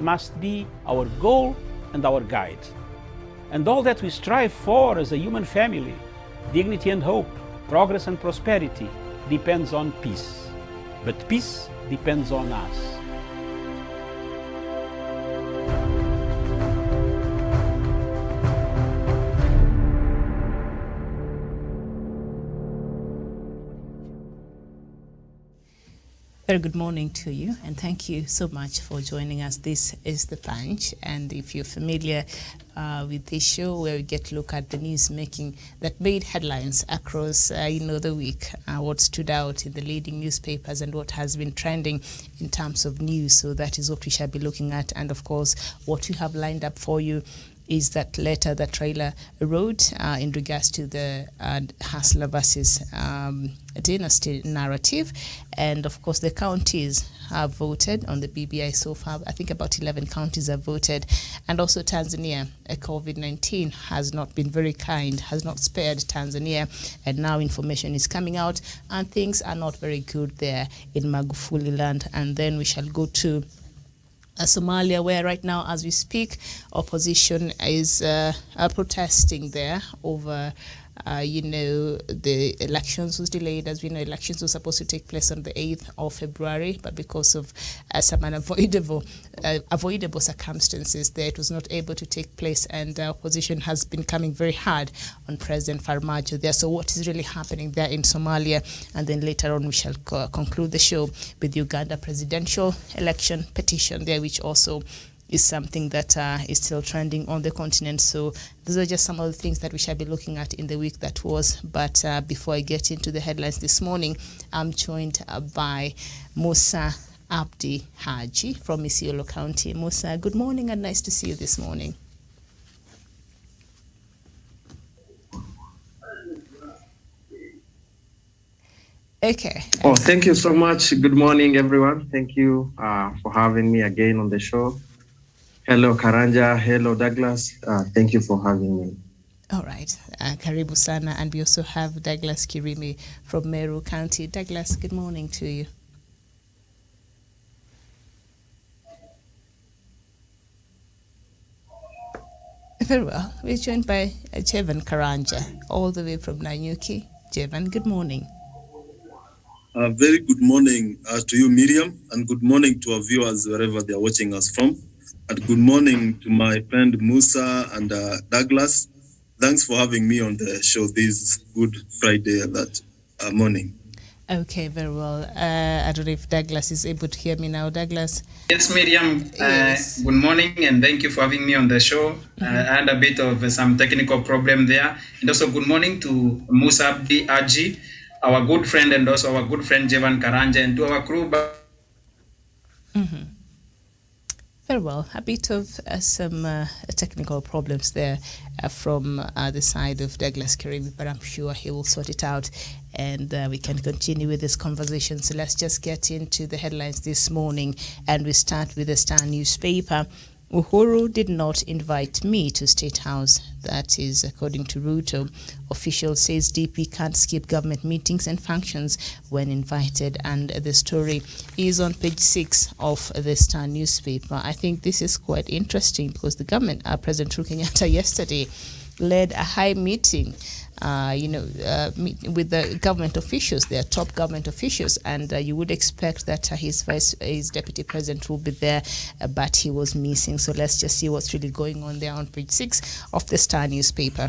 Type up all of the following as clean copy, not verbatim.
must be our goal and our guide. And all that we strive for as a human family, dignity and hope, progress and prosperity, depends on peace. But peace depends on us. Very good morning to you, and thank you so much for joining us. This is The Punch, and if you're familiar with this show where we get to look at the news making that made headlines across the week, what stood out in the leading newspapers and what has been trending in terms of news. So that is what we shall be looking at, and of course what we have lined up for you is that letter that Raila wrote in regards to the Hustler versus Dynasty narrative. And of course, the counties have voted on the BBI so far. I think about 11 counties have voted. And also Tanzania, COVID-19 has not been very kind, has not spared Tanzania. And now information is coming out and things are not very good there in Magufuli land. And then we shall go to Somalia, where right now, as we speak, opposition is protesting there over, the elections was delayed. As we know, elections were supposed to take place on the 8th of February, but because of some unavoidable circumstances there, it was not able to take place, and opposition has been coming very hard on President Farmajo there. So what is really happening there in Somalia? And then later on, we shall conclude the show with Uganda presidential election petition there, which also is something that is still trending on the continent. So those are just some of the things that we shall be looking at in the week that was. But before I get into the headlines this morning, I'm joined by Musa Abdi Haji from Isiolo County. Musa, good morning and nice to see you this morning. Okay. Oh, thank you so much. Good morning, everyone. Thank you for having me again on the show. Hello, Karanja. Hello, Douglas. Thank you for having me. All right. Karibu sana. And we also have Douglas Kirimi from Meru County. Douglas, good morning to you. Very well. We're joined by Jevan Karanja, all the way from Nanyuki. Jevan, good morning. Very good morning to you, Miriam, and good morning to our viewers wherever they are watching us from. And good morning to my friend Musa and Douglas. Thanks for having me on the show this Good Friday morning. Okay, very well. I don't know if Douglas is able to hear me now. Douglas? Yes, Miriam. Yes. Good morning, and thank you for having me on the show. I had a bit of some technical problem there. And also good morning to Musa Abdi Haji, our good friend, and also our good friend Jevan Karanja, and to our crew. Very well. A bit of some technical problems there from the side of Douglas Kirimi, but I'm sure he will sort it out and we can continue with this conversation. So let's just get into the headlines this morning, and we start with the Star newspaper. Uhuru did not invite me to State House. That is according to Ruto. Official says DP can't skip government meetings and functions when invited. And the story is on page 6 of the Star newspaper. I think this is quite interesting because the government, President Uhuru Kenyatta yesterday led a high meeting with the government officials, their top government officials, and you would expect that his deputy president will be there, but he was missing. So let's just see what's really going on there on page 6 of the Star newspaper.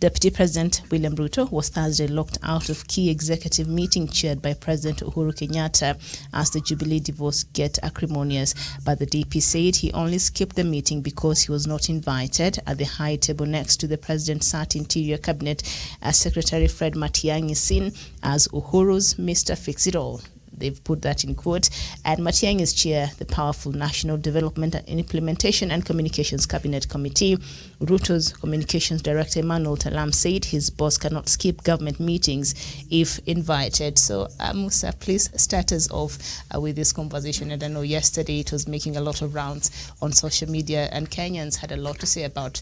Deputy President William Ruto was Thursday locked out of key executive meeting chaired by President Uhuru Kenyatta as the Jubilee divorce get acrimonious. But the DP said he only skipped the meeting because he was not invited. At the high table next to the President sat Interior Cabinet Secretary Fred Matiang'i, seen as Uhuru's Mr. Fix-It-All. They've put that in quote. And Matiang'i's chair the powerful National Development and Implementation and Communications Cabinet Committee. Ruto's Communications Director Emmanuel Talam said his boss cannot skip government meetings if invited. So Musa, please start us off with this conversation. And I know yesterday it was making a lot of rounds on social media, and Kenyans had a lot to say about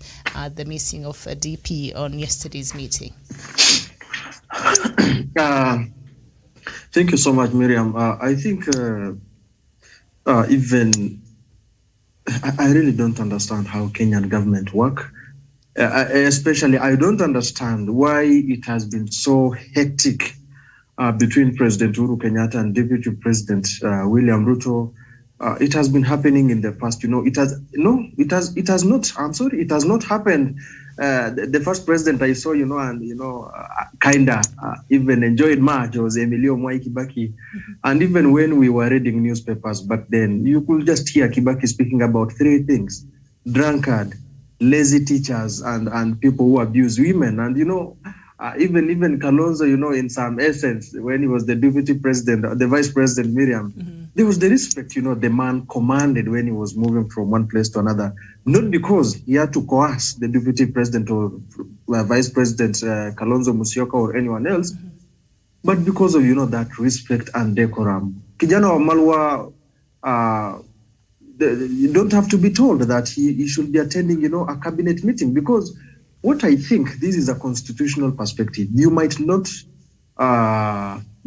the missing of DP on yesterday's meeting. Thank you so much, Miriam. I think even I really don't understand how Kenyan government work. Especially, I don't understand why it has been so hectic between President Uhuru Kenyatta and Deputy President William Ruto. It has been happening in the past. It has not. I'm sorry, it has not happened. The first president I saw, kinda even enjoyed much was Emilio Mwai Kibaki. And even when we were reading newspapers back then, you could just hear Kibaki speaking about three things: drunkard, lazy teachers, and people who abuse women. And even Kalonzo, in some essence, when he was the deputy president, the vice president Miriam, there was the respect, the man commanded when he was moving from one place to another, not because he had to coerce the deputy president or vice president Kalonzo Musyoka or anyone else, but because of, that respect and decorum. Kijana wa Malwa, you don't have to be told that he should be attending, a cabinet meeting, because what I think, this is a constitutional perspective. You might not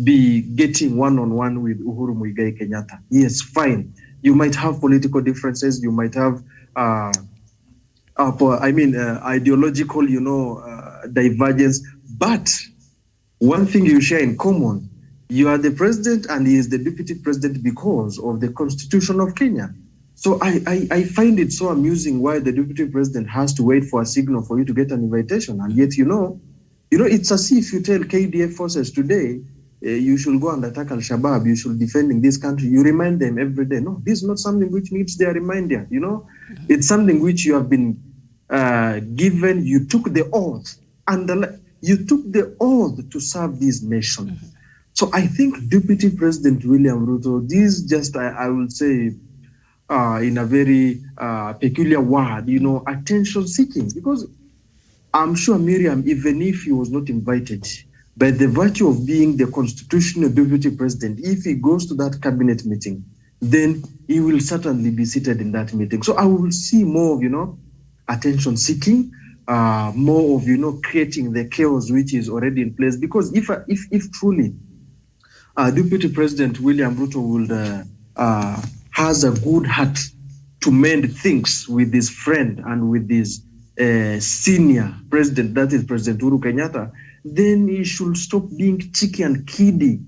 be getting one-on-one with Uhuru Muigai Kenyatta. Yes, fine. You might have political differences. You might have, ideological, divergence. But one thing you share in common, you are the president and he is the deputy president because of the Constitution of Kenya. So I find it so amusing why the deputy president has to wait for a signal for you to get an invitation. And yet, it's as if you tell KDF forces today, you should go and attack Al-Shabaab, you should defend in this country. You remind them every day. No, this is not something which needs their reminder, It's something which you have been given. You took the oath, and you took the oath to serve this nation. So I think Deputy President William Ruto, this just, I will say, in a very peculiar word, attention seeking, because I'm sure Miriam, even if he was not invited, by the virtue of being the constitutional deputy president, if he goes to that cabinet meeting, then he will certainly be seated in that meeting. So I will see more of, attention seeking, more of, creating the chaos which is already in place. Because if truly Deputy President William Ruto will has a good heart to mend things with his friend and with his senior president, that is President Uhuru Kenyatta, then he should stop being cheeky and kiddy.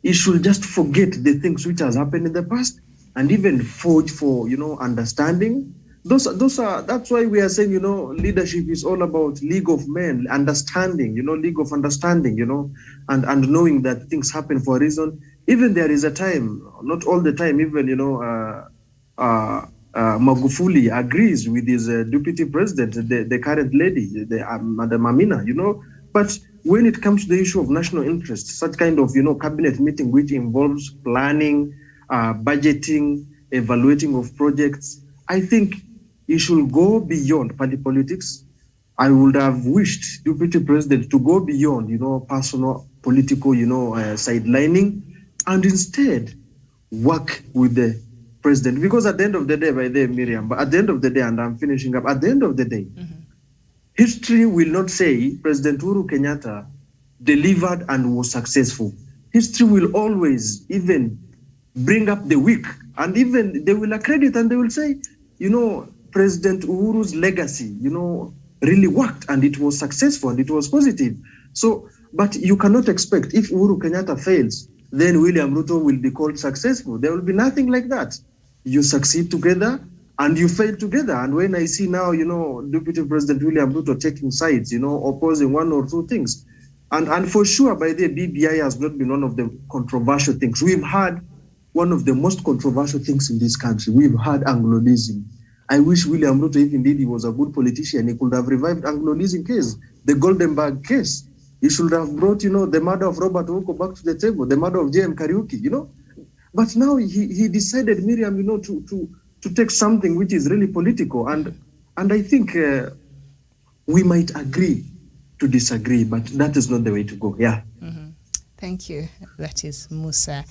He should just forget the things which has happened in the past and even forge for, understanding. That's why we are saying, leadership is all about League of Men, understanding, League of Understanding, and knowing that things happen for a reason. Even there is a time, not all the time, even, Magufuli agrees with his deputy president, the current lady, Madam Amina, But when it comes to the issue of national interest, such kind of, cabinet meeting which involves planning, budgeting, evaluating of projects, I think it should go beyond party politics. I would have wished Deputy President to go beyond, personal, political, sidelining, and instead work with the president. Because at the end of the day, Miriam, but at the end of the day, and I'm finishing up, at the end of the day, history will not say President Uhuru Kenyatta delivered and was successful. History will always even bring up the weak, and even they will accredit and they will say, President Uhuru's legacy, really worked and it was successful and it was positive. So, but you cannot expect if Uhuru Kenyatta fails, then William Ruto will be called successful. There will be nothing like that. You succeed together and you fail together. And when I see now, Deputy President William Ruto taking sides, opposing one or two things, and for sure, by the BBI has not been one of the controversial things. We've had one of the most controversial things in this country. We've had Anglolism. I wish William Ruto, if indeed he was a good politician, he could have revived Anglolism case, the Goldenberg case. He should have brought, the murder of Robert Oko back to the table, the murder of J.M. Kariuki, But now he decided, Miriam, to take something which is really political. And I think we might agree to disagree, but that is not the way to go. Yeah. Mm-hmm. Thank you. That is Musa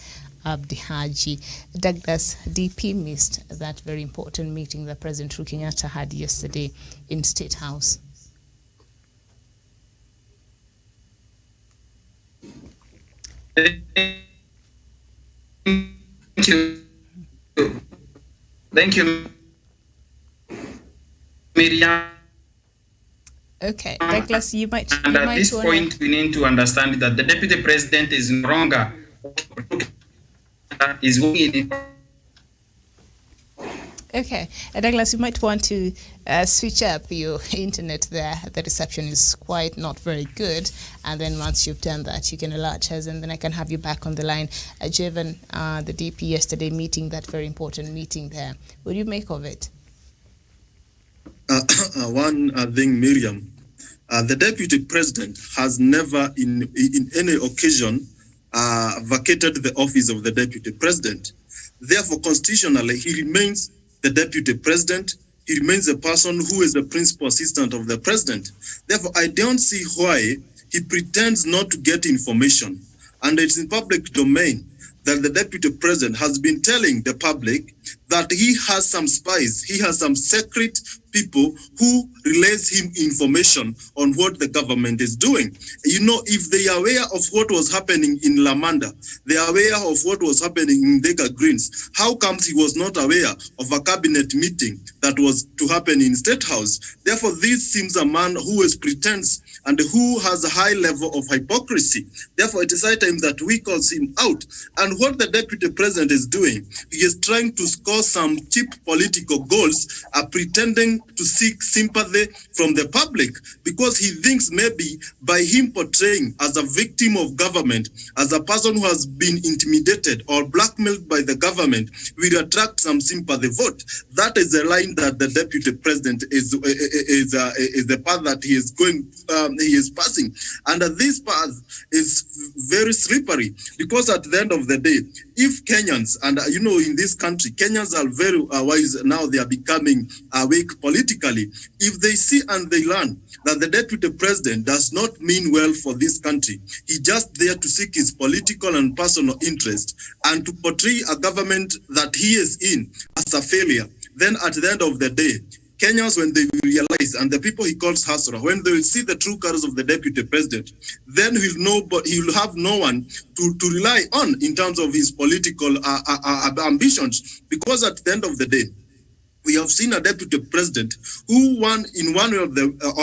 Abdi Haji. Douglas, DP missed that very important meeting that President Uhuru Kenyatta had yesterday in State House. Thank you. Thank you, Miriam. Okay, Douglas, you might. And at this point, we need to understand that the deputy president is no longer is working. Okay, Douglas, you might want to switch up your internet there. The reception is quite not very good. And then once you've done that, you can alert us and then I can have you back on the line. Jevan, the DP yesterday meeting, that very important meeting there. What do you make of it? One thing, Miriam, the deputy president has never in any occasion vacated the office of the deputy president. Therefore, constitutionally, he remains the deputy president. He remains a person who is the principal assistant of the president. Therefore, I don't see why he pretends not to get information. And it's in public domain that the deputy president has been telling the public that he has some spies, he has some secret people who relays him information on what the government is doing. You know, if they are aware of what was happening in Lamanda, they are aware of what was happening in Thika Greens, how comes he was not aware of a cabinet meeting that was to happen in State House? Therefore, this seems a man who is pretense and who has a high level of hypocrisy. Therefore, it is high time that we call him out. And what the deputy president is doing, he is trying to score some cheap political goals, pretending to seek sympathy from the public, because he thinks maybe by him portraying as a victim of government, as a person who has been intimidated or blackmailed by the government, will attract some sympathy vote. That is the line that the deputy president is the path that he is going, he is passing. And this path is very slippery, because at the end of the day, if Kenyans, and you know, in this country, Kenyans are very wise now, they are becoming awake politically. If they see and they learn that the deputy president does not mean well for this country, he's just there to seek his political and personal interest and to portray a government that he is in as a failure, then at the end of the day, Kenyans, when they will realize, and the people he calls Hasra, when they will see the true colors of the deputy president, then he'll know, but he will have no one to rely on in terms of his political ambitions. Because at the end of the day, we have seen a deputy president who, in one way or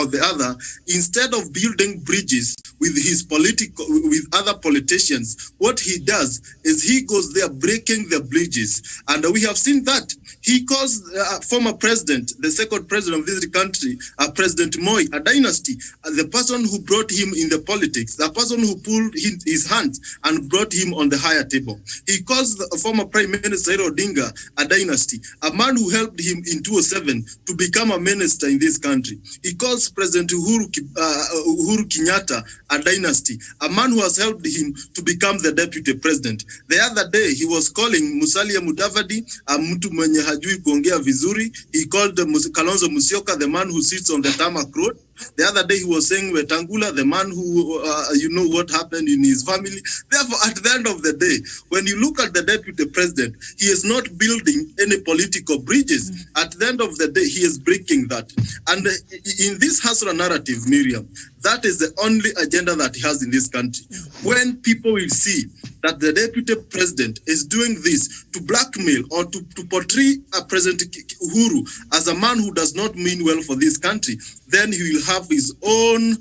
the other, instead of building bridges with with other politicians, what he does is he goes there breaking the bridges. And we have seen that. He calls former president, the second president of this country, President Moi, a dynasty, the person who brought him in the politics, the person who pulled his hand and brought him on the higher table. He calls the former Prime Minister Odinga a dynasty, a man who helped him in 2007 to become a minister in this country. He calls President Uhuru Kenyatta a dynasty, a man who has helped him to become the deputy president. The other day, he was calling Musalia Mudavadi a mtu mwenye hajui kuongea vizuri. He called Kalonzo Musyoka the man who sits on the tarmac road. The other day he was saying Wetangula, the man who, you know what happened in his family. Therefore, at the end of the day, when you look at the deputy president, he is not building any political bridges. At the end of the day, he is breaking that. And in this Hasra narrative, Miriam, that is the only agenda that he has in this country. When people will see that the deputy president is doing this to blackmail or to portray President Uhuru as a man who does not mean well for this country, then he will have his own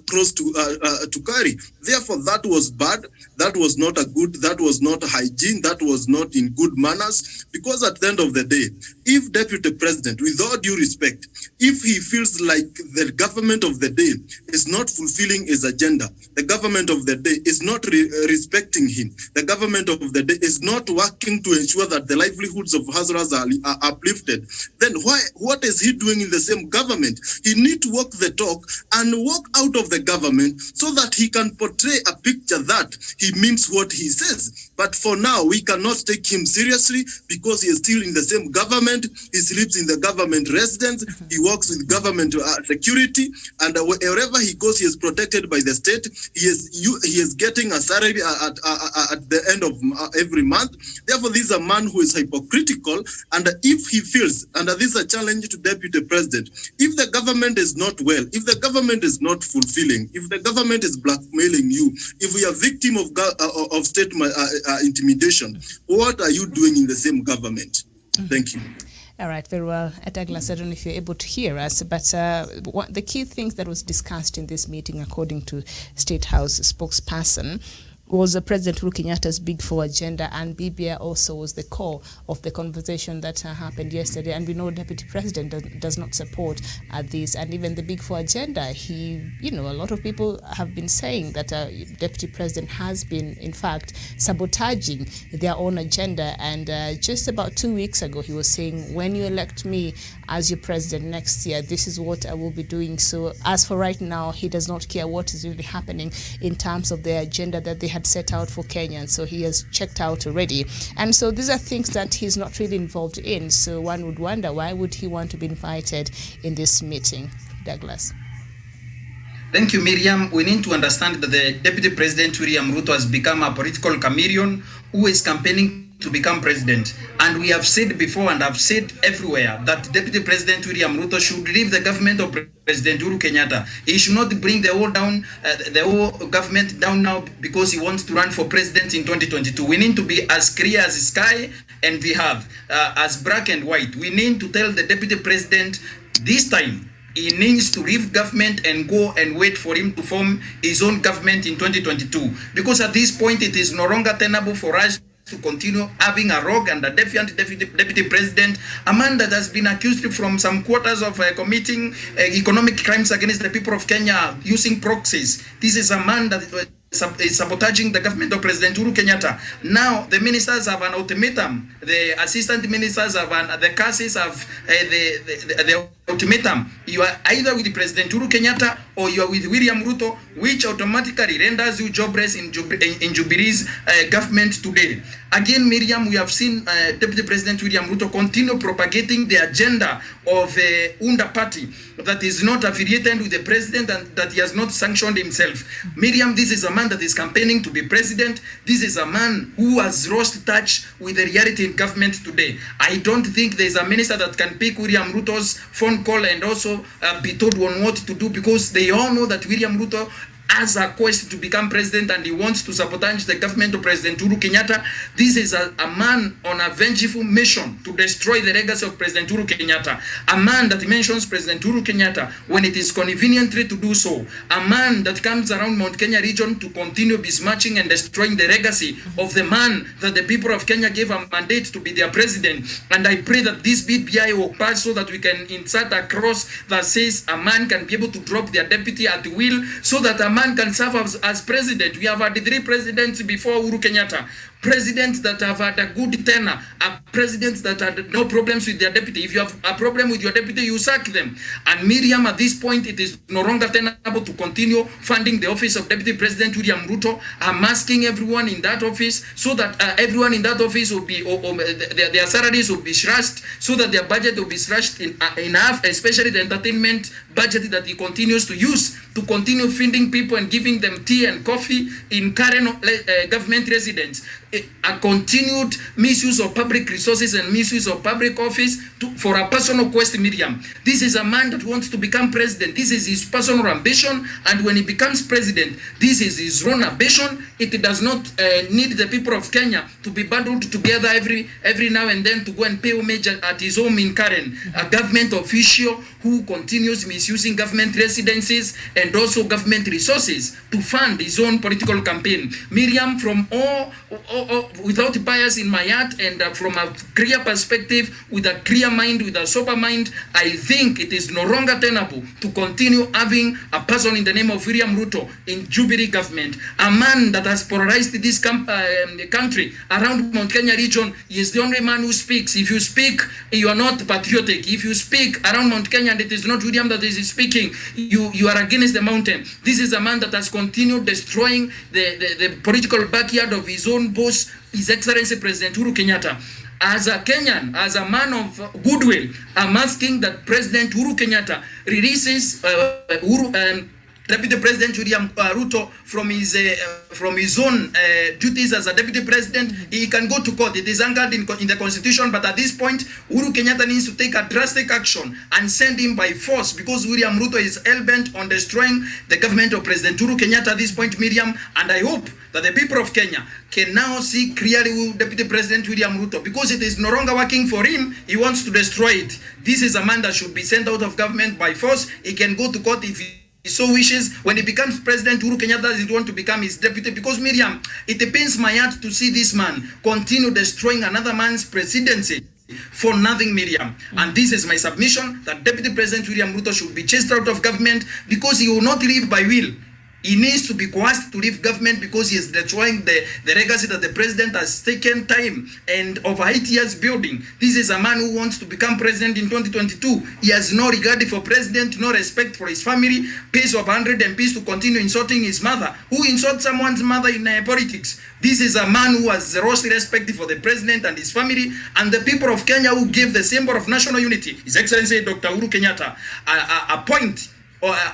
cross to carry. Therefore, that was bad. That was not that was not hygiene. That was not in good manners. Because at the end of the day, if deputy president, with all due respect, if he feels like the government of the day is not fulfilling his agenda, the government of the day is not respecting him, the government of the day is not working to ensure that the livelihoods of Hazaras are uplifted, then what is he doing in the same government? He needs to walk the talk and walk out of the government so that he can portray a picture that he means what he says. But for now, we cannot take him seriously because he is still in the same government. He sleeps in the government residence. He works with government security, and wherever he goes, he is protected by the state. He is getting a salary at the end of every month. Therefore, this is a man who is hypocritical. And if he feels, and this is a challenge to deputy president, if the government is not well, if the government is not fulfilling, if the government is blackmailing you, if we are victim of state intimidation, what are you doing in the same government? Thank you. All right, very well. Douglas, I don't know if you're able to hear us, but the key things that was discussed in this meeting, according to State House spokesperson, was President Uhuru Kenyatta's Big Four agenda, and BBI also was the core of the conversation that happened yesterday. And we know Deputy President does not support this, and even the Big Four agenda. A lot of people have been saying that Deputy President has been, in fact, sabotaging their own agenda. And just about 2 weeks ago, he was saying, when you elect me as your president next year, this is what I will be doing. So as for right now, he does not care what is really happening in terms of the agenda that they had set out for Kenya. So he has checked out already. And so these are things that he's not really involved in. So one would wonder, why would he want to be invited in this meeting? Douglas. Thank you, Miriam. We need to understand that the Deputy President William Ruto has become a political chameleon who is campaigning to become president. And we have said before, and I've said everywhere, that Deputy President William Ruto should leave the government of President Uhuru Kenyatta. He should not bring the whole government down now because he wants to run for president in 2022. We need to be as clear as the sky, and we have as black and white. We need to tell the Deputy President this time he needs to leave government and go and wait for him to form his own government in 2022. Because at this point, it is no longer tenable for us to continue having a rogue and a defiant deputy president, a man that has been accused from some quarters of committing economic crimes against the people of Kenya using proxies. This is a man that is sabotaging the government of President Uhuru Kenyatta. Now the ministers have an ultimatum. The assistant ministers have the CASIs have the ultimatum. You are either with President Uhuru Kenyatta or you are with William Ruto, which automatically renders you jobless in Jubilee's government today. Again, Miriam, we have seen Deputy President William Ruto continue propagating the agenda of the UNDA party that is not affiliated with the president and that he has not sanctioned himself. Miriam, this is a man that is campaigning to be president. This is a man who has lost touch with the reality in government today. I don't think there is a minister that can pick William Ruto's phone call and also be told on what to do, because they all know that William Ruto has a quest to become president and he wants to sabotage the government of President Uhuru Kenyatta. This is a man on a vengeful mission to destroy the legacy of President Uhuru Kenyatta. A man that mentions President Uhuru Kenyatta when it is conveniently to do so. A man that comes around Mount Kenya region to continue besmirching and destroying the legacy of the man that the people of Kenya gave a mandate to be their president. And I pray that this BBI will pass so that we can insert a cross that says a man can be able to drop their deputy at will, so that a man can serve as president. We have had 3 presidents before Uhuru Kenyatta. Presidents that have had a good tenure, presidents that had no problems with their deputy. If you have a problem with your deputy, you sack them. And Miriam, at this point, it is no longer tenable to continue funding the office of Deputy President William Ruto. I'm asking everyone in that office so that everyone in that office will be, their salaries will be slashed, so that their budget will be slashed in half, especially the entertainment budget that he continues to use to continue feeding people and giving them tea and coffee in current government residence. A continued misuse of public resources and misuse of public office for a personal quest, Miriam. This is a man that wants to become president. This is his personal ambition, and when he becomes president, this is his own ambition. It does not need the people of Kenya to be bundled together every now and then to go and pay homage at his home in Karen. A government official who continues misusing government residences and also government resources to fund his own political campaign. Miriam, from without bias in my heart and from a clear perspective, with a clear mind, with a sober mind, I think it is no longer tenable to continue having a person in the name of William Ruto in Jubilee government, a man that has polarized this country around Mount Kenya region. He is the only man who speaks. If you speak, you are not patriotic. If you speak around Mount Kenya and it is not William that is speaking, you are against the mountain. This is a man that has continued destroying the political backyard of his own boss, His Excellency President Uhuru Kenyatta. As a Kenyan, as a man of goodwill, I'm asking that President Uhuru Kenyatta releases Deputy President William Ruto from his own duties as a Deputy President. He can go to court. It is anchored in the Constitution, but at this point, Uhuru Kenyatta needs to take a drastic action and send him by force, because William Ruto is hell-bent on destroying the government of President Uhuru Kenyatta at this point, Miriam, and I hope that the people of Kenya can now see clearly who Deputy President William Ruto, because it is no longer working for him. He wants to destroy it. This is a man that should be sent out of government by force. He can go to court if he so wishes. When he becomes president, Uhuru Kenyatta doesn't want to become his deputy, because Miriam, it pains my heart to see this man continue destroying another man's presidency for nothing, Miriam. And this is my submission, that Deputy President William Ruto should be chased out of government, because he will not live by will. He needs to be coerced to leave government, because he is destroying the legacy that the president has taken time and over 8 years building. This is a man who wants to become president in 2022. He has no regard for president, no respect for his family, pays of 100 MPs to continue insulting his mother. Who insults someone's mother in politics? This is a man who has zero respect for the president and his family and the people of Kenya, who gave the symbol of national unity, His Excellency Dr. Uhuru Kenyatta, a point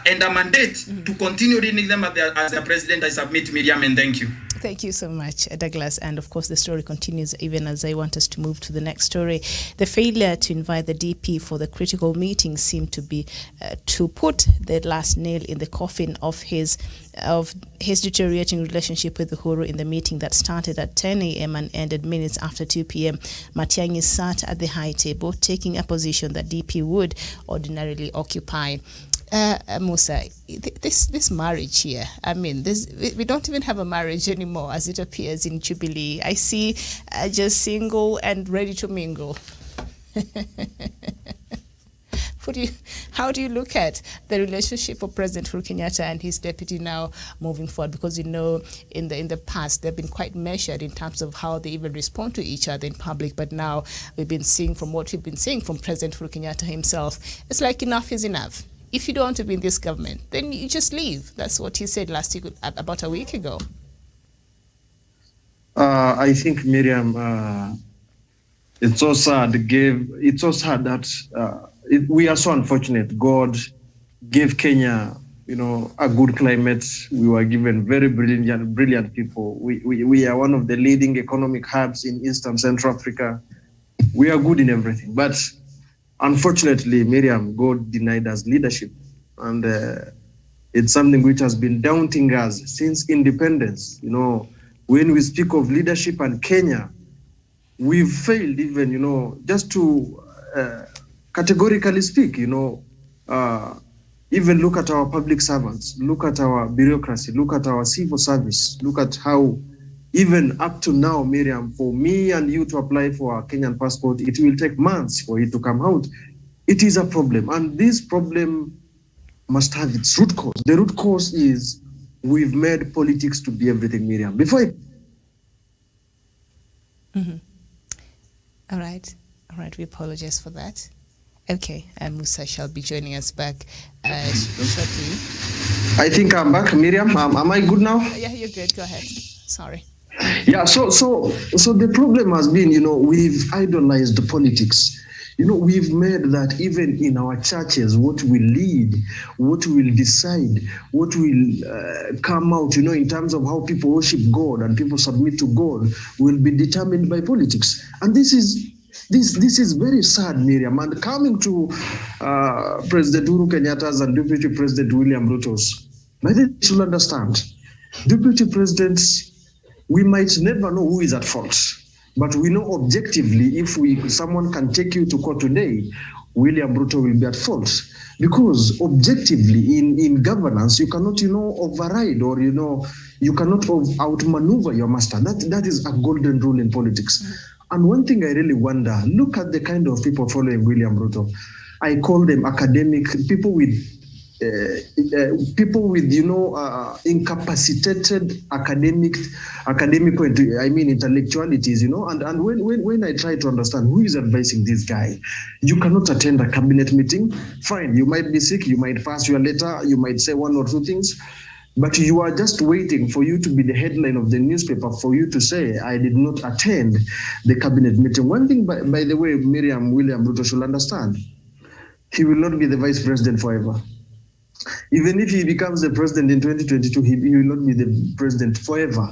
and a mandate to continue leading them as the president. I submit, Miriam, and thank you. Thank you so much, Douglas. And of course, the story continues even as I want us to move to the next story. The failure to invite the DP for the critical meeting seemed to be to put the last nail in the coffin of his deteriorating relationship with Uhuru. In the meeting that started at 10 a.m. and ended minutes after 2 p.m., Matiang'i sat at the high table, taking a position that DP would ordinarily occupy. Musa, this marriage here, I mean, we don't even have a marriage anymore as it appears in Jubilee. I see just single and ready to mingle. How do you look at the relationship of President Uhuru Kenyatta and his deputy now moving forward? Because you know, in the past, they've been quite measured in terms of how they even respond to each other in public. But now we've been seeing from President Uhuru Kenyatta himself, it's like enough is enough. If you don't want to be in this government, then you just leave. That's what he said last week, about a week ago. I think, Miriam, it's so sad. It's so sad that we are so unfortunate. God gave Kenya, a good climate. We were given very brilliant people. We are one of the leading economic hubs in Eastern Central Africa. We are good in everything, but unfortunately, Miriam, God denied us leadership, and it's something which has been daunting us since independence. When we speak of leadership and Kenya, we've failed even, just to categorically speak, even look at our public servants, look at our bureaucracy, look at our civil service, look at how even up to now, Miriam, for me and you to apply for a Kenyan passport, it will take months for it to come out. It is a problem, and this problem must have its root cause. The root cause is we've made politics to be everything, Miriam. All right, we apologize for that. Okay, and Musa shall be joining us back shortly. I think I'm back, Miriam. Am I good now? Yeah, you're good. Go ahead. Sorry. Yeah, so the problem has been, we've idolized the politics. We've made that even in our churches, what will lead, what will decide, what will come out, in terms of how people worship God and people submit to God will be determined by politics. And this is very sad, Miriam. And coming to President Uhuru Kenyatta's and Deputy President William Ruto's, I think you should understand, Deputy Presidents, we might never know who is at fault, but we know objectively if someone can take you to court today, William Ruto will be at fault, because objectively in governance you cannot override or you cannot outmaneuver your master. That is a golden rule in politics. And one thing I really wonder, look at the kind of people following William Ruto. I call them academic people with incapacitated intellectualities, and when I try to understand who is advising this guy, you cannot attend a cabinet meeting. Fine, you might be sick, you might pass your letter, you might say one or two things, but you are just waiting for you to be the headline of the newspaper for you to say, I did not attend the cabinet meeting. One thing, by the way, William Ruto should understand, he will not be the vice president forever. Even if he becomes the president in 2022, he will not be the president forever.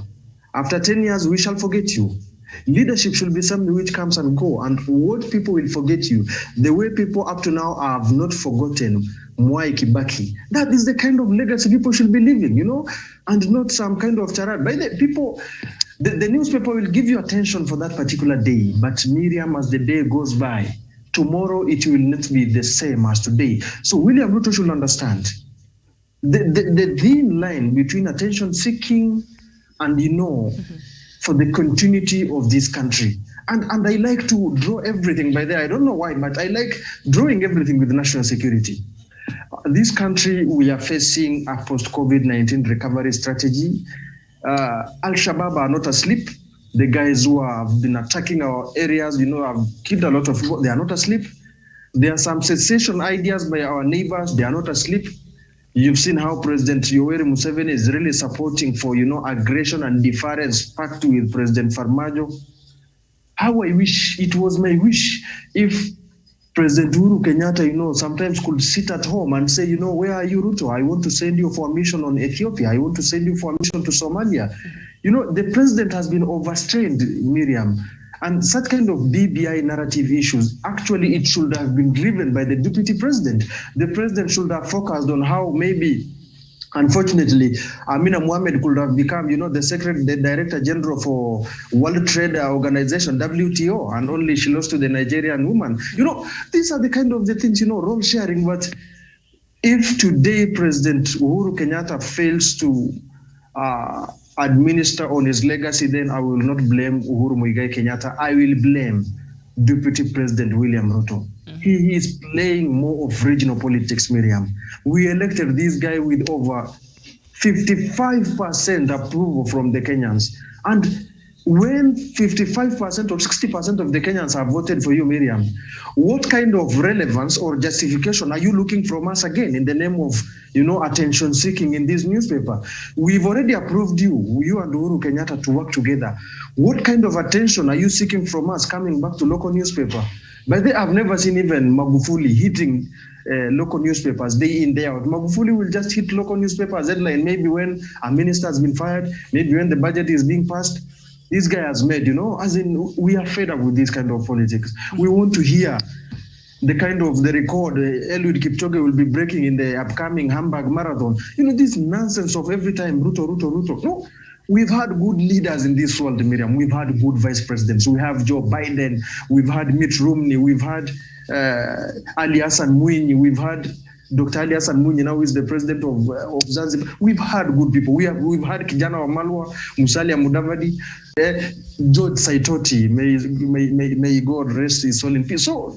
After 10 years, we shall forget you. Leadership should be something which comes and go, and what people will forget you, the way people up to now have not forgotten Mwai Kibaki. That is the kind of legacy people should be living, and not some kind of charade. By the people, the newspaper will give you attention for that particular day, but Miriam, as the day goes by, tomorrow it will not be the same as today. So William Ruto should understand the thin line between attention seeking and for the continuity of this country. And I like to draw everything by there. I don't know why, but I like drawing everything with national security. This country, we are facing a post-COVID-19 recovery strategy. Al-Shabaab are not asleep. The guys who have been attacking our areas, have killed a lot of people. They are not asleep. There are some secession ideas by our neighbors. They are not asleep. You've seen how President Yoweri Museveni is really supporting for, aggression and deference pact with President Farmajo. How I wish, it was my wish, if President Uhuru Kenyatta, sometimes could sit at home and say, where are you, Ruto? I want to send you for a mission on Ethiopia. I want to send you for a mission to Somalia. The president has been overstrained, Miriam. And such kind of BBI narrative issues, actually, it should have been driven by the deputy president. The president should have focused on how maybe, unfortunately, Amina Mohamed could have become, the director general for World Trade Organization, WTO, and only she lost to the Nigerian woman. These are the kind of the things, role sharing. But if today President Uhuru Kenyatta fails to administer on his legacy, then I will not blame Uhuru Muigai Kenyatta. I will blame Deputy President William Ruto. He is playing more of regional politics, Miriam. We elected this guy with over 55% approval from the Kenyans. And when 55% or 60% of the Kenyans have voted for you, Miriam, what kind of relevance or justification are you looking from us again in the name of, attention seeking in this newspaper? We've already approved you and Uhuru Kenyatta to work together. What kind of attention are you seeking from us coming back to local newspaper? But I've never seen even Magufuli hitting local newspapers day in, day out. Magufuli will just hit local newspapers headline, maybe when a minister has been fired, maybe when the budget is being passed. This guy has made, as in, we are fed up with this kind of politics. We want to hear the kind of the record Eliud Kipchoge will be breaking in the upcoming Hamburg Marathon. This nonsense of every time, Ruto, Ruto, Ruto. No, we've had good leaders in this world, Miriam. We've had good vice presidents. We have Joe Biden. We've had Mitt Romney. We've had Ali Hassan Mwinyi. We've had Dr. Ali Hassan Mwinyi, now is the president of Zanzibar. We've had good people. We've had Kijana Wamalwa, Musalia Mudavadi, George Saitoti. May God rest his soul in peace. So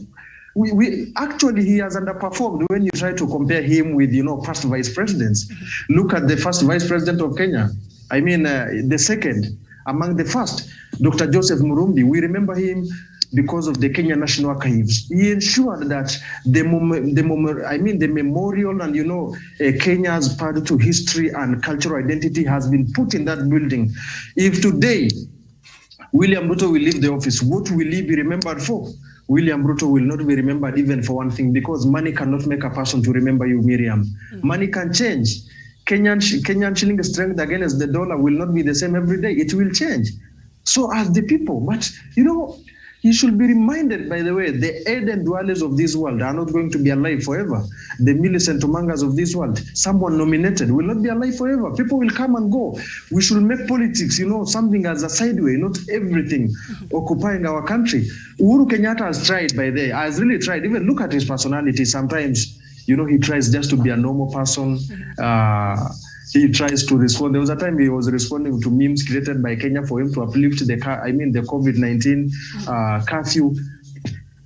we actually, he has underperformed when you try to compare him with past vice presidents. Look at the first vice president of Kenya. I mean, the second among the first, Dr. Joseph Murumbi. We remember him because of the Kenya National Archives. He ensured that the memorial and Kenya's part to history and cultural identity has been put in that building. If today William Ruto will leave the office, what will he be remembered for? William Ruto will not be remembered even for one thing, because money cannot make a person to remember you, Miriam. Money can change. Kenyan shilling strength against the dollar will not be the same every day. It will change. So as the people, but you should be reminded, by the way, the Eden dwellers of this world are not going to be alive forever. The Millicent Omangas of this world, someone nominated, will not be alive forever. People will come and go. We should make politics, something as a sideway, not everything occupying our country. Uhuru Kenyatta has tried has really tried. Even look at his personality. Sometimes, he tries just to be a normal person. He tries to respond. There was a time he was responding to memes created by Kenya for him to uplift the COVID-19 curfew.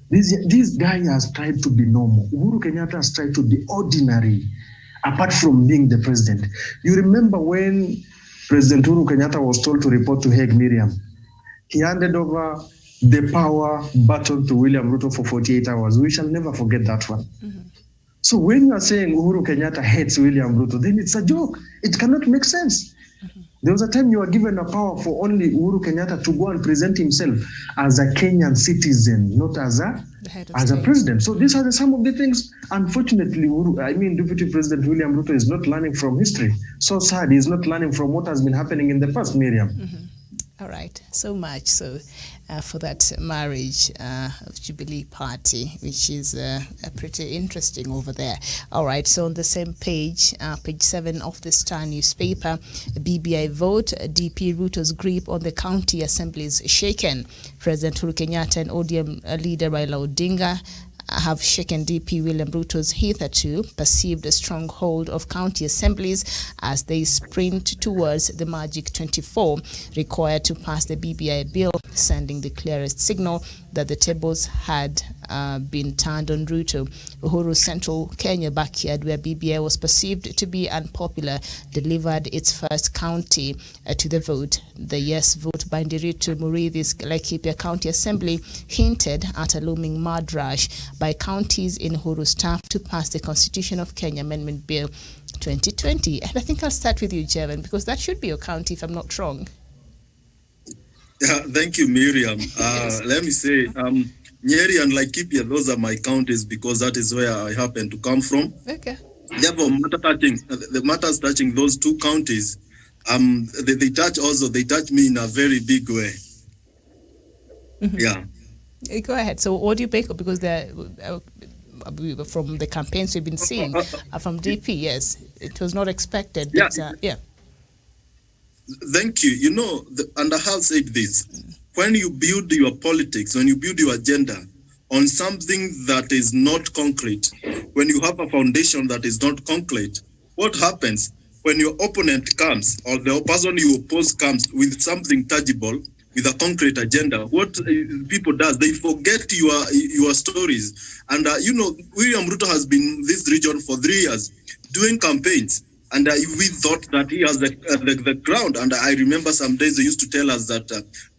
This guy has tried to be normal. Uhuru Kenyatta has tried to be ordinary, apart from being the president. You remember when President Uhuru Kenyatta was told to report to Hague, Miriam? He handed over the power baton to William Ruto for 48 hours. We shall never forget that one. So when you are saying Uhuru Kenyatta hates William Ruto, then it's a joke. It cannot make sense. There was a time you were given a power for only Uhuru Kenyatta to go and present himself as a Kenyan citizen, not as a president. So these are some of the things, unfortunately, Deputy President William Ruto is not learning from history. So sad, he's not learning from what has been happening in the past, Miriam. Mm-hmm. All right, so much so for that marriage of Jubilee Party, which is pretty interesting over there. All right, so on the same page, page 7 of the Star newspaper, BBI vote, DP Ruto's grip on the county assemblies shaken. President Uhuru Kenyatta and ODM leader Raila Odinga have shaken DP William Ruto's hitherto perceived stronghold of county assemblies as they sprint towards the magic 24 required to pass the BBI bill, sending the clearest signal that the tables had been turned on Ruto. Uhuru's central Kenya backyard, where BBI was perceived to be unpopular, delivered its first county to the vote. The yes vote by Nderitu Muridhi's Laikipia County Assembly hinted at a looming mud rush by counties in Uhuru's staff to pass the Constitution of Kenya Amendment Bill 2020. And I think I'll start with you, Jevan, because that should be your county, if I'm not wrong. Yeah, thank you, Miriam. Yes. Let me say, Nyeri and Laikipia, those are my counties because that is where I happen to come from. Okay. Therefore, the matters touching those two counties, they touch me in a very big way. Mm-hmm. Yeah. Go ahead. So what do you pick up? Because they're from the campaigns we've been seeing from DP, yes, it was not expected. But, yeah. Thank you. You know, and I have said this, when you build your politics, when you build your agenda on something that is not concrete, when you have a foundation that is not concrete, what happens when your opponent comes or the person you oppose comes with something tangible, with a concrete agenda, what people does, they forget your stories. And, William Ruto has been in this region for 3 years doing campaigns. And we thought that he has the ground. And I remember some days they used to tell us that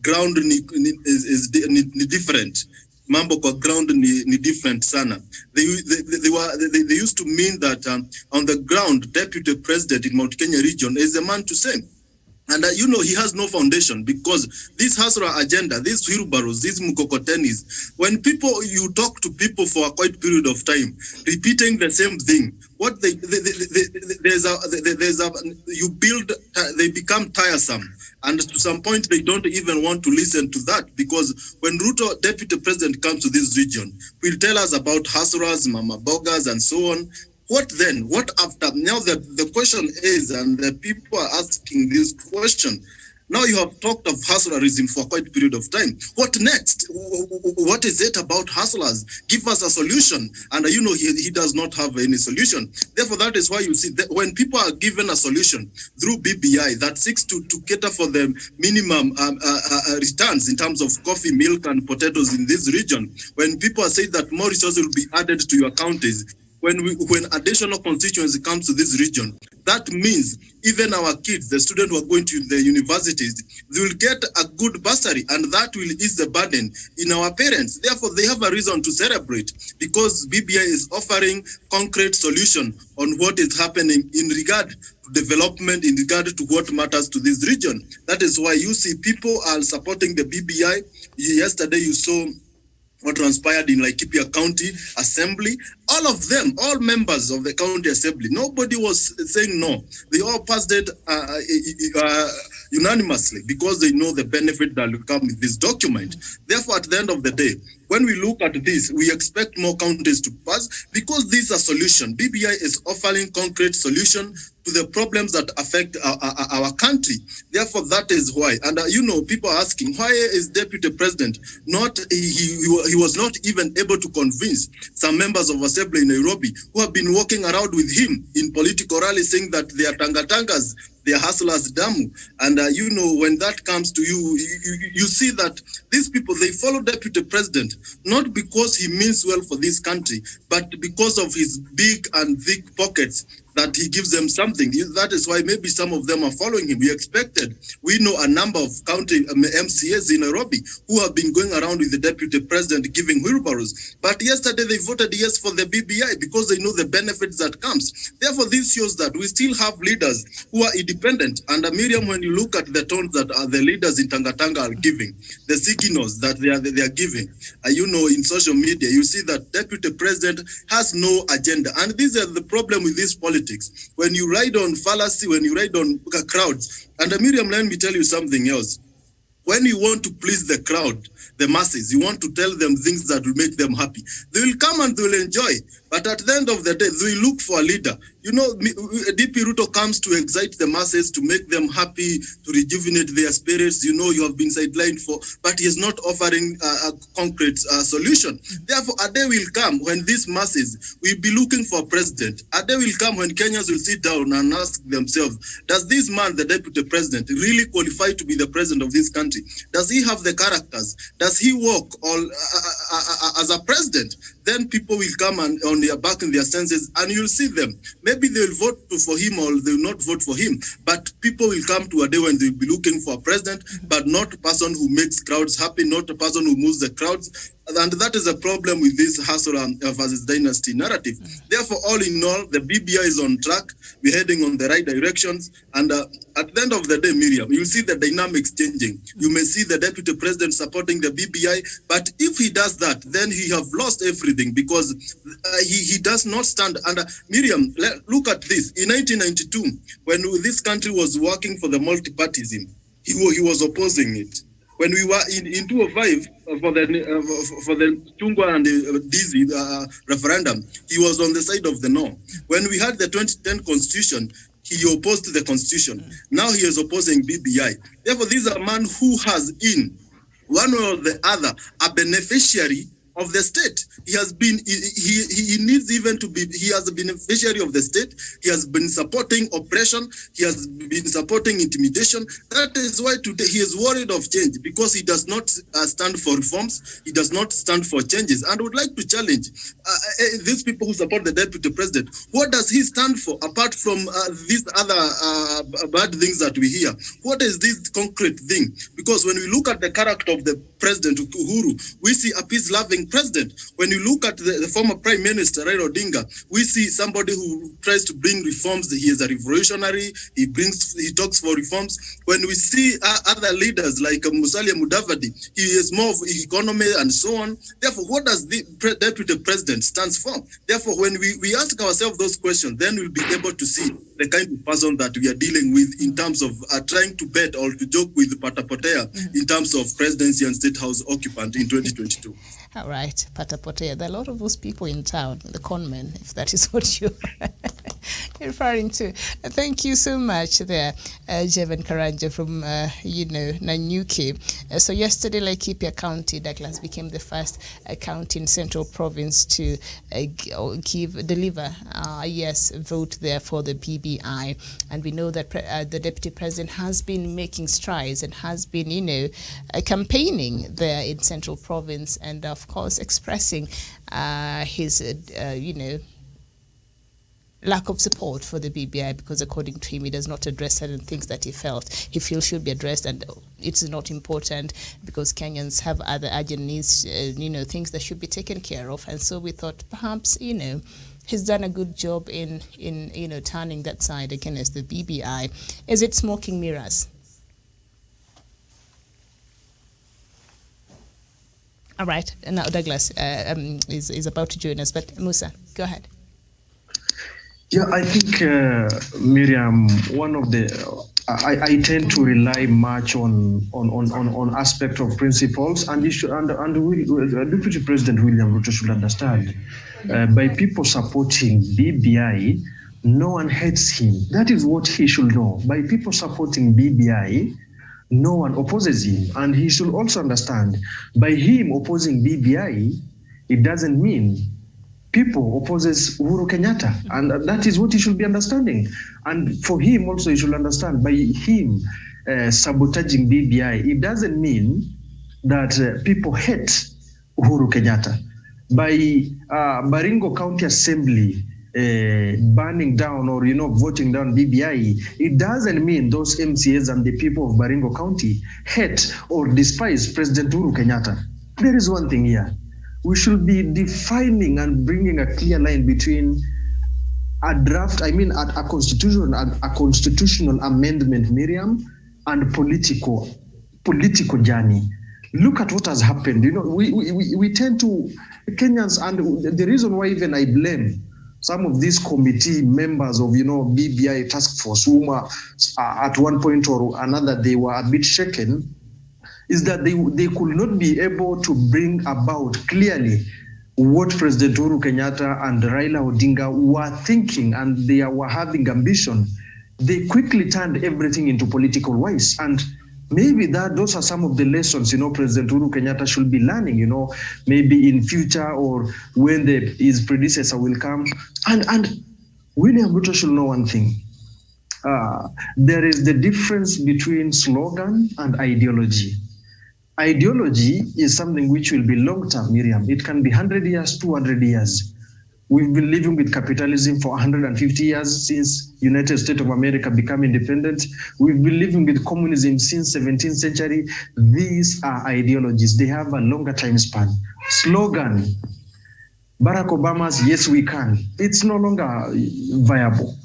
ground is different. Mambo kwa ground ni different sana. They used to mean that on the ground, Deputy President in Mount Kenya region is a man to say. And he has no foundation because this Hasra agenda, these wheelbarrows, these mukokotenis, when you talk to people for a quite period of time, repeating the same thing, they become tiresome. And to some point, they don't even want to listen to that because when Ruto, Deputy President, comes to this region, will tell us about Hasras, Mama Bogas, and so on. What then? What after? Now the question is, and the people are asking this question, now you have talked of hustlerism for quite a period of time. What next? What is it about hustlers? Give us a solution. And he does not have any solution. Therefore, that is why you see that when people are given a solution through BBI that seeks to cater for the minimum returns in terms of coffee, milk, and potatoes in this region, when people are saying that more resources will be added to your counties, when additional constituency comes to this region, that means even our kids, the students who are going to the universities, they will get a good bursary, and that will ease the burden in our parents. Therefore, they have a reason to celebrate because BBI is offering concrete solution on what is happening in regard to development, in regard to what matters to this region. That is why you see people are supporting the BBI. Yesterday, you saw what transpired in Laikipia County Assembly. All of them, all members of the County Assembly, nobody was saying no. They all passed it unanimously because they know the benefit that will come with this document. Therefore, at the end of the day, when we look at this, we expect more counties to pass because this is a solution. BBI is offering concrete solution to the problems that affect our country. Therefore, that is why. And people are asking, why is Deputy President he was not even able to convince some members of Assembly in Nairobi who have been walking around with him in political rallies saying that they are tangatangas, they are hustlers, damu. And when that comes to you see that these people, they follow Deputy President, not because he means well for this country, but because of his big and thick pockets that he gives them something. That is why maybe some of them are following him. We know a number of county MCAs in Nairobi who have been going around with the deputy president giving wheelbarrows. But yesterday they voted yes for the BBI because they know the benefits that comes. Therefore, this shows that we still have leaders who are independent. And Miriam, when you look at the tones that the leaders in Tangatanga are giving, the signals that they are giving, in social media, you see that deputy president has no agenda. And this is the problem with this politics. When you ride on fallacy, when you ride on crowds, and Miriam, let me tell you something else. When you want to please the crowd, the masses, you want to tell them things that will make them happy, they will come and they will enjoy. But at the end of the day, they will look for a leader. DP Ruto comes to excite the masses, to make them happy, to rejuvenate their spirits. You have been sidelined but he is not offering a concrete solution. Therefore, a day will come when these masses will be looking for a president. A day will come when Kenyans will sit down and ask themselves, does this man, the deputy president, really qualify to be the president of this country? Does he have the characters? Does he work as a president? Then people will come on their back in their senses, and you'll see them. Maybe they'll vote for him or they will not vote for him. But people will come to a day when they'll be looking for a president, but not a person who makes crowds happy, not a person who moves the crowds. And that is a problem with this Hassan versus dynasty narrative. Therefore, all in all, the BBI is on track. We're heading on the right directions. And at the end of the day, Miriam, you'll see the dynamics changing. You may see the deputy president supporting the BBI, but if he does that, then he have lost everything because he does not stand under. Miriam, look at this. In 1992, when this country was working for the multipartyism, he was opposing it. When we were in 2005 for the Chungwa and the Dizzy referendum, he was on the side of the no. When we had the 2010 constitution, he opposed the constitution. Now he is opposing BBI. Therefore, this is a man who has in one way or the other a beneficiary of the state. He has been, he needs even to be, he has a beneficiary of the state. He has been supporting oppression. He has been supporting intimidation. That is why today he is worried of change, because he does not stand for reforms. He does not stand for changes. And would like to challenge these people who support the deputy president. What does he stand for apart from these other bad things that we hear? What is this concrete thing? Because when we look at the character of the president Uhuru, we see a peace-loving president. When you look at the former Prime Minister Raila Odinga, we see somebody who tries to bring reforms. He is a revolutionary. He talks for reforms. When we see other leaders like Musalia Mudavadi, he is more of economy and so on. Therefore, what does the deputy president stand for? Therefore, when we ask ourselves those questions, then we'll be able to see the kind of person that we are dealing with in terms of trying to bet or to joke with Patapotea in terms of presidency and state house occupant in 2022. All right, Patapotea. There are a lot of those people in town, the conmen, if that is what you're referring to. Thank you so much there, Jevan Karanja from, Nanyuki. So yesterday, Laikipia County, Douglas, became the first county in Central Province to deliver a yes vote there for the BBI. And we know that the Deputy President has been making strides and has been, campaigning there in Central Province and, of course, expressing his, lack of support for the BBI, because according to him, he does not address certain things that he feels should be addressed, and it's not important because Kenyans have other urgent needs, things that should be taken care of. And so we thought perhaps, he's done a good job in turning that side against the BBI. Is it smoking mirrors? All right, now Douglas is about to join us, but Musa, go ahead. Yeah, I think, Miriam, one of the, I tend to rely much on aspect of principles, and Deputy President William Ruto should understand, by people supporting BBI, no one hates him. That is what he should know. By people supporting BBI, no one opposes him, and he should also understand, by him opposing BBI, it doesn't mean people opposes Uhuru Kenyatta, and that is what he should be understanding. And for him also, he should understand, by him sabotaging BBI, it doesn't mean that people hate Uhuru Kenyatta. By Baringo County Assembly burning down or, voting down BBI, it doesn't mean those MCAs and the people of Baringo County hate or despise President Uhuru Kenyatta. There is one thing here. We should be defining and bringing a clear line between a constitutional amendment, Miriam, and political journey. Look at what has happened. We tend to, Kenyans, and the reason why even I blame some of these committee members of, BBI task force, whom at one point or another, they were a bit shaken, is that they could not be able to bring about clearly what President Uhuru Kenyatta and Raila Odinga were thinking, and they were having ambition. They quickly turned everything into political wise. And maybe those are some of the lessons, President Uhuru Kenyatta should be learning, maybe in future or when his predecessor will come. And William Ruto should know one thing. There is the difference between slogan and ideology. Ideology is something which will be long-term, Miriam. It can be 100 years, 200 years. We've been living with capitalism for 150 years since United States of America became independent. We've been living with communism since 17th century. These are ideologies. They have a longer time span. Slogan, Barack Obama's "Yes, we can." It's no longer viable.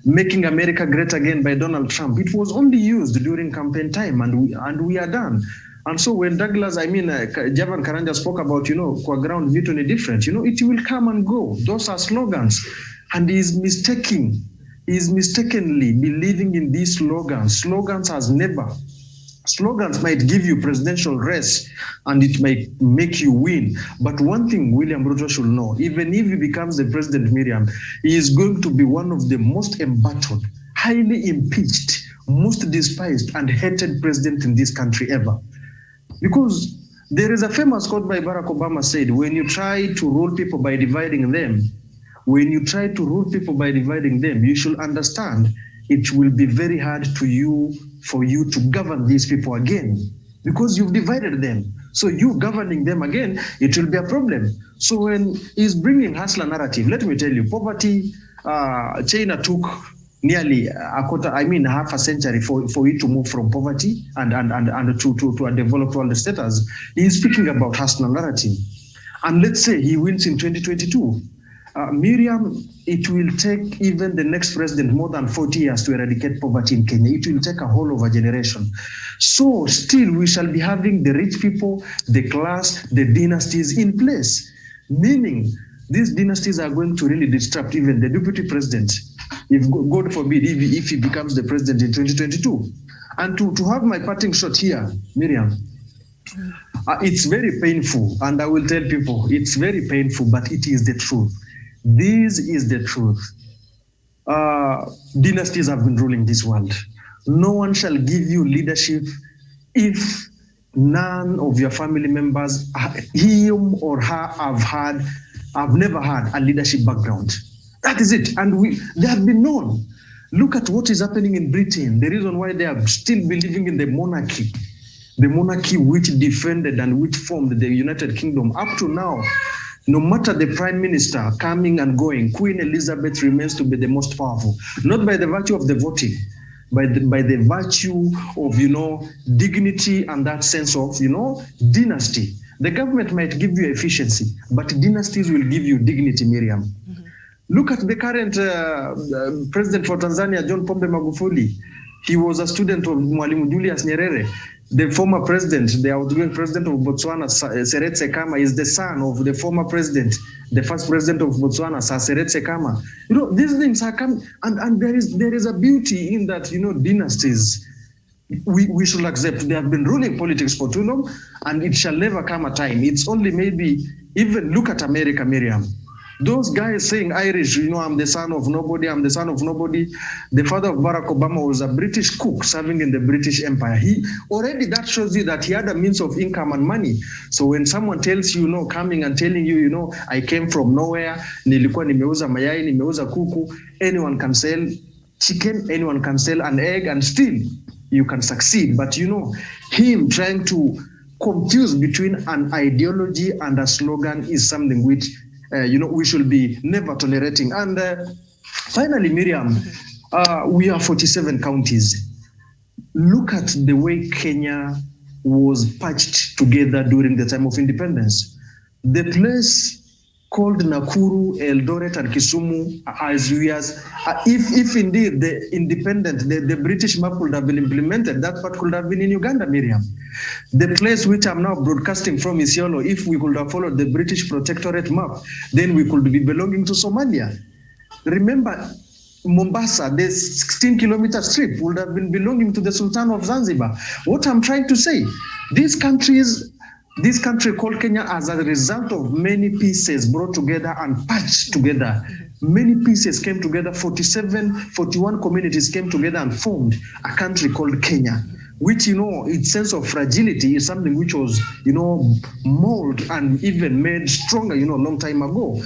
Making America Great Again by Donald Trump. It was only used during campaign time, and we are done. And so when Javan Karanja spoke about, kwa ground vitu ni different, it will come and go. Those are slogans. And he is mistakenly believing in these slogans. Slogans might give you presidential race and it might make you win. But one thing William Ruto should know, even if he becomes the president, Miriam, he is going to be one of the most embattled, highly impeached, most despised and hated president in this country ever. Because there is a famous quote by Barack Obama said, when you try to rule people by dividing them, you should understand it will be very hard for you to govern these people again, because you've divided them. So you governing them again, it will be a problem. So when he's bringing hustler narrative, let me tell you, poverty, China took nearly half a century for it to move from poverty and to a developed world status. He's speaking about hustler narrative. And let's say he wins in 2022. Miriam, it will take even the next president more than 40 years to eradicate poverty in Kenya. It will take a whole of a generation. So still we shall be having the rich people, the class, the dynasties in place. Meaning these dynasties are going to really disrupt even the deputy president, if God forbid, if he becomes the president in 2022. And to have my parting shot here, Miriam, it's very painful. And I will tell people, it's very painful, but it is the truth. This is the truth. Dynasties have been ruling this world. No one shall give you leadership if none of your family members, him or her, have never had a leadership background. That is it. And they have been known. Look at what is happening in Britain. The reason why they are still believing in the monarchy which defended and which formed the United Kingdom up to now. No matter the prime minister coming and going, Queen Elizabeth remains to be the most powerful, not by the virtue of the voting, by the virtue of, dignity and that sense of, dynasty. The government might give you efficiency, but dynasties will give you dignity, Miriam. Mm-hmm. Look at the current president for Tanzania, John Pombe Magufuli. He was a student of Mwalimu Julius Nyerere. The former president, the outgoing president of Botswana, Seretse Khama, is the son of the former president, the first president of Botswana, Seretse Khama. These things are coming, and there is a beauty in that, dynasties. We should accept they have been ruling politics for too long, and it shall never come a time. It's only maybe, even look at America, Miriam. Those guys saying Irish, I'm the son of nobody, I'm the son of nobody. The father of Barack Obama was a British cook serving in the British Empire. That shows you that he had a means of income and money. So when someone tells you, coming and telling you, I came from nowhere, nilikuwa nimeuza mayai, nimeuza kuku, anyone can sell chicken, anyone can sell an egg, and still you can succeed. But him trying to confuse between an ideology and a slogan is something which we should be never tolerating. And finally, Miriam, we are 47 counties. Look at the way Kenya was patched together during the time of independence. The place called Nakuru, Eldoret, and Kisumu, as we if indeed the British map could have been implemented, that part could have been in Uganda, Miriam. The place which I'm now broadcasting from, Isiolo, if we could have followed the British protectorate map, then we could be belonging to Somalia. Remember, Mombasa, the 16-kilometer strip would have been belonging to the Sultan of Zanzibar. What I'm trying to say, this country called Kenya, as a result of many pieces brought together and patched together, many pieces came together, 41 communities came together and formed a country called Kenya, which, its sense of fragility is something which was, molded and even made stronger, a long time ago.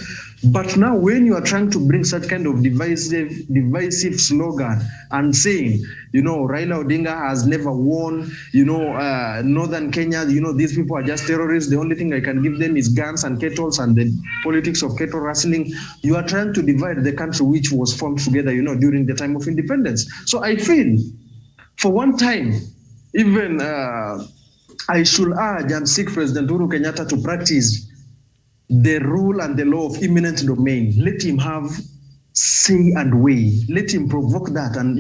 But now when you are trying to bring such kind of divisive slogan and saying, Raila Odinga has never won, Northern Kenya, these people are just terrorists. The only thing I can give them is guns and kettles and the politics of kettle wrestling. You are trying to divide the country which was formed together, during the time of independence. So I feel, for one time, even I should urge and seek President Uhuru Kenyatta to practice the rule and the law of eminent domain. Let him have say and way. Let him provoke that. And,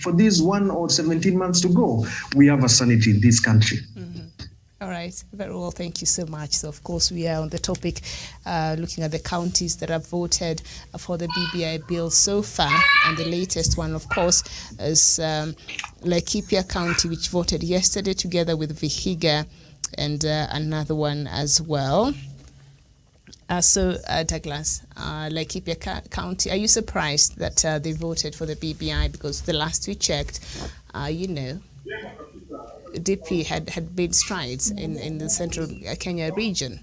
for these 1 or 17 months to go, we have a sanity in this country. All right, very well, thank you so much. So, of course, we are on the topic looking at the counties that have voted for the BBI bill so far. And the latest one, of course, is Laikipia County, which voted yesterday together with Vihiga and another one as well. Douglas, Laikipia County, are you surprised that they voted for the BBI? Because the last we checked, DP had made strides in the central Kenya region.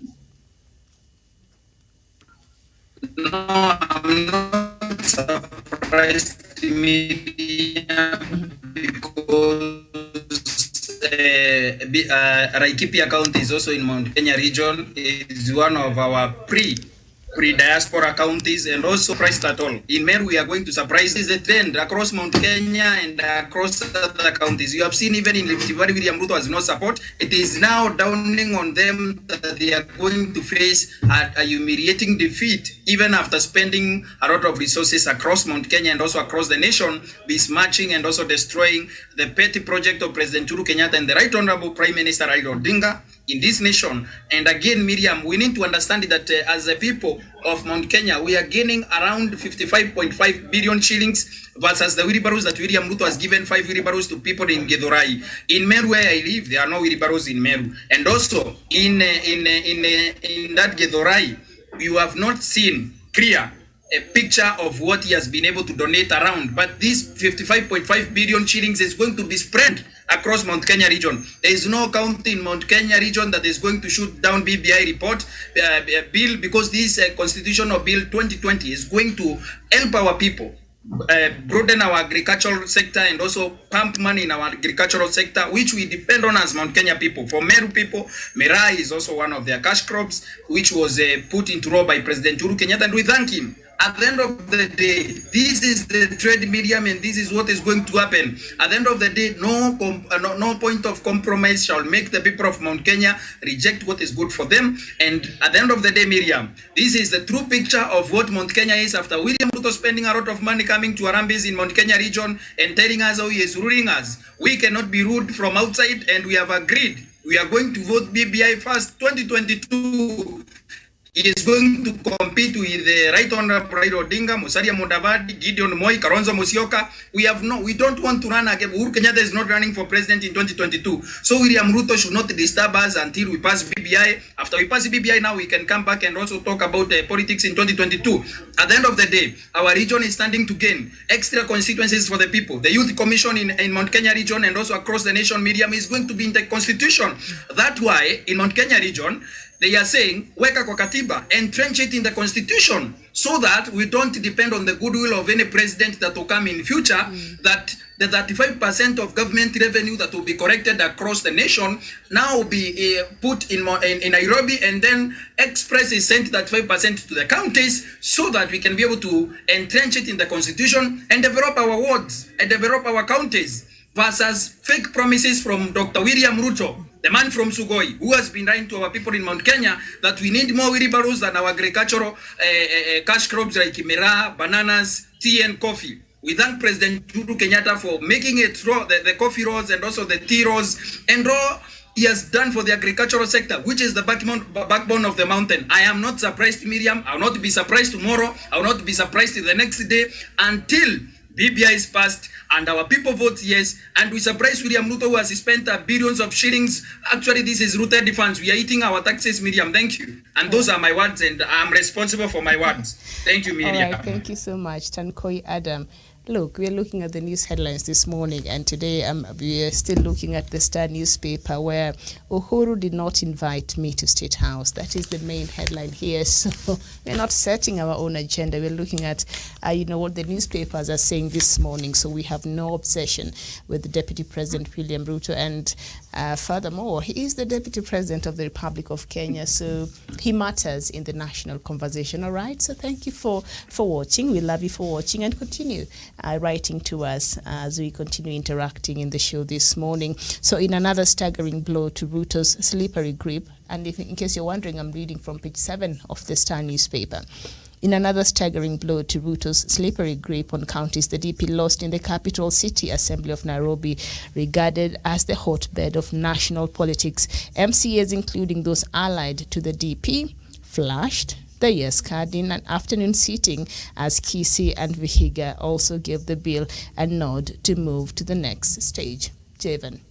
No, I'm not surprised because Laikipia County is also in Mount Kenya region. It's one of our pre-diaspora counties, and also surprised at all. In Meru, we are going to surprise. This is a trend across Mount Kenya and across other counties. You have seen even in Rift Valley, William Ruto has no support. It is now dawning on them that they are going to face a humiliating defeat, even after spending a lot of resources across Mount Kenya and also across the nation, besmirching and also destroying the petty project of President Uhuru Kenyatta and the Right Honorable Prime Minister Raila Odinga in this nation. And again, Miriam, we need to understand that as a people of Mount Kenya, we are gaining around 55.5 billion shillings versus the wheelbarrows that William Ruto has given 5 wheelbarrows to people in Githurai. In Meru, where I live, there are no wheelbarrows in Meru. And also in that Githurai, you have not seen clear a picture of what he has been able to donate around. But this 55.5 billion shillings is going to be spread across Mount Kenya region. There is no county in Mount Kenya region that is going to shoot down BBI report bill, because this constitutional bill 2020 is going to help our people broaden our agricultural sector and also pump money in our agricultural sector, which we depend on as Mount Kenya people. For Meru people, Mirai is also one of their cash crops, which was put into law by President Uhuru Kenyatta, and we thank him. At the end of the day, this is the trade medium, and this is what is going to happen. At the end of the day, no point of compromise shall make the people of Mount Kenya reject what is good for them. And at the end of the day, Miriam, this is the true picture of what Mount Kenya is after William Ruto spending a lot of money coming to Harambee in Mount Kenya region and telling us how he is ruling us. We cannot be ruled from outside, and we have agreed. We are going to vote BBI first 2022. He is going to compete with the Right Honorable Raila Odinga, Musalia Mudavadi, Gideon Moi, Kalonzo Musyoka. We don't want to run again. Uhuru Kenyatta is not running for president in 2022. So William Ruto should not disturb us until we pass BBI. After we pass BBI, now we can come back and also talk about politics in 2022. At the end of the day, our region is standing to gain extra constituencies for the people. The Youth Commission in Mount Kenya region and also across the nation, Miriam, is going to be in the constitution. That's why in Mount Kenya region, they are saying, weka kwa katiba, entrench it in the constitution, so that we don't depend on the goodwill of any president that will come in future, that the 35% of government revenue that will be collected across the nation now will be put in Nairobi, and then Express is sent that 5% to the counties, so that we can be able to entrench it in the constitution and develop our wards and develop our counties, versus fake promises from Dr. William Ruto, the man from Sugoi, who has been lying to our people in Mount Kenya that we need more wheelbarrows than our agricultural cash crops like miraa, bananas, tea and coffee. We thank President Uhuru Kenyatta for making it the coffee roads and also the tea roads, and all he has done for the agricultural sector, which is the backbone of the mountain. I am not surprised, Miriam. I will not be surprised tomorrow. I will not be surprised the next day until BBI is passed and our people vote yes, and we surprise William Ruto, who has spent billions of shillings. Actually, this is rooted funds. We are eating our taxes, Miriam. Thank you. And those are my words, and I'm responsible for my words. Thank you, Miriam. All right, thank you so much, Tankoi Adam. Look, we're looking at the news headlines this morning, and today we are still looking at the Star newspaper, where Uhuru did not invite me to State House. That is the main headline here. So we're not setting our own agenda. We're looking at, what the newspapers are saying this morning. So we have no obsession with the Deputy President, William Ruto. And furthermore, he is the Deputy President of the Republic of Kenya. So he matters in the national conversation. All right. So thank you for watching. We love you for watching, and continue writing to us as we continue interacting in the show this morning. So in another staggering blow to Ruto's slippery grip, and if, in case you're wondering, I'm reading from page 7 of the Star newspaper. In another staggering blow to Ruto's slippery grip on counties, the DP lost in the capital city assembly of Nairobi, regarded as the hotbed of national politics. MCAs, including those allied to the DP, flashed the yes card in an afternoon sitting, as Kisii and Vihiga also gave the bill a nod to move to the next stage. Javan,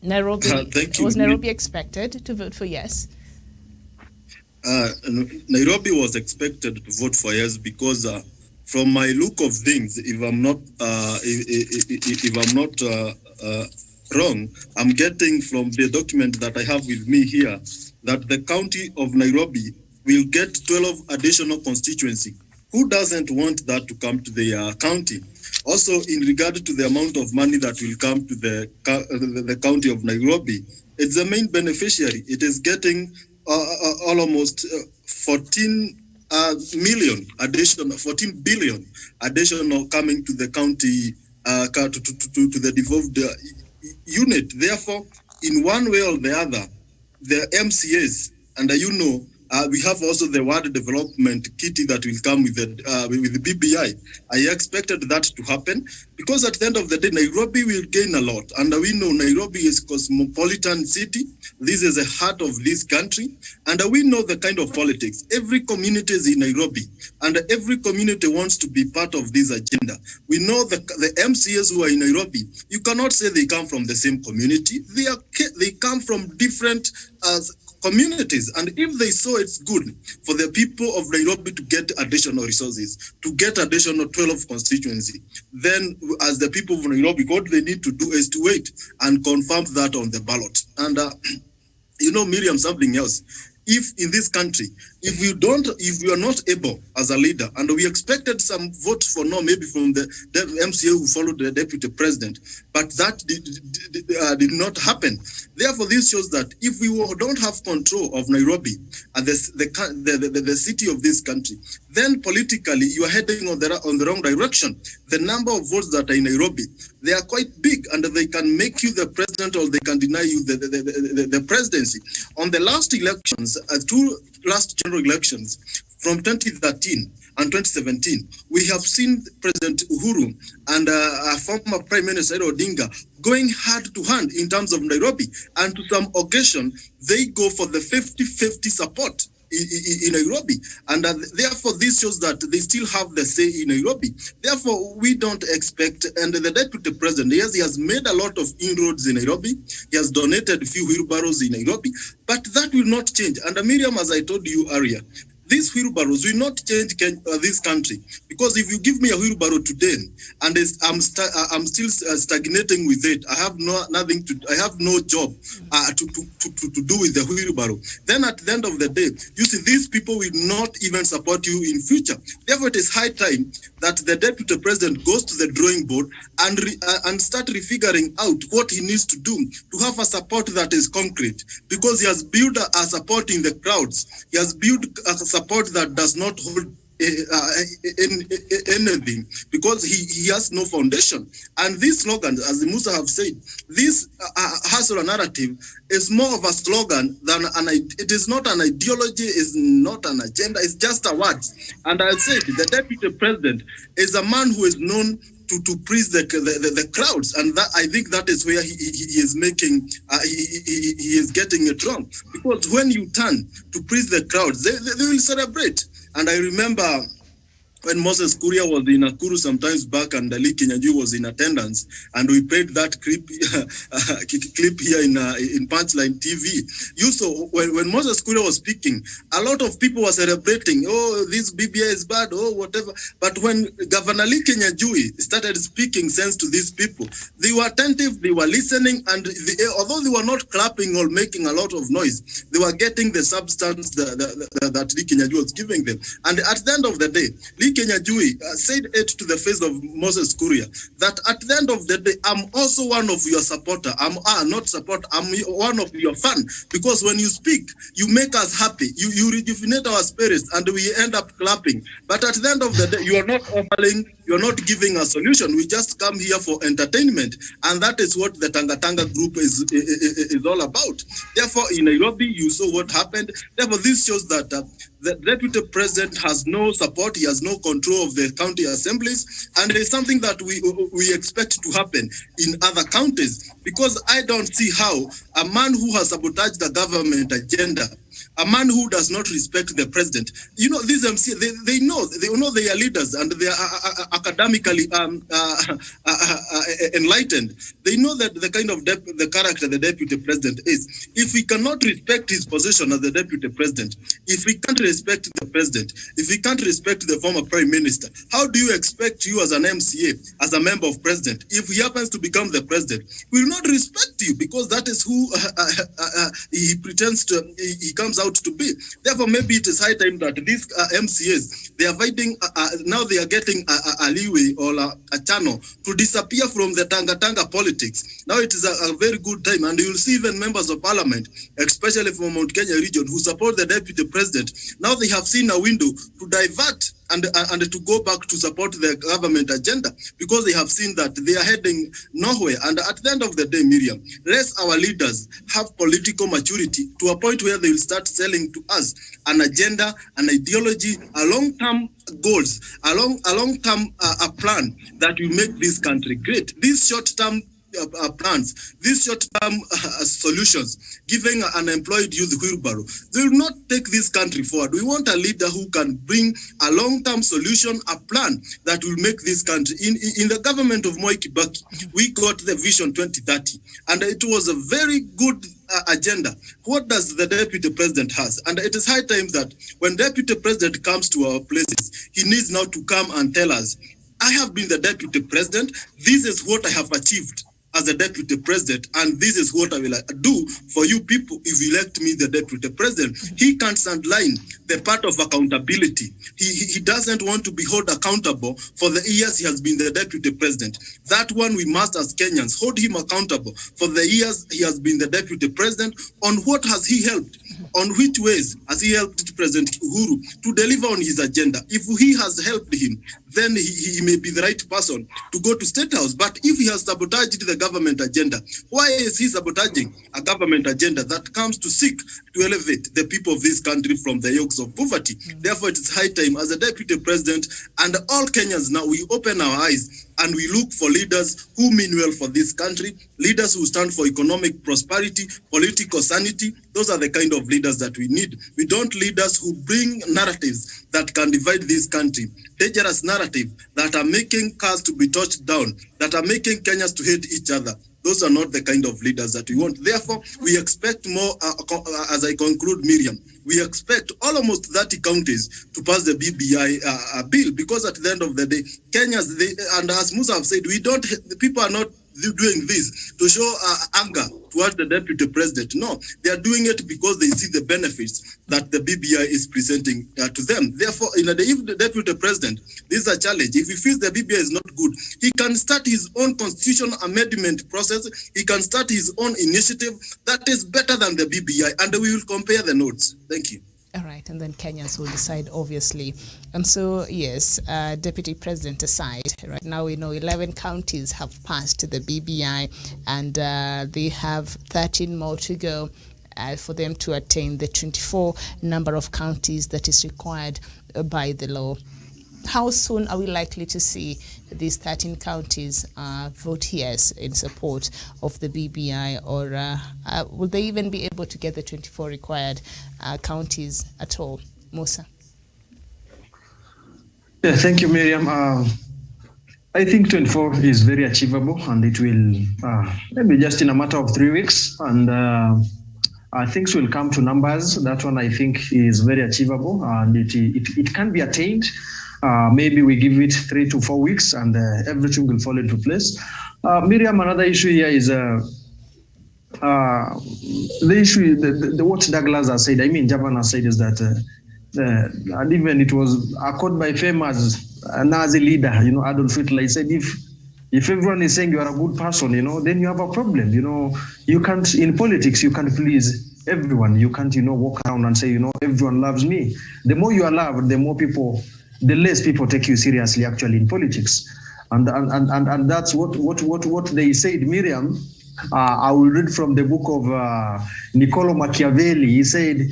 Nairobi, was Nairobi expected to vote for yes? Nairobi was expected to vote for yes because from my look of things, if I'm not wrong, I'm getting from the document that I have with me here that the county of Nairobi will get 12 additional constituency. Who doesn't want that to come to their county? Also, in regard to the amount of money that will come to the county of Nairobi, it's the main beneficiary. It is getting almost 14 million additional, 14 billion additional coming to the county, to the devolved unit. Therefore, in one way or the other, the MCAs, and we have also the ward development kitty that will come with the BBI. I expected that to happen because at the end of the day, Nairobi will gain a lot. And we know Nairobi is a cosmopolitan city. This is the heart of this country. And we know the kind of politics. Every community is in Nairobi, and every community wants to be part of this agenda. We know the MCAs who are in Nairobi, you cannot say they come from the same community. They come from different communities, and if they saw it's good for the people of Nairobi to get additional resources, to get additional 12 constituency, then as the people of Nairobi, what they need to do is to wait and confirm that on the ballot. And Miriam, something else. If in this country, if you are not able as a leader, and we expected some votes for no, maybe from the MCA who followed the deputy president, but that did not happen. Therefore, this shows that if we don't have control of Nairobi and the city of this country, then politically you are heading on the wrong direction. The number of votes that are in Nairobi, they are quite big, and they can make you the president or they can deny you the presidency. On the last elections, two last general elections from 2013 and 2017, we have seen President Uhuru and former Prime Minister Odinga going hand to hand in terms of Nairobi, and to some occasion, they go for the 50-50 support in Nairobi, and therefore this shows that they still have the say in Nairobi. Therefore, we don't expect, and the deputy president, yes, he has made a lot of inroads in Nairobi. He has donated a few wheelbarrows in Nairobi, but that will not change. And Miriam, as I told you earlier, These wheelbarrows will not change this country, because if you give me a wheelbarrow today and I'm still stagnating with it, I have I have no job to do with the wheelbarrow, then at the end of the day, you see, these people will not even support you in future. Therefore, it is high time that the deputy president goes to the drawing board and start refiguring out what he needs to do to have a support that is concrete, because he has built a support in the crowds. He has built a support that does not hold anything, because he has no foundation. And this slogan, as Musa have said, this hustle narrative is more of a slogan than it is not an ideology, is not an agenda, it's just a word. And I said the deputy president is a man who is known to please the crowds, and that, I think that is where he is making he is getting it wrong, because when you turn to please the crowds, they will celebrate. And I remember when Moses Kuria was in Nakuru sometimes back, and Lee Kinyanjui was in attendance, and we played that clip here in Punchline TV. You saw when Moses Kuria was speaking, a lot of people were celebrating, oh, this BBI is bad, oh, whatever. But when Governor Lee Kinyanjui started speaking sense to these people, they were attentive, they were listening, and although they were not clapping or making a lot of noise, they were getting the substance that Lee Kinyanjui was giving them. And at the end of the day, Lee Kinyanjui said it to the face of Moses Kuria, that at the end of the day, I'm also one of your supporter. I'm one of your fan, because when you speak, you make us happy. You rejuvenate our spirits, and we end up clapping. But at the end of the day, you are not offering, you're not giving a solution. We just come here for entertainment, and that is what the Tanga Tanga group is all about. Therefore, in Nairobi, you saw what happened. Therefore, this shows that the deputy president has no support, he has no control of the county assemblies, and it's something that we expect to happen in other counties, because I don't see how a man who has sabotaged the government agenda, a man who does not respect the president, you know, these MC, they know they are leaders, and they are academically enlightened. They know that the kind of the character the deputy president is. If we cannot respect his position as the deputy president, if we can't respect the president, if we can't respect the former prime minister, how do you expect you as an MCA, as a member of president, if he happens to become the president, we will not respect you, because that is who he pretends to, he comes out to be. Therefore, maybe it is high time that these MCAs, they are fighting, now they are getting a leeway or a channel to disappear from the Tanga politics. Now it is a very good time, and you will see even members of parliament, especially from Mount Kenya region, who support the deputy president. Now they have seen a window to divert and to go back to support the government agenda, because they have seen that they are heading nowhere. And at the end of the day, Miriam, lest our leaders have political maturity to a point where they will start selling to us an agenda, an ideology, a long-term goals, a long-term plan that will make this country great. These short-term plans, these short-term solutions, giving unemployed youth wheelbarrow, they will not take this country forward. We want a leader who can bring a long-term solution, a plan that will make this country. In the government of Moi Kibaki, we got the Vision 2030, and it was a very good agenda. What does the deputy president has? And it is high time that when deputy president comes to our places, he needs now to come and tell us, I have been the deputy president, this is what I have achieved as a deputy president, and this is what I will do for you people if you elect me the deputy president. He can't underline the part of accountability. He doesn't want to be held accountable for the years he has been the deputy president. That one we must, as Kenyans, hold him accountable for the years he has been the deputy president. On what has he helped? On which ways has he helped President Uhuru to deliver on his agenda? If he has helped him, then he may be the right person to go to State House. But if he has sabotaged the government agenda, why is he sabotaging a government agenda that comes to seek to elevate the people of this country from the yokes of poverty? Therefore, it is high time, as a deputy president and all Kenyans now, we open our eyes and we look for leaders who mean well for this country, leaders who stand for economic prosperity, political sanity. Those are the kind of leaders that we need. We don't leaders who bring narratives that can divide this country, dangerous narrative that are making cars to be touched down, that are making Kenyans to hate each other. Those are not the kind of leaders that we want. Therefore, we expect more, as I conclude, Miriam, we expect almost 30 counties to pass the BBI bill, because at the end of the day, Kenyans, and as Musa have said, the people are not doing this to show anger towards the deputy president. No, they are doing it because they see the benefits that the BBI is presenting to them. Therefore, if the deputy president, this is a challenge. If he feels the BBI is not good, he can start his own constitutional amendment process. He can start his own initiative that is better than the BBI, and we will compare the notes. Thank you. All right, and then Kenyans will decide, obviously. And so, yes, Deputy President aside, right now we know 11 counties have passed the BBI, and they have 13 more to go for them to attain the 24 number of counties that is required by the law. How soon are we likely to see these 13 counties vote yes in support of the BBI, or will they even be able to get the 24 required counties at all? Musa? Yeah, thank you, Miriam. I think 24 is very achievable, and it will maybe just in a matter of 3 weeks, and things will come to numbers. That one I think is very achievable, and it can be attained. Maybe we give it 3 to 4 weeks, and everything will fall into place. Miriam, another issue here is the issue, what Douglas has said, Javan has said, is that, and even it was a quote by famous Nazi leader, Adolf Hitler. He said, if everyone is saying you are a good person, then you have a problem. You can't, in politics, you can't please everyone. You can't, walk around and say, everyone loves me. The more you are loved, the less people take you seriously actually in politics. And that's what they said, Miriam. I will read from the book of Niccolo Machiavelli. He said,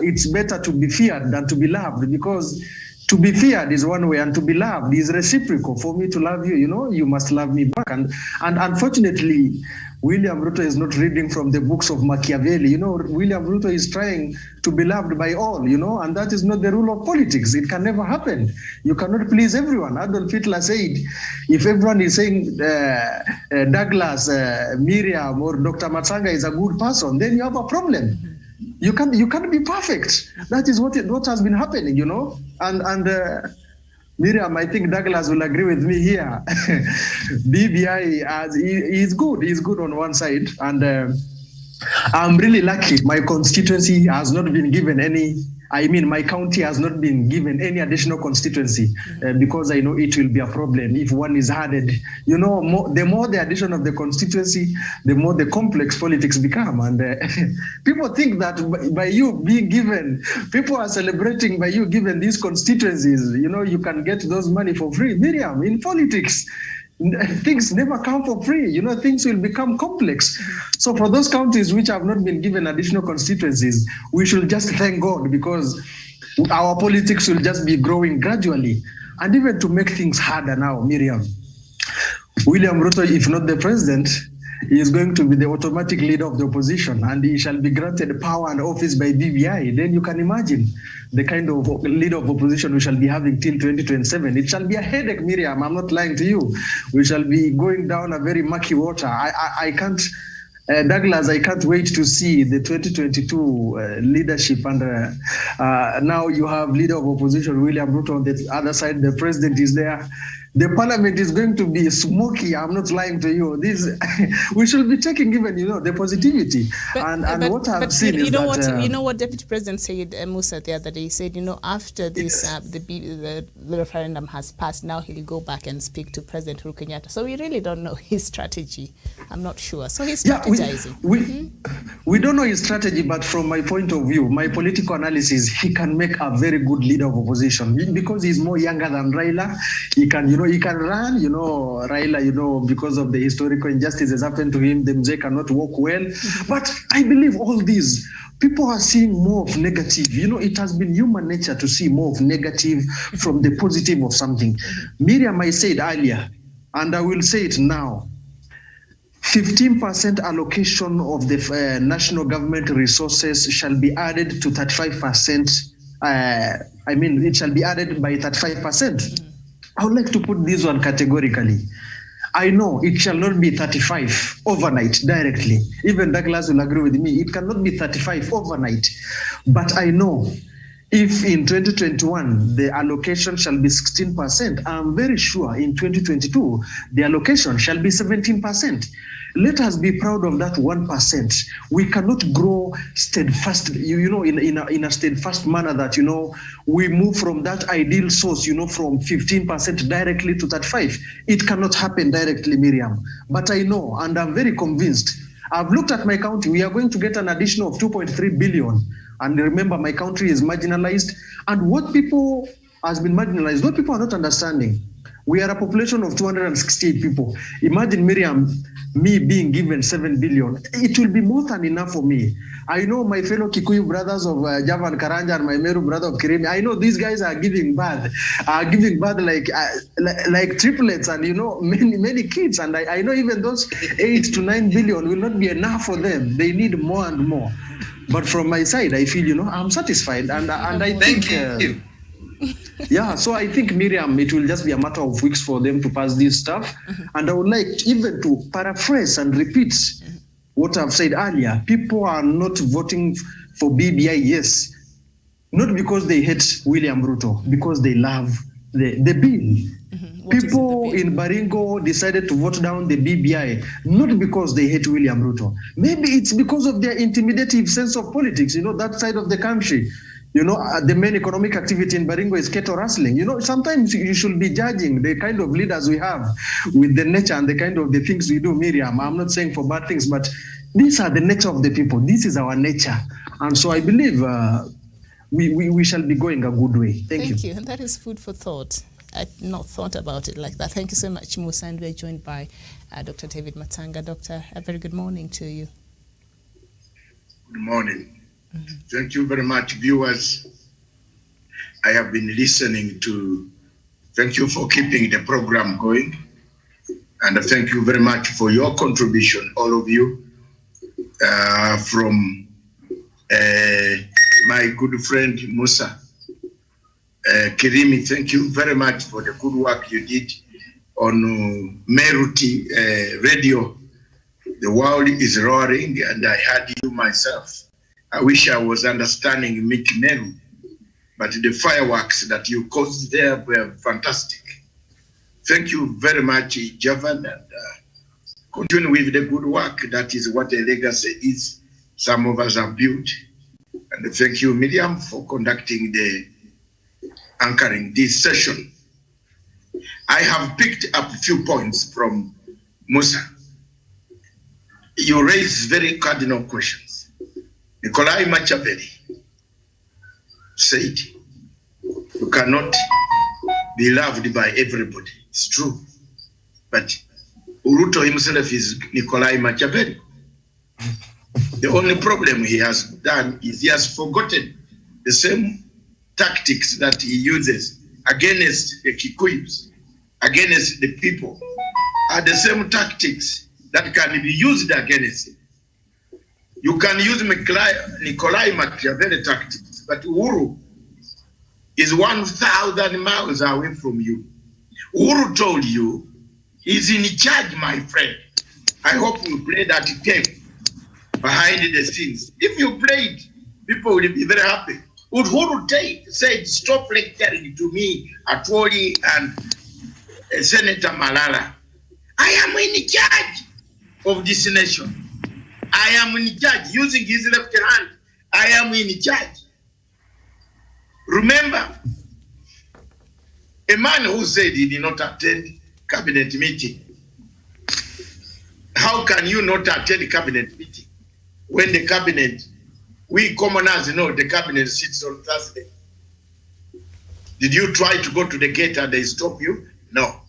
it's better to be feared than to be loved, because to be feared is one way, and to be loved is reciprocal. For me to love you, you must love me back. And unfortunately, William Ruto is not reading from the books of Machiavelli. William Ruto is trying to be loved by all, and that is not the rule of politics. It can never happen. You cannot please everyone. Adolf Hitler said, if everyone is saying Douglas, Miriam, or Dr. Matsanga is a good person, then you have a problem. You can't be perfect. That is what has been happening, and Miriam, I think Douglas will agree with me here. BBI is good. He's good on one side, and I'm really lucky. My constituency has not been given my county has not been given any additional constituency because I know it will be a problem if one is added. The more the addition of the constituency, the more the complex politics become. And people think that by you being given, people are celebrating by you given these constituencies, you can get those money for free. Miriam, in politics, things never come for free. Things will become complex. So for those counties which have not been given additional constituencies, we should just thank God, because our politics will just be growing gradually. And even to make things harder now, Miriam, William Ruto, if not the president, he is going to be the automatic leader of the opposition, and he shall be granted power and office by BBI. Then you can imagine the kind of leader of opposition we shall be having till 2027. It shall be a headache, Miriam. I'm not lying to you. We shall be going down a very murky water. I can't, Douglas, I can't wait to see the 2022 leadership. And now you have leader of opposition, William Ruto. On the other side, the president is there. The parliament is going to be smoky. I'm not lying to you. We should be taking even, the positivity. But what I've seen is that... You know what Deputy President said, Musa, the other day? He said, after this, the referendum has passed, now he'll go back and speak to President Uhuru Kenyatta. So we really don't know his strategy. I'm not sure. So he's strategizing. We don't know his strategy, but from my point of view, my political analysis, he can make a very good leader of opposition because he's more younger than Raila. He can, he can run, Raila, because of the historical injustices happened to him, the Mzee cannot walk well. But I believe all these, people are seeing more of negative. It has been human nature to see more of negative from the positive of something. Miriam, I said earlier, and I will say it now, 15% allocation of the national government resources shall be added to 35%. It shall be added by 35%. I would like to put this one categorically. I know it shall not be 35 overnight directly. Even Douglas will agree with me. It cannot be 35 overnight. But I know if in 2021 the allocation shall be 16%, I'm very sure in 2022 the allocation shall be 17%. Let us be proud of that 1%. We cannot grow steadfast, in a steadfast manner that, we move from that ideal source, from 15% directly to 35. It cannot happen directly, Miriam. But I know, and I'm very convinced. I've looked at my county. We are going to get an additional of 2.3 billion. And remember, my country is marginalized. And what people has been marginalized, what people are not understanding. We are a population of 268 people. Imagine, Miriam, me being given 7 billion. It will be more than enough for me. I know my fellow Kikuyu brothers of Javan Karanja and my Meru brother of Kirimi. I know these guys are giving birth like triplets and, many kids. And I know even those 8 to 9 billion will not be enough for them. They need more and more. But from my side, I feel, I'm satisfied. And I think... Thank you. Yeah, so I think, Miriam, it will just be a matter of weeks for them to pass this stuff. And I would like even to paraphrase and repeat what I've said earlier. People are not voting for BBI, yes, not because they hate William Ruto, because they love the bill. People in Baringo decided to vote down the BBI, not because they hate William Ruto. Maybe it's because of their intimidative sense of politics, that side of the country. The main economic activity in Baringo is cattle rustling. Sometimes you should be judging the kind of leaders we have with the nature and the kind of the things we do, Miriam. I'm not saying for bad things, but these are the nature of the people. This is our nature. And so I believe we shall be going a good way. Thank you. And that is food for thought. I'd not thought about it like that. Thank you so much, Musa. And we're joined by Dr. David Matanga. Doctor, a very good morning to you. Good morning. Thank you very much, viewers. I have been listening to. Thank you for keeping the program going. And thank you very much for your contribution, all of you. From my good friend, Musa Kirimi, thank you very much for the good work you did on Meruti radio. The world is roaring, and I heard you myself. I wish I was understanding Mickey Meru, but the fireworks that you caused there were fantastic. Thank you very much, Javan, and continue with the good work. That is what a legacy is. Some of us have built. And thank you, Miriam, for conducting the anchoring this session. I have picked up a few points from Musa. You raised very cardinal questions. Nikolai Machiavelli said, you cannot be loved by everybody. It's true. But Ruto himself is Nikolai Machiavelli. The only problem he has done is he has forgotten the same tactics that he uses against the Kikuyus, against the people, are the same tactics that can be used against him. You can use Nikolai Machiavelli tactics, but Uhuru is 1,000 miles away from you. Uhuru told you he's in charge, my friend. I hope you play that tape behind the scenes. If you play it, people will be very happy. Uhuru said, stop lecturing to me, Atwoli and Senator Malala. I am in charge of this nation. I am in charge, using his left hand. I am in charge. Remember, a man who said he did not attend cabinet meeting. How can you not attend cabinet meeting when the cabinet, we commoners know the cabinet sits on Thursday? Did you try to go to the gate and they stop you? No.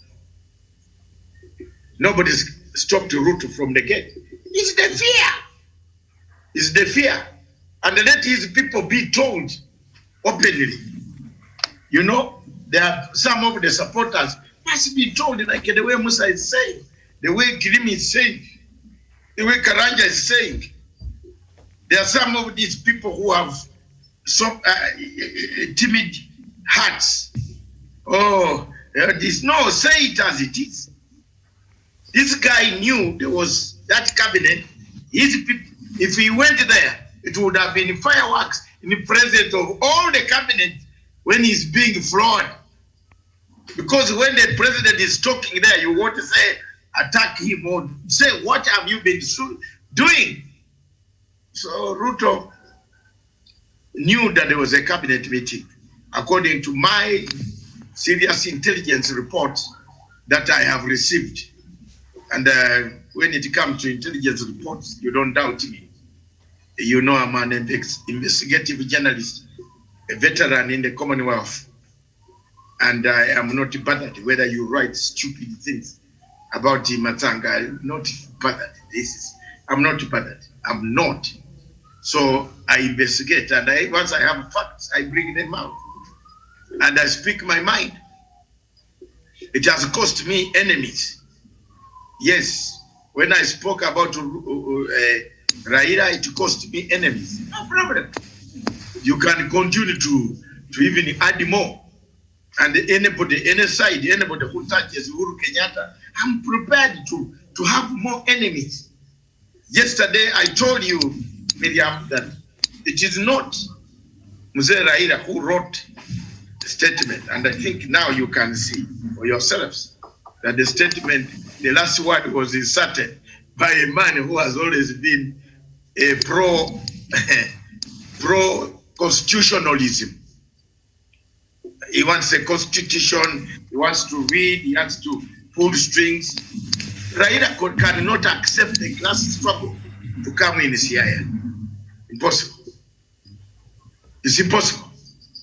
Nobody stopped Ruto from the gate. It's the fear. It's the fear. And let his people be told openly. There are some of the supporters must be told, like the way Musa is saying, the way Kirimi is saying, the way Karanja is saying. There are some of these people who have some timid hearts. No, say it as it is. This guy knew there was that cabinet. His people, if he went there, it would have been fireworks in the presence of all the cabinet when he's being flawed. Because when the president is talking there, you want to say, attack him or say, what have you been doing? So Ruto knew that there was a cabinet meeting. According to my serious intelligence reports that I have received. And when it comes to intelligence reports, you don't doubt me. You know I'm an investigative journalist, a veteran in the Commonwealth. And I am not bothered whether you write stupid things about Matanga. I'm not bothered. I'm not bothered. I'm not. So I investigate, and once I have facts, I bring them out. And I speak my mind. It has cost me enemies. Yes, when I spoke about Raila, it cost me enemies. No problem. You can continue to even add more. And anybody, any side, anybody who touches Uhuru Kenyatta, I'm prepared to have more enemies. Yesterday, I told you, Miriam, that it is not Mzee Raila who wrote the statement. And I think now you can see for yourselves that the statement, the last word was inserted by a man who has always been a pro-constitutionalism. He wants a constitution, he wants to read, he wants to pull strings. Raila cannot accept the class struggle to come in CIA. Impossible. It's impossible.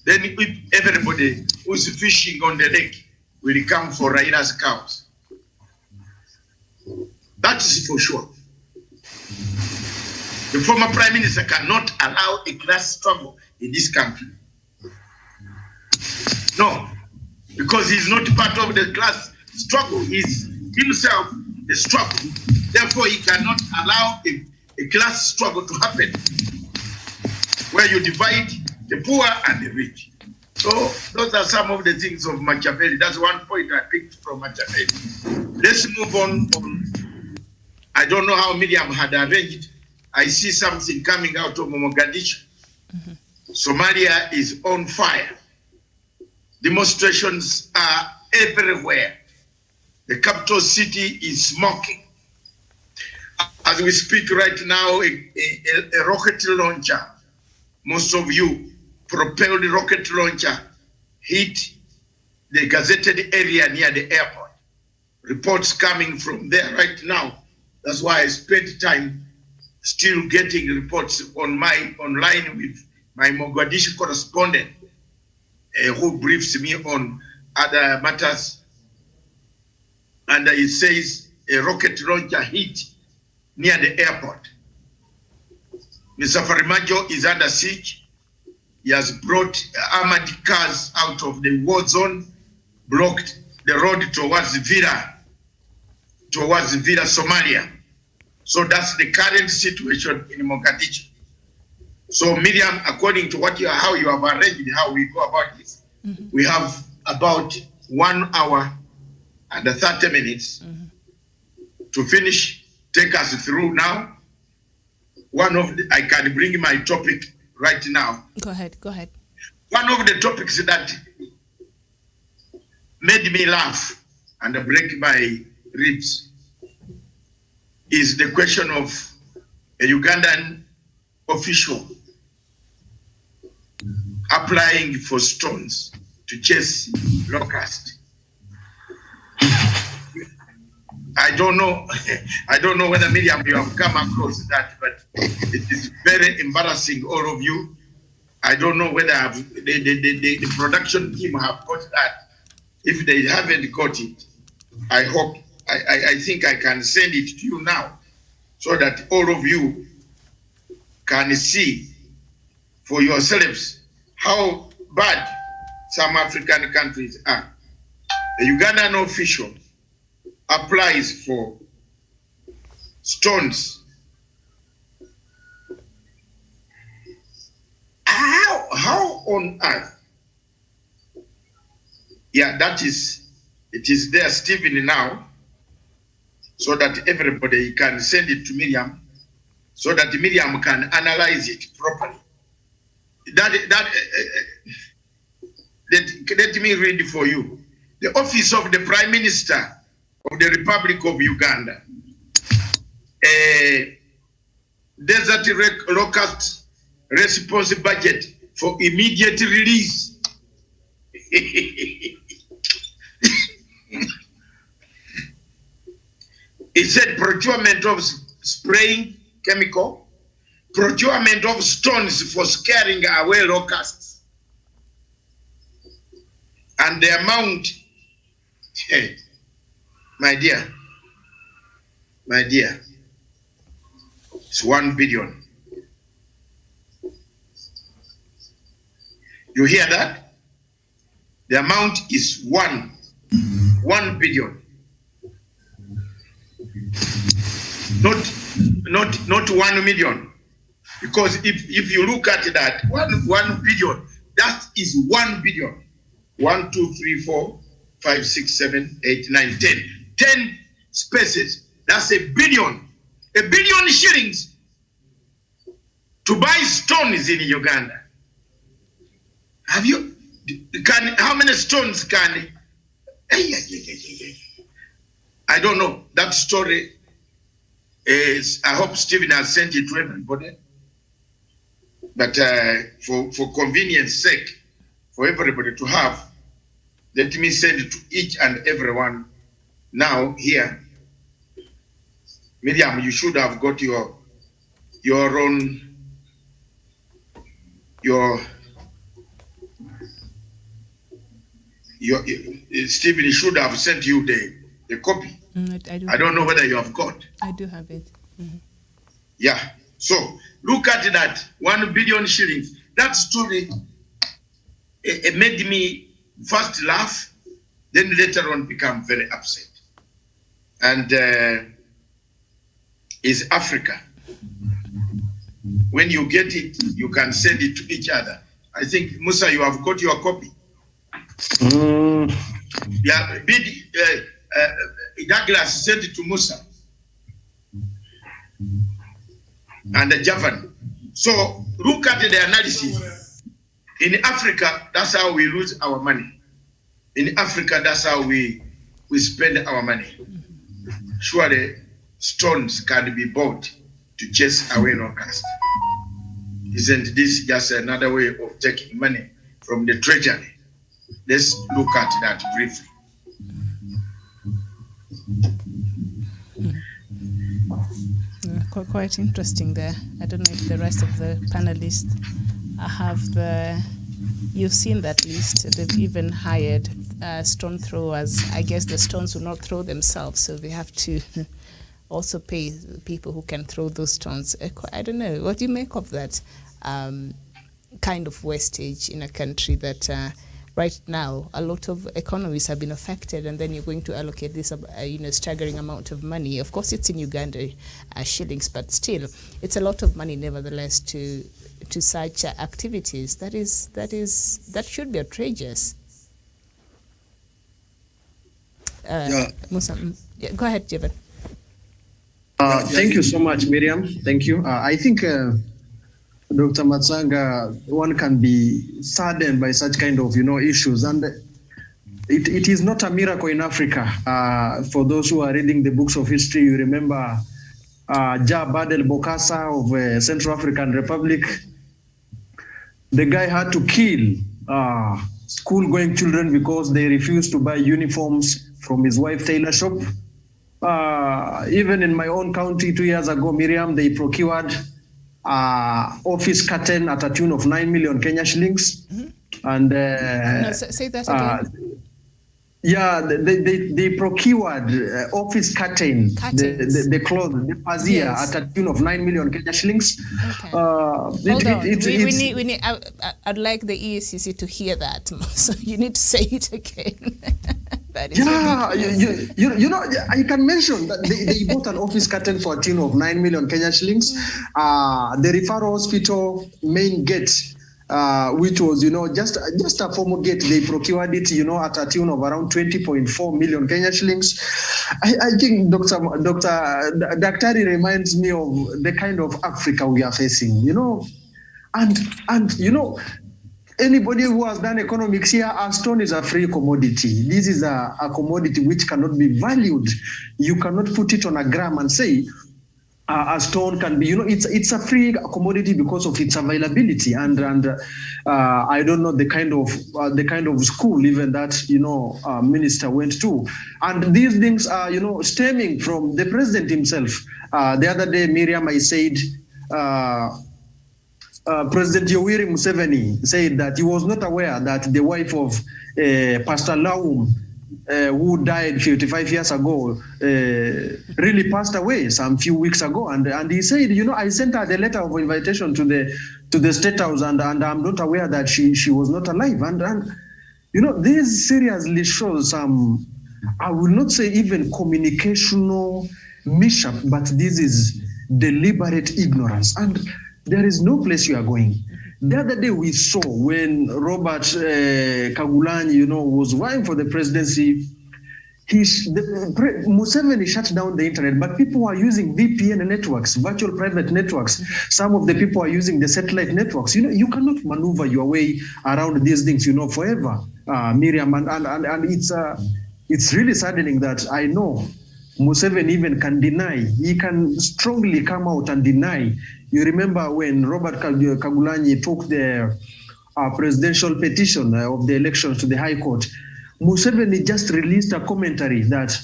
Then if everybody who's fishing on the lake will come for Raila's cows. That is for sure. The former prime minister cannot allow a class struggle in this country. No, because he's not part of the class struggle. He's himself the struggle. Therefore, he cannot allow a class struggle to happen where you divide the poor and the rich. So those are some of the things of Machiavelli. That's one point I picked from Machiavelli. Let's move on. I don't know how Miriam had arranged. I see something coming out of Mogadishu. Mm-hmm. Somalia is on fire. Demonstrations are everywhere. The capital city is smoking. As we speak right now, a rocket launcher, most of you, propelled rocket launcher hit the gazetted area near the airport. Reports coming from there right now. That's why I spent time still getting reports online with my Mogadishu correspondent who briefs me on other matters. And it says a rocket launcher hit near the airport. Mr. Farimajo is under siege. He has brought armored cars out of the war zone, blocked the road towards Villa, Somalia. So that's the current situation in Mogadishu. So Miriam, according to how you have arranged, how we go about this, mm-hmm. we have about 1 hour and 30 minutes mm-hmm. to finish. Take us through now. I can bring my topic right now. Go ahead. One of the topics that made me laugh and break my ribs is the question of a Ugandan official applying for stones to chase locusts. I don't know whether Miriam you have come across that, but it is very embarrassing, all of you. I don't know whether the production team have got that. If they haven't got it, I hope, I think I can send it to you now so that all of you can see for yourselves how bad some African countries are. A Ugandan official applies for stones. How on earth? Yeah, it is there, Stephen, now. so that everybody can send it to Miriam, so that Miriam can analyze it properly. Let me read for you. The Office of the Prime Minister of the Republic of Uganda, Desert Locust Response Budget for immediate release. It said procurement of spraying chemical, procurement of stones for scaring away locusts, and the amount, hey, my dear, it's 1 billion. You hear that? The amount is 1 billion. Not 1 million. Because if you look at that, 1 billion, that is 1 billion. 1, 2, 3, 4, 5, 6, 7, 8, 9, 10. 10 spaces. That's $1 billion. $1 billion shillings to buy stones in Uganda. Have you? How many stones can? I don't know. That story is. I hope Stephen has sent it to everybody. But for convenience sake, for everybody to have, let me send it to each and everyone now here. Miriam, you should have got your own Stephen should have sent you the copy. I don't know whether you have got. I do have it. Mm-hmm. Yeah. So look at that 1 billion shillings. That story it made me first laugh, then later on become very upset. And is Africa. When you get it, you can send it to each other. I think, Musa, you have got your copy. Yeah, Douglas sent it to Musa and Javan. So look at the analysis. In Africa, that's how we lose our money. In Africa, that's how we spend our money. Surely stones can be bought to chase away locusts. Isn't this just another way of taking money from the treasury? Let's look at that briefly. Quite interesting there. I don't know if the rest of the panelists have you've seen that list. They've even hired stone throwers. I guess the stones will not throw themselves, so they have to also pay people who can throw those stones. I don't know. What do you make of that kind of wastage in a country that right now a lot of economies have been affected, and then you're going to allocate this staggering amount of money? Of course, it's in Uganda shillings, but still, it's a lot of money nevertheless to such activities. That should be outrageous. Musa, go ahead, Jevan. Thank you so much, Miriam. Thank you. I think, Dr. Matsanga, one can be saddened by such kind of, issues. And it is not a miracle in Africa. For those who are reading the books of history, you remember Badel Bokassa of Central African Republic. The guy had to kill school-going children because they refused to buy uniforms from his wife tailor shop. Even in my own county 2 years ago, Miriam, they procured office curtain at a tune of 9 million Kenya shillings. Mm-hmm. And say that again. They procured office curtain, the cloth, the pazia, yes, at a tune of 9 million Kenya shillings. Okay. Hold on. We need. I'd like the EACC to hear that. So you need to say it again. That is I can mention that they bought an office curtain for a tune of 9 million Kenya shillings. The referral hospital main gate which was, just a formal gate. They procured it, at a tune of around 20.4 million Kenya shillings. I think Dr. Daktari reminds me of the kind of Africa we are facing, and anybody who has done economics here, a stone is a free commodity. This is a commodity which cannot be valued. You cannot put it on a gram and say, a stone can be, it's a free commodity because of its availability, and I don't know the kind of school even that minister went to, and these things are stemming from the president himself. The other day, Miriam, I said President Yoweri Museveni said that he was not aware that the wife of Pastor Laum, who died 55 years ago, really passed away some few weeks ago. And he said, I sent her the letter of invitation to the State House, and I'm not aware that she was not alive. And this seriously shows some, I will not say even communicational mishap, but this is deliberate ignorance. And there is no place you are going. The other day we saw when Robert Kyagulanyi, was vying for the presidency, Museveni shut down the internet, but people are using VPN networks, virtual private networks. Some of the people are using the satellite networks. You cannot maneuver your way around these things, forever, Miriam. And it's really saddening that I know Museveni even can deny. He can strongly come out and deny. You remember when Robert Kyagulanyi took the presidential petition of the elections to the High Court, Museveni just released a commentary that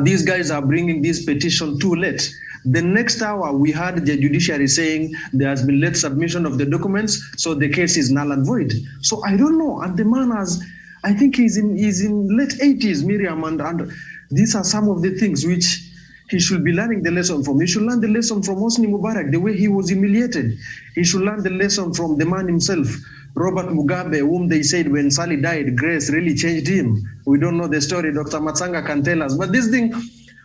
these guys are bringing this petition too late. The next hour, we heard the judiciary saying there has been late submission of the documents, so the case is null and void. So I don't know. And the man I think he's in late 80s, Miriam, and these are some of the things which he should be learning the lesson from. He should learn the lesson from Hosni Mubarak, the way he was humiliated. He should learn the lesson from the man himself, Robert Mugabe, whom they said when Sally died, grace really changed him. We don't know the story. Dr. Matsanga can tell us. But this thing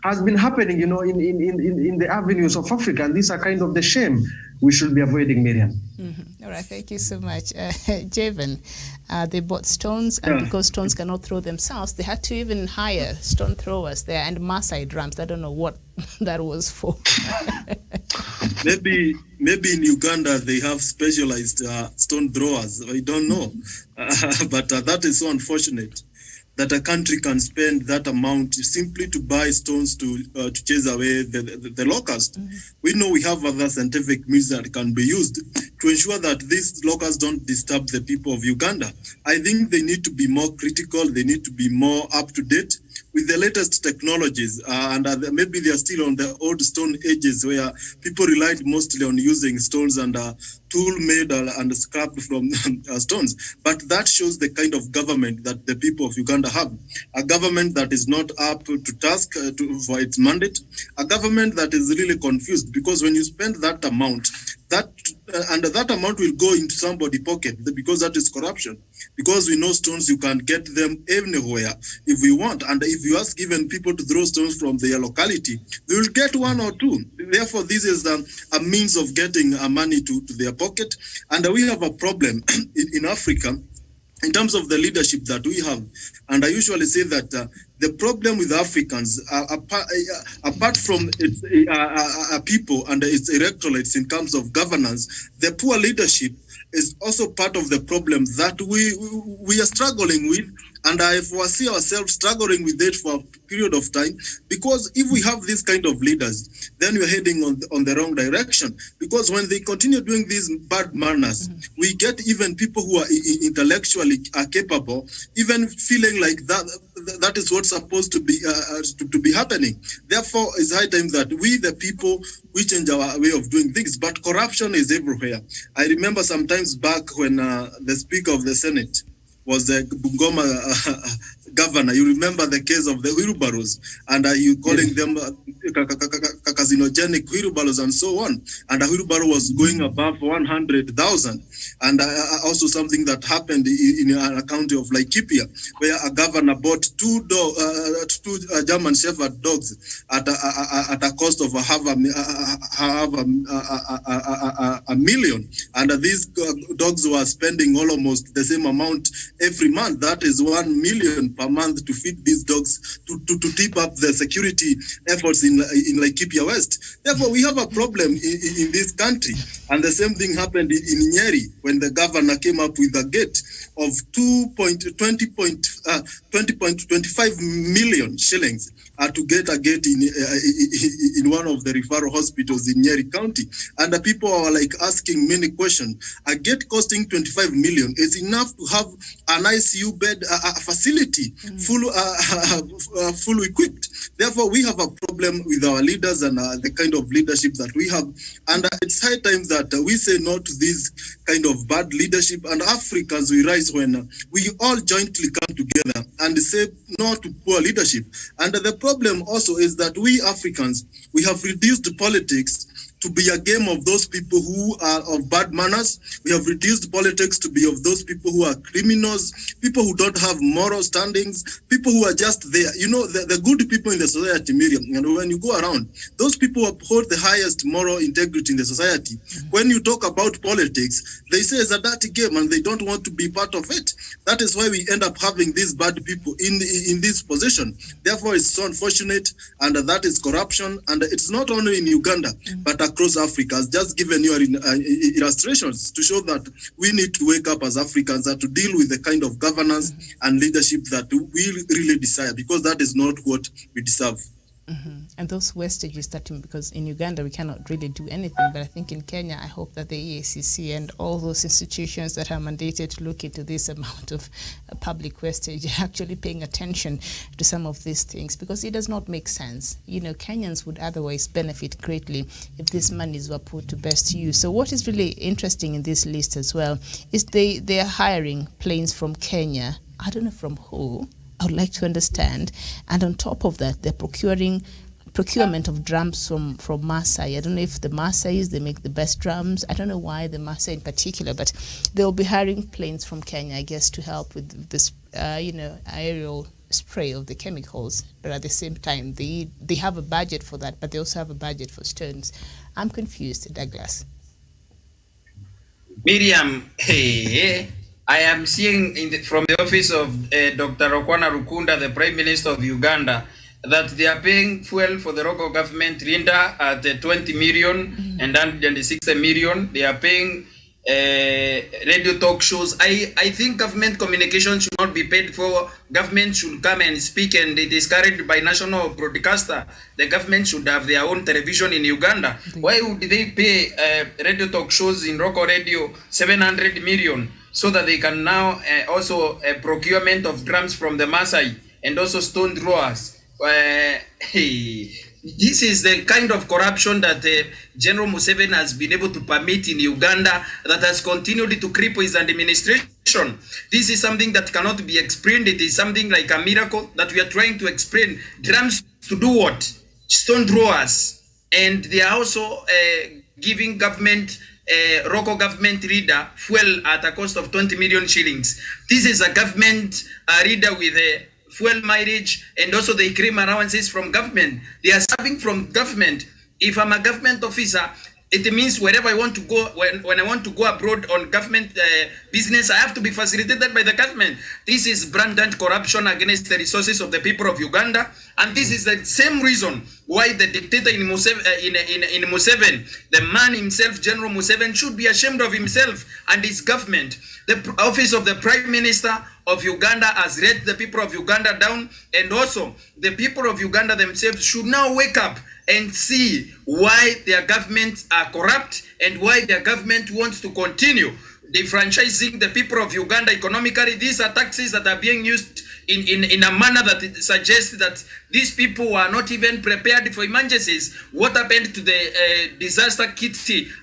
has been happening, in the avenues of Africa, and these are kind of the shame we should be avoiding, Miriam. Mm-hmm. All right, thank you so much. Javan, they bought stones, and because stones cannot throw themselves, they had to even hire stone throwers there and Maasai drums. I don't know what that was for. Maybe in Uganda they have specialized stone throwers. I don't know. But that is so unfortunate that a country can spend that amount simply to buy stones to chase away the locust. Mm-hmm. We know we have other scientific means that can be used to ensure that these locusts don't disturb the people of Uganda. I think they need to be more critical. They need to be more up to date with the latest technologies, and maybe they are still on the old stone ages where people relied mostly on using stones and tool made and scrapped from stones. But that shows the kind of government that the people of Uganda have. A government that is not up to task for its mandate, a government that is really confused, because when you spend that amount, that amount will go into somebody's pocket, because that is corruption. Because we know stones, you can get them anywhere if we want. And if you ask even people to throw stones from their locality, they will get one or two. Therefore, this is a means of getting money to their pocket. And we have a problem in Africa in terms of the leadership that we have. And I usually say that the problem with Africans, apart from its people and its electorates in terms of governance, the poor leadership is also part of the problem that we are struggling with. And I foresee ourselves struggling with it for a period of time, because if we have this kind of leaders, then we're heading on the wrong direction. Because when they continue doing these bad manners, we get even people who are intellectually capable, even feeling like that is what's supposed to be happening. Therefore, it's high time that we, the people, we change our way of doing things. But corruption is everywhere. I remember sometimes back when the Speaker of the Senate was the Bungoma governor. You remember the case of the wheelbarrows, and you calling them carcinogenic wheelbarrows and so on. And a wheelbarrow was going above 100,000. And also something that happened in a county of Laikipia, where a governor bought two German Shepherd dogs at a cost of a million. And these dogs were spending almost the same amount every month. That is 1 million per month to feed these dogs to tip up the security efforts in Laikipia West. Therefore, we have a problem in this country. And the same thing happened in Nyeri when the governor came up with a gate of 20.25 million shillings to get a gate in one of the referral hospitals in Nyeri County. And the people are like asking many questions. A gate costing 25 million is enough to have an ICU bed, a facility full equipped. Therefore, we have a problem with our leaders and the kind of leadership that we have. And it's high time that we say no to this kind of bad leadership. And Africans, we rise when we all jointly come together and say no to poor leadership. And the problem also is that we Africans, we have reduced politics to be a game of those people who are of bad manners. We have reduced politics to be of those people who are criminals, people who don't have moral standings, people who are just there. You know, the good people in the society, Miriam, and when you go around, those people uphold the highest moral integrity in the society. When you talk about politics, they say it's a dirty game and they don't want to be part of it. That is why we end up having these bad people in this position. Therefore, it's so unfortunate, and that is corruption. And it's not only in Uganda, but across Africa. I've just given you illustrations to show that we need to wake up as Africans to deal with the kind of governance and leadership that we really desire, because that is not what we deserve. And those wastages that, because in Uganda we cannot really do anything, but I think in Kenya, I hope that the EACC and all those institutions that are mandated to look into this amount of public wastage are actually paying attention to some of these things, because it does not make sense. You know, Kenyans would otherwise benefit greatly if these monies were put to best use. So what is really interesting in this list as well is they are hiring planes from Kenya. I don't know from who. I would like to understand. And on top of that, they're procurement of drums from Maasai. I don't know if the Maasais, they make the best drums. I don't know why the Maasai in particular, but they'll be hiring planes from Kenya, I guess, to help with this, aerial spray of the chemicals. But at the same time, they have a budget for that, but they also have a budget for stones. I'm confused, Douglas. Miriam, hey. I am seeing from the office of Dr. Rukwana Rukunda, the Prime Minister of Uganda, that they are paying fuel for the local government Linda at 20 million and then 60 million. They are paying radio talk shows. I think government communication should not be paid for. Government should come and speak, and it is carried by national broadcaster. The government should have their own television in Uganda. Why would they pay radio talk shows in local radio 700 million? So that they can now also procurement of drums from the Maasai and also stone throwers. This is the kind of corruption that General Museveni has been able to permit in Uganda, that has continued to cripple his administration. This is something that cannot be explained. It is something like a miracle that we are trying to explain. Drums to do what? Stone throwers. And they are also giving government local government leader fuel at a cost of 20 million shillings. This is a government leader with a fuel mileage, and also they claim allowances from government. They are serving from government. If I'm a government officer, it means wherever I want to go, when I want to go abroad on government business, I have to be facilitated by the government. This is blatant corruption against the resources of the people of Uganda, and this is the same reason why the dictator in Museveni, the man himself, General Museveni, should be ashamed of himself and his government. The office of the Prime Minister of Uganda has let the people of Uganda down, and also the people of Uganda themselves should now wake up and see why their governments are corrupt and why their government wants to continue defranchising the people of Uganda economically. These are taxes that are being used in a manner that it suggests that these people are not even prepared for emergencies. What happened to the disaster kit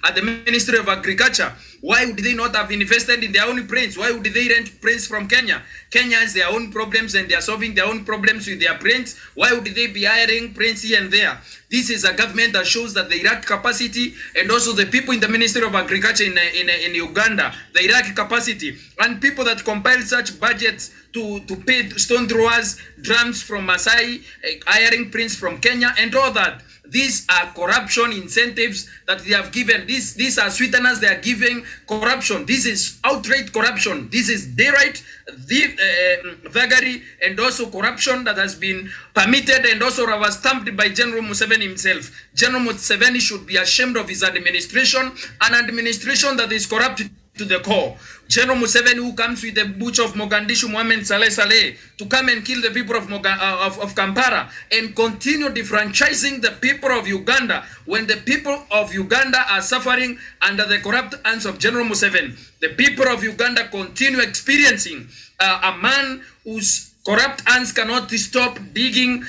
at the Ministry of Agriculture? Why would they not have invested in their own planes? Why would they rent planes from Kenya? Kenya has their own problems and they are solving their own problems with their planes. Why would they be hiring planes here and there? This is a government that shows that they lack capacity, and also the people in the Ministry of Agriculture in Uganda, they lack capacity. And people that compile such budgets to pay stone throwers, drums from Masai, hiring prince from Kenya, and all that. These are corruption incentives that they have given. These are sweeteners they are giving corruption. This is outright corruption. This is daylight, thuggery, and also corruption that has been permitted and also was stamped by General Museveni himself. General Museveni should be ashamed of his administration, an administration that is corrupt to the core. General Museveni, who comes with the butcher of Mogadishu, Mohamed Saleh, to come and kill the people of Kampala and continue defranchising the people of Uganda when the people of Uganda are suffering under the corrupt hands of General Museveni. The people of Uganda continue experiencing a man whose corrupt hands cannot stop dipping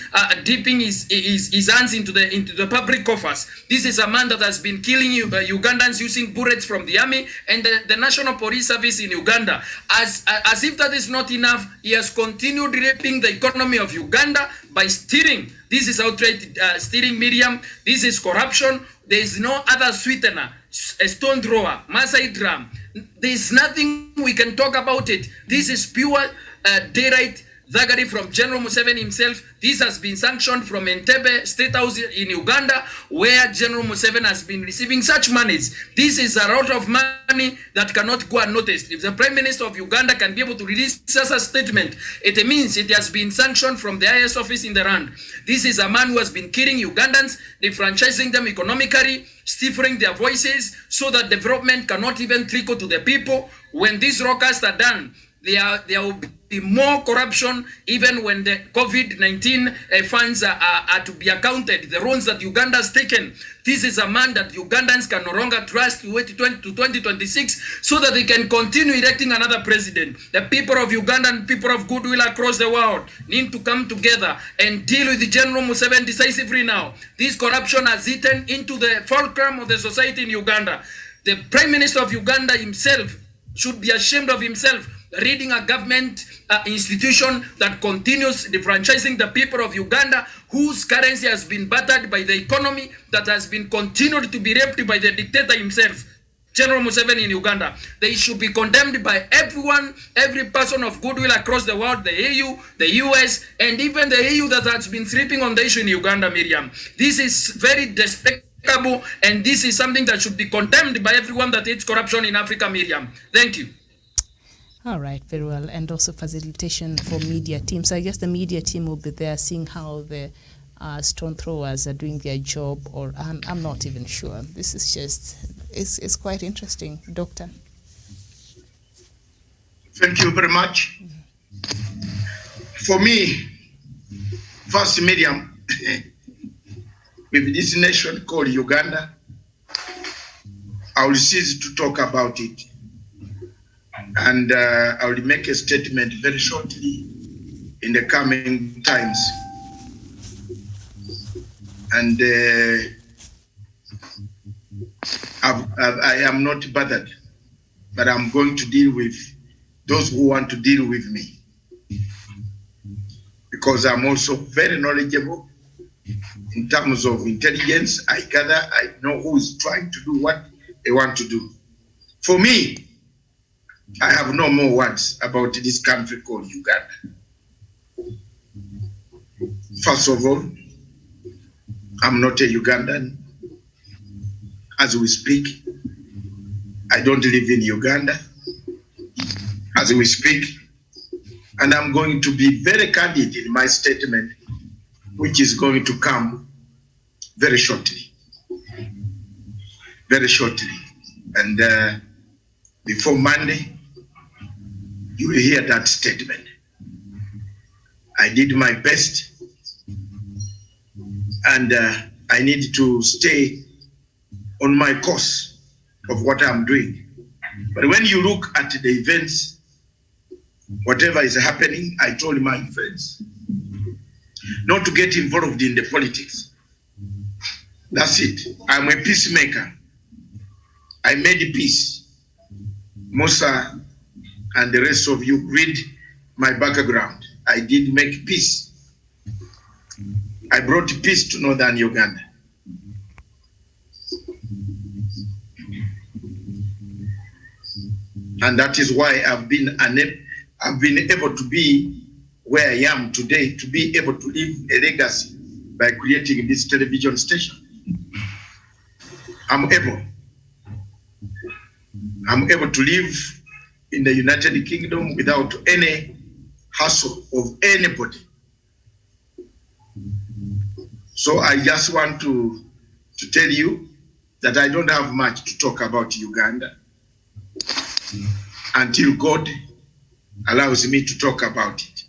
his hands into the public coffers. This is a man that has been killing Ugandans using bullets from the army and the National Police Service in Uganda. As if that is not enough, he has continued raping the economy of Uganda by stealing. This is outright stealing, Miriam. This is corruption. There is no other sweetener, a stone thrower, Masai drum. There is nothing we can talk about it. This is pure daylight thuggery from General Museveni himself. This has been sanctioned from Entebbe State House in Uganda, where General Museveni has been receiving such monies. This is a lot of money that cannot go unnoticed. If the Prime Minister of Uganda can be able to release such a statement, it means it has been sanctioned from the highest office in the land. This is a man who has been killing Ugandans, defranchising them economically, stifling their voices so that development cannot even trickle to the people. When these rockers are done, there will be more corruption even when the COVID-19 funds are to be accounted, the loans that Uganda has taken. This is a man that Ugandans can no longer trust to wait to 2026 so that they can continue electing another president. The people of Uganda and people of goodwill across the world need to come together and deal with the General Museveni decisively now. This corruption has eaten into the fulcrum of the society in Uganda. The Prime Minister of Uganda himself should be ashamed of himself, reading a government institution that continues defranchising the people of Uganda, whose currency has been battered by the economy, that has been continued to be raped by the dictator himself, General Museveni in Uganda. They should be condemned by everyone, every person of goodwill across the world, the EU, the US, and even the EU that has been sleeping on the issue in Uganda, Miriam. This is very despicable, and this is something that should be condemned by everyone that hates corruption in Africa, Miriam. Thank you. All right, very well. And also facilitation for media teams. So I guess the media team will be there seeing how the stone throwers are doing their job, or I'm not even sure. This is just, it's quite interesting. Doctor. Thank you very much. For me, first, Miriam, with this nation called Uganda, I will cease to talk about it. And I will make a statement very shortly in the coming times. And I am not bothered, but I'm going to deal with those who want to deal with me. Because I'm also very knowledgeable in terms of intelligence. I gather, I know who is trying to do what they want to do. For me, I have no more words about this country called Uganda. First of all, I'm not a Ugandan. As we speak, I don't live in Uganda. As we speak, and I'm going to be very candid in my statement, which is going to come very shortly. Very shortly. And before Monday, you will hear that statement. I did my best, and I need to stay on my course of what I'm doing. But when you look at the events, whatever is happening, I told my friends not to get involved in the politics. That's it. I'm a peacemaker. I made peace. Musa and the rest of you read my background. I did make peace. I brought peace to northern Uganda. And that is why I've been able to be where I am today, to be able to leave a legacy by creating this television station. I'm able to live in the United Kingdom without any hassle of anybody. So I just want to tell you that I don't have much to talk about Uganda until God allows me to talk about it.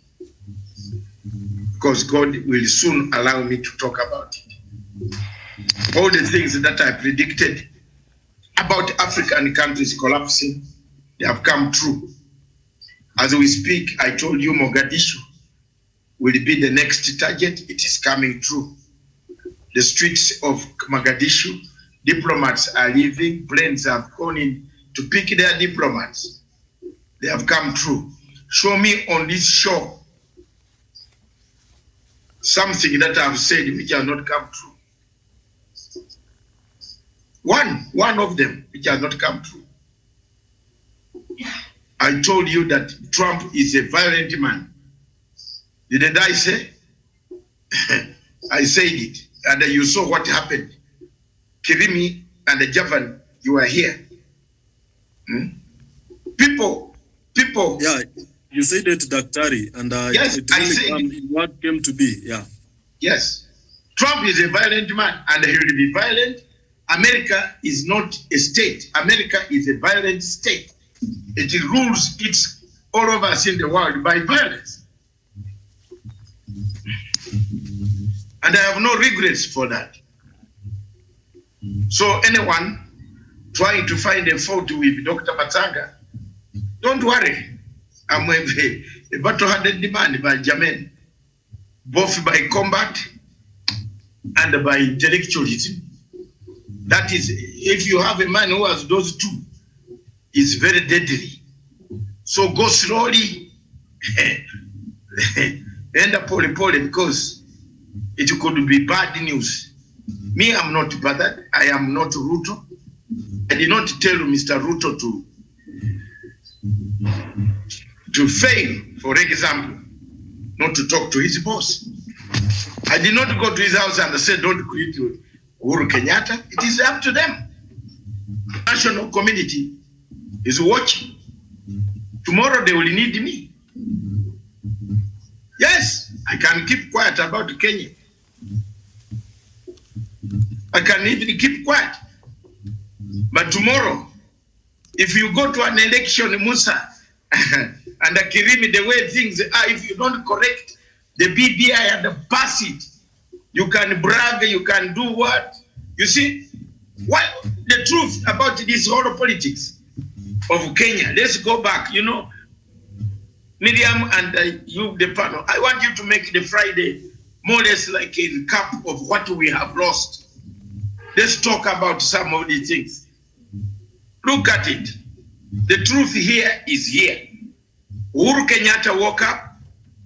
Because God will soon allow me to talk about it. All the things that I predicted about African countries collapsing, they have come true. As we speak, I told you Mogadishu will be the next target. It is coming true. The streets of Mogadishu, diplomats are leaving, planes have gone in to pick their diplomats. They have come true. Show me on this show something that I have said which has not come true. One of them which has not come true. I told you that Trump is a violent man. Didn't I say? I said it. And you saw what happened. Kirimi and the Javan, you were here. People. Yeah, you said it, Daktari, and yes, it really what came to be. Yeah. Yes. Trump is a violent man, and he will be violent. America is not a state. America is a violent state. It rules its all over us in the world by violence. And I have no regrets for that. So anyone trying to find a fault with Dr. Matanga, don't worry. I'm a battle-hardened man by Jermaine, both by combat and by intellectualism. That is, if you have a man who has those two, it's very deadly. So go slowly and pole because it could be bad news. Me, I'm not bothered. I am not Ruto. I did not tell Mr. Ruto to fail, for example, not to talk to his boss. I did not go to his house and say, don't quit Uhuru Kenyatta. It is up to them. The national community is watching. Tomorrow they will need me. Yes, I can keep quiet about Kenya. I can even keep quiet. But tomorrow, if you go to an election, Musa and Kirimi, the way things are, if you don't correct the BBI and pass it, you can brag, you can do what? You see, what the truth about this whole politics of Kenya, let's go back, you know, Miriam and you, the panel, I want you to make the Friday more or less like a recap of what we have lost. Let's talk about some of the things. Look at it. The truth here is here. Uhuru Kenyatta woke up,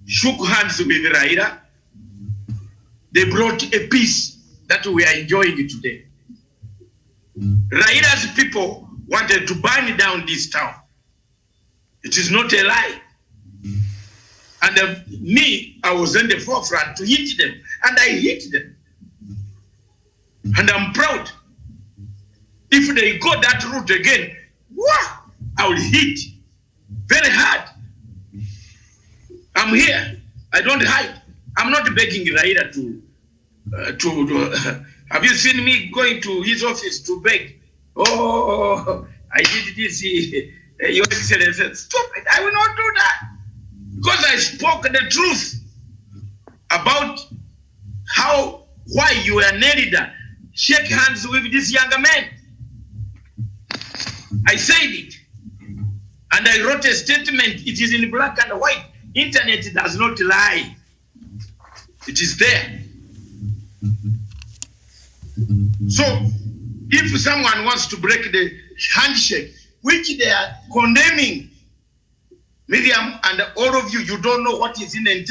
shook hands with Raila. They brought a peace that we are enjoying today. Raila's people wanted to burn down this town. It is not a lie. And me, I was in the forefront to hit them, and I hit them. And I'm proud. If they go that route again, wow, I will hit very hard. I'm here. I don't hide. I'm not begging Raila to have you seen me going to his office to beg? Oh, I did this, Your Excellency. Stop it. I will not do that. Because I spoke the truth about why you were a leader. Shake hands with this younger man. I said it. And I wrote a statement. It is in black and white. Internet does not lie. It is there. So, if someone wants to break the handshake which they are condemning. Miriam and all of you, you don't know what is in the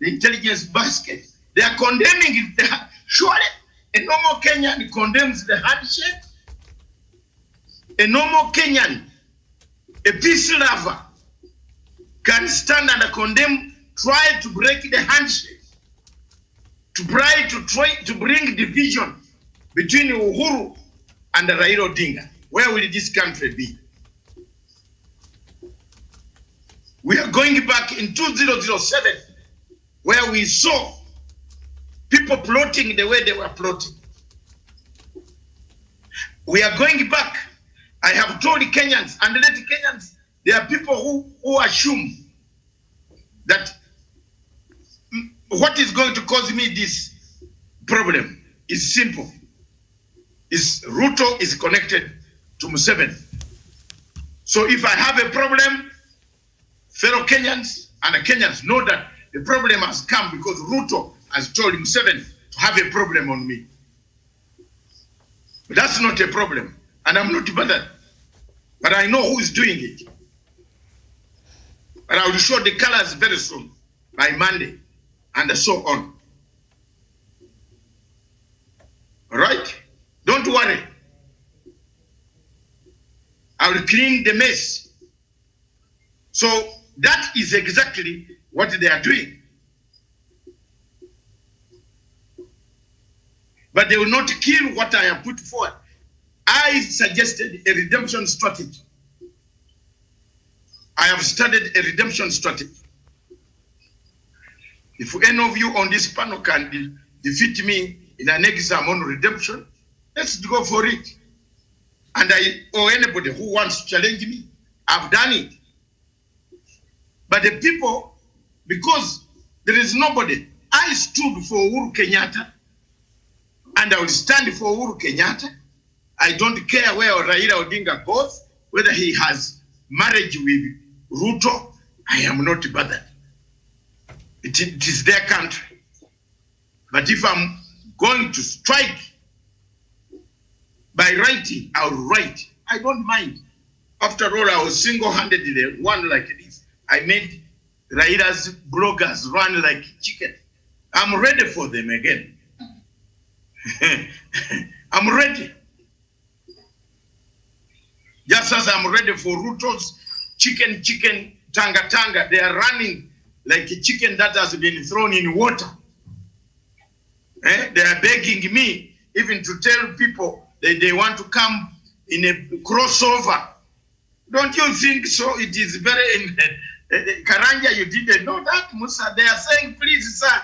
intelligence basket. They are condemning it. Surely a normal Kenyan condemns the handshake. A normal Kenyan, a peace lover, can stand and condemn, try to break the handshake, to try to bring division between Uhuru and Raila Odinga. Where will this country be? We are going back in 2007, where we saw people plotting the way they were plotting. We are going back. I have told Kenyans, and let Kenyans, there are people who assume that what is going to cause me this problem is simple. Ruto is connected to Museveni. So if I have a problem, fellow Kenyans and Kenyans know that the problem has come because Ruto has told Museveni to have a problem on me. But that's not a problem, and I'm not bothered. But I know who is doing it. And I will show the colors very soon, by Monday, and so on. All right? Don't worry. I will clean the mess. So that is exactly what they are doing. But they will not kill what I have put forward. I suggested a redemption strategy. I have studied a redemption strategy. If any of you on this panel can defeat me in an exam on redemption, let's go for it. And or anybody who wants to challenge me, I've done it. But the people, because there is nobody, I stood for Uhuru Kenyatta, and I will stand for Uhuru Kenyatta. I don't care where Raila Odinga goes, whether he has marriage with Ruto, I am not bothered. It is their country. But if I'm going to strike by writing, I'll write. I don't mind. After all, I was single-handedly one like this. I made Raila's bloggers run like chicken. I'm ready for them again. I'm ready. Just as I'm ready for Ruto's chicken, tanga. They are running like a chicken that has been thrown in water. They are begging me even to tell people that they want to come in a crossover. Don't you think so? It is very... Karanja, you didn't know that, Musa. They are saying, please, sir,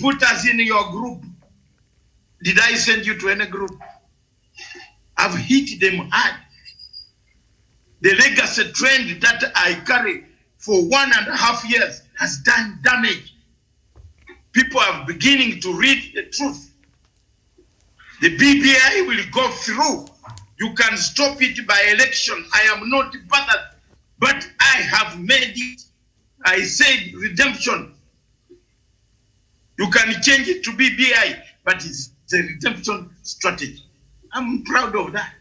put us in your group. Did I send you to any group? I've hit them hard. The legacy trend that I carry for 1.5 years has done damage. People are beginning to read the truth. The BBI will go through. You can stop it by election. I am not bothered, but I have made it. I said redemption. You can change it to BBI, but it's the redemption strategy. I'm proud of that.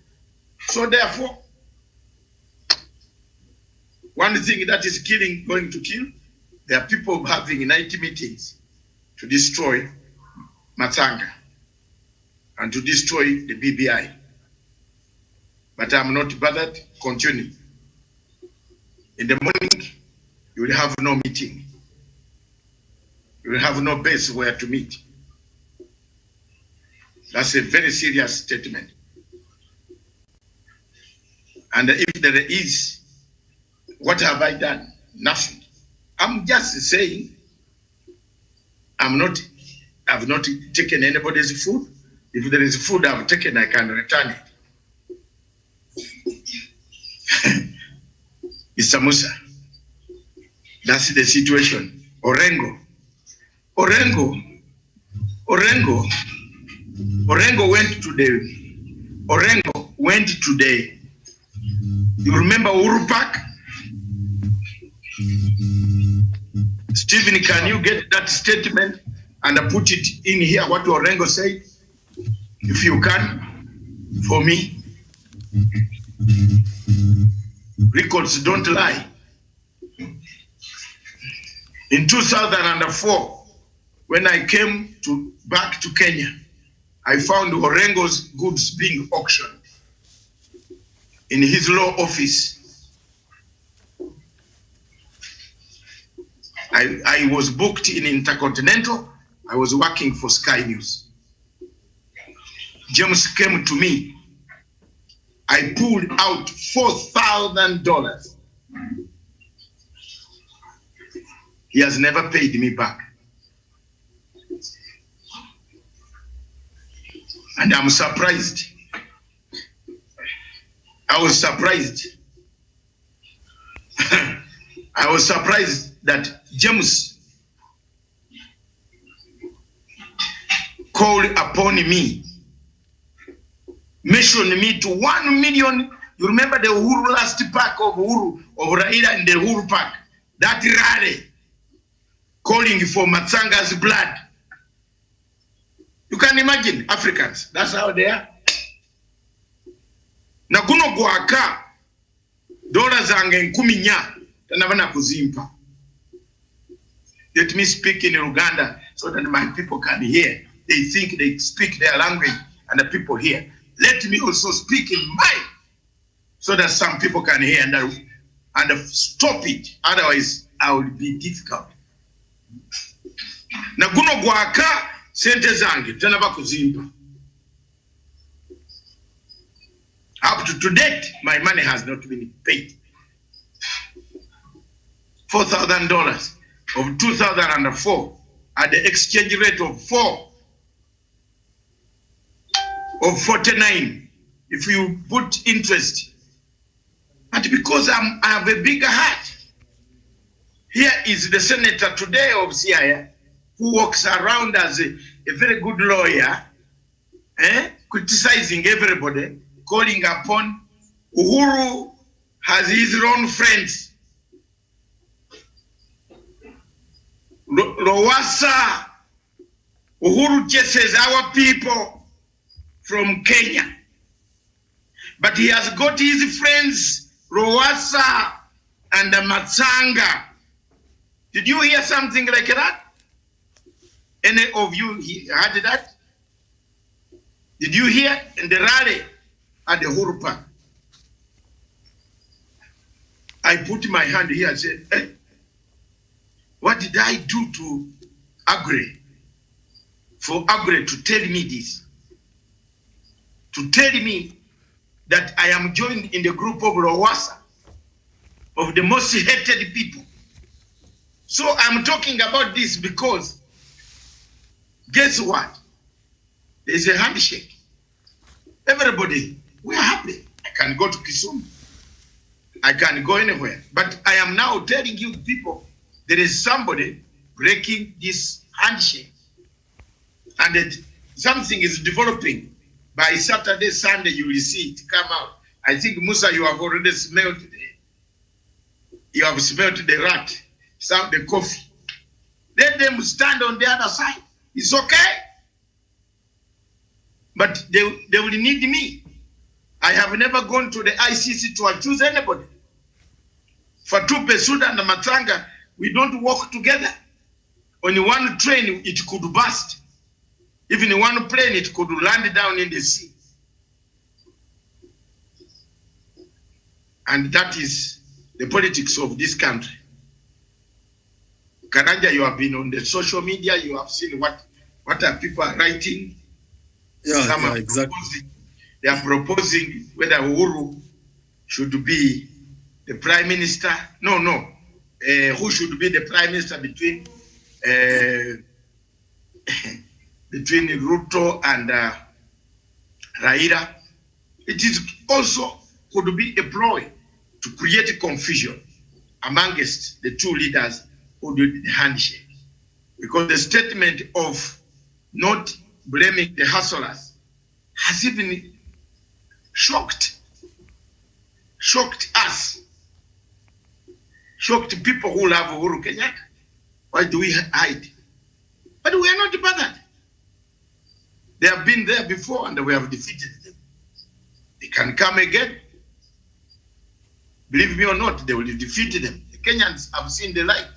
So therefore, one thing that is going to kill, there are people having 90 meetings to destroy Matanga and to destroy the BBI. But I'm not bothered. Continue. In the morning, you will have no meeting. You will have no base where to meet. That's a very serious statement. And if there is, what have I done? Nothing. I'm just saying, I've not taken anybody's food. If there is food I've taken, I can return it. Mr. Musa, that's the situation. Orengo went today. You remember Uhuru Park? Stephen, can you get that statement and put it in here, what Orengo said? If you can, for me. Records don't lie. In 2004, when I came back to Kenya, I found Orengo's goods being auctioned in his law office. I was booked in Intercontinental. I was working for Sky News. James came to me. I pulled out $4,000. He has never paid me back. And I'm surprised. I was surprised. I was surprised that James called upon me, mentioned me to 1 million. You remember the Uhuru last pack of Uhuru, of Raila in the Uhuru Park? That rally calling for Matsanga's blood. You can imagine Africans, that's how they are. Na kuno gwaka dola zange 10 tanabana kuzimpa. Let me speak in Uganda so that my people can hear. They think they speak their language and the people hear. Let me also speak in mine so that some people can hear and stop it. Otherwise, I will be difficult. Na kuno gwaka sente zange tanaba kuzimpa. Up to date, my money has not been paid. $4,000 of 2004 at the exchange rate of 49. If you put interest, but because I have a bigger heart. Here is the senator today of CIA who walks around as a very good lawyer, criticizing everybody, calling upon Uhuru has his own friends. Lowassa, Uhuru chases our people from Kenya. But he has got his friends, Lowassa and Matsanga. Did you hear something like that? Any of you heard that? Did you hear in the rally at the Uhuru Park? I put my hand here and said, hey, what did I do to Aggrey? For Aggrey to tell me this? To tell me that I am joined in the group of Lowassa, of the most hated people. So I'm talking about this because, guess what? There's a handshake. Everybody, we are happy. I can go to Kisumu. I can go anywhere. But I am now telling you people, there is somebody breaking this handshake. And that something is developing. By Saturday, Sunday, you will see it come out. I think, Musa, you have already smelled it. You have smelled the rat, the coffee. Let them stand on the other side. It's okay. But they will need me. I have never gone to the ICC to accuse anybody. Fatu Bensouda and Matsanga, we don't work together. On one train, it could burst. Even in one plane, it could land down in the sea. And that is the politics of this country. Karanja, you have been on the social media, you have seen what are people writing. Yeah, exactly. They are proposing whether Uhuru should be the prime minister. No. Who should be the prime minister between Ruto and Raila? It is also could be a ploy to create confusion amongst the two leaders who did the handshake. Because the statement of not blaming the hustlers has even shocked us, shocked people who love Uhuru Kenyatta. Why do we hide? But we are not bothered. They have been there before and we have defeated them. They can come again. Believe me or not, they will defeat them. The Kenyans have seen the light.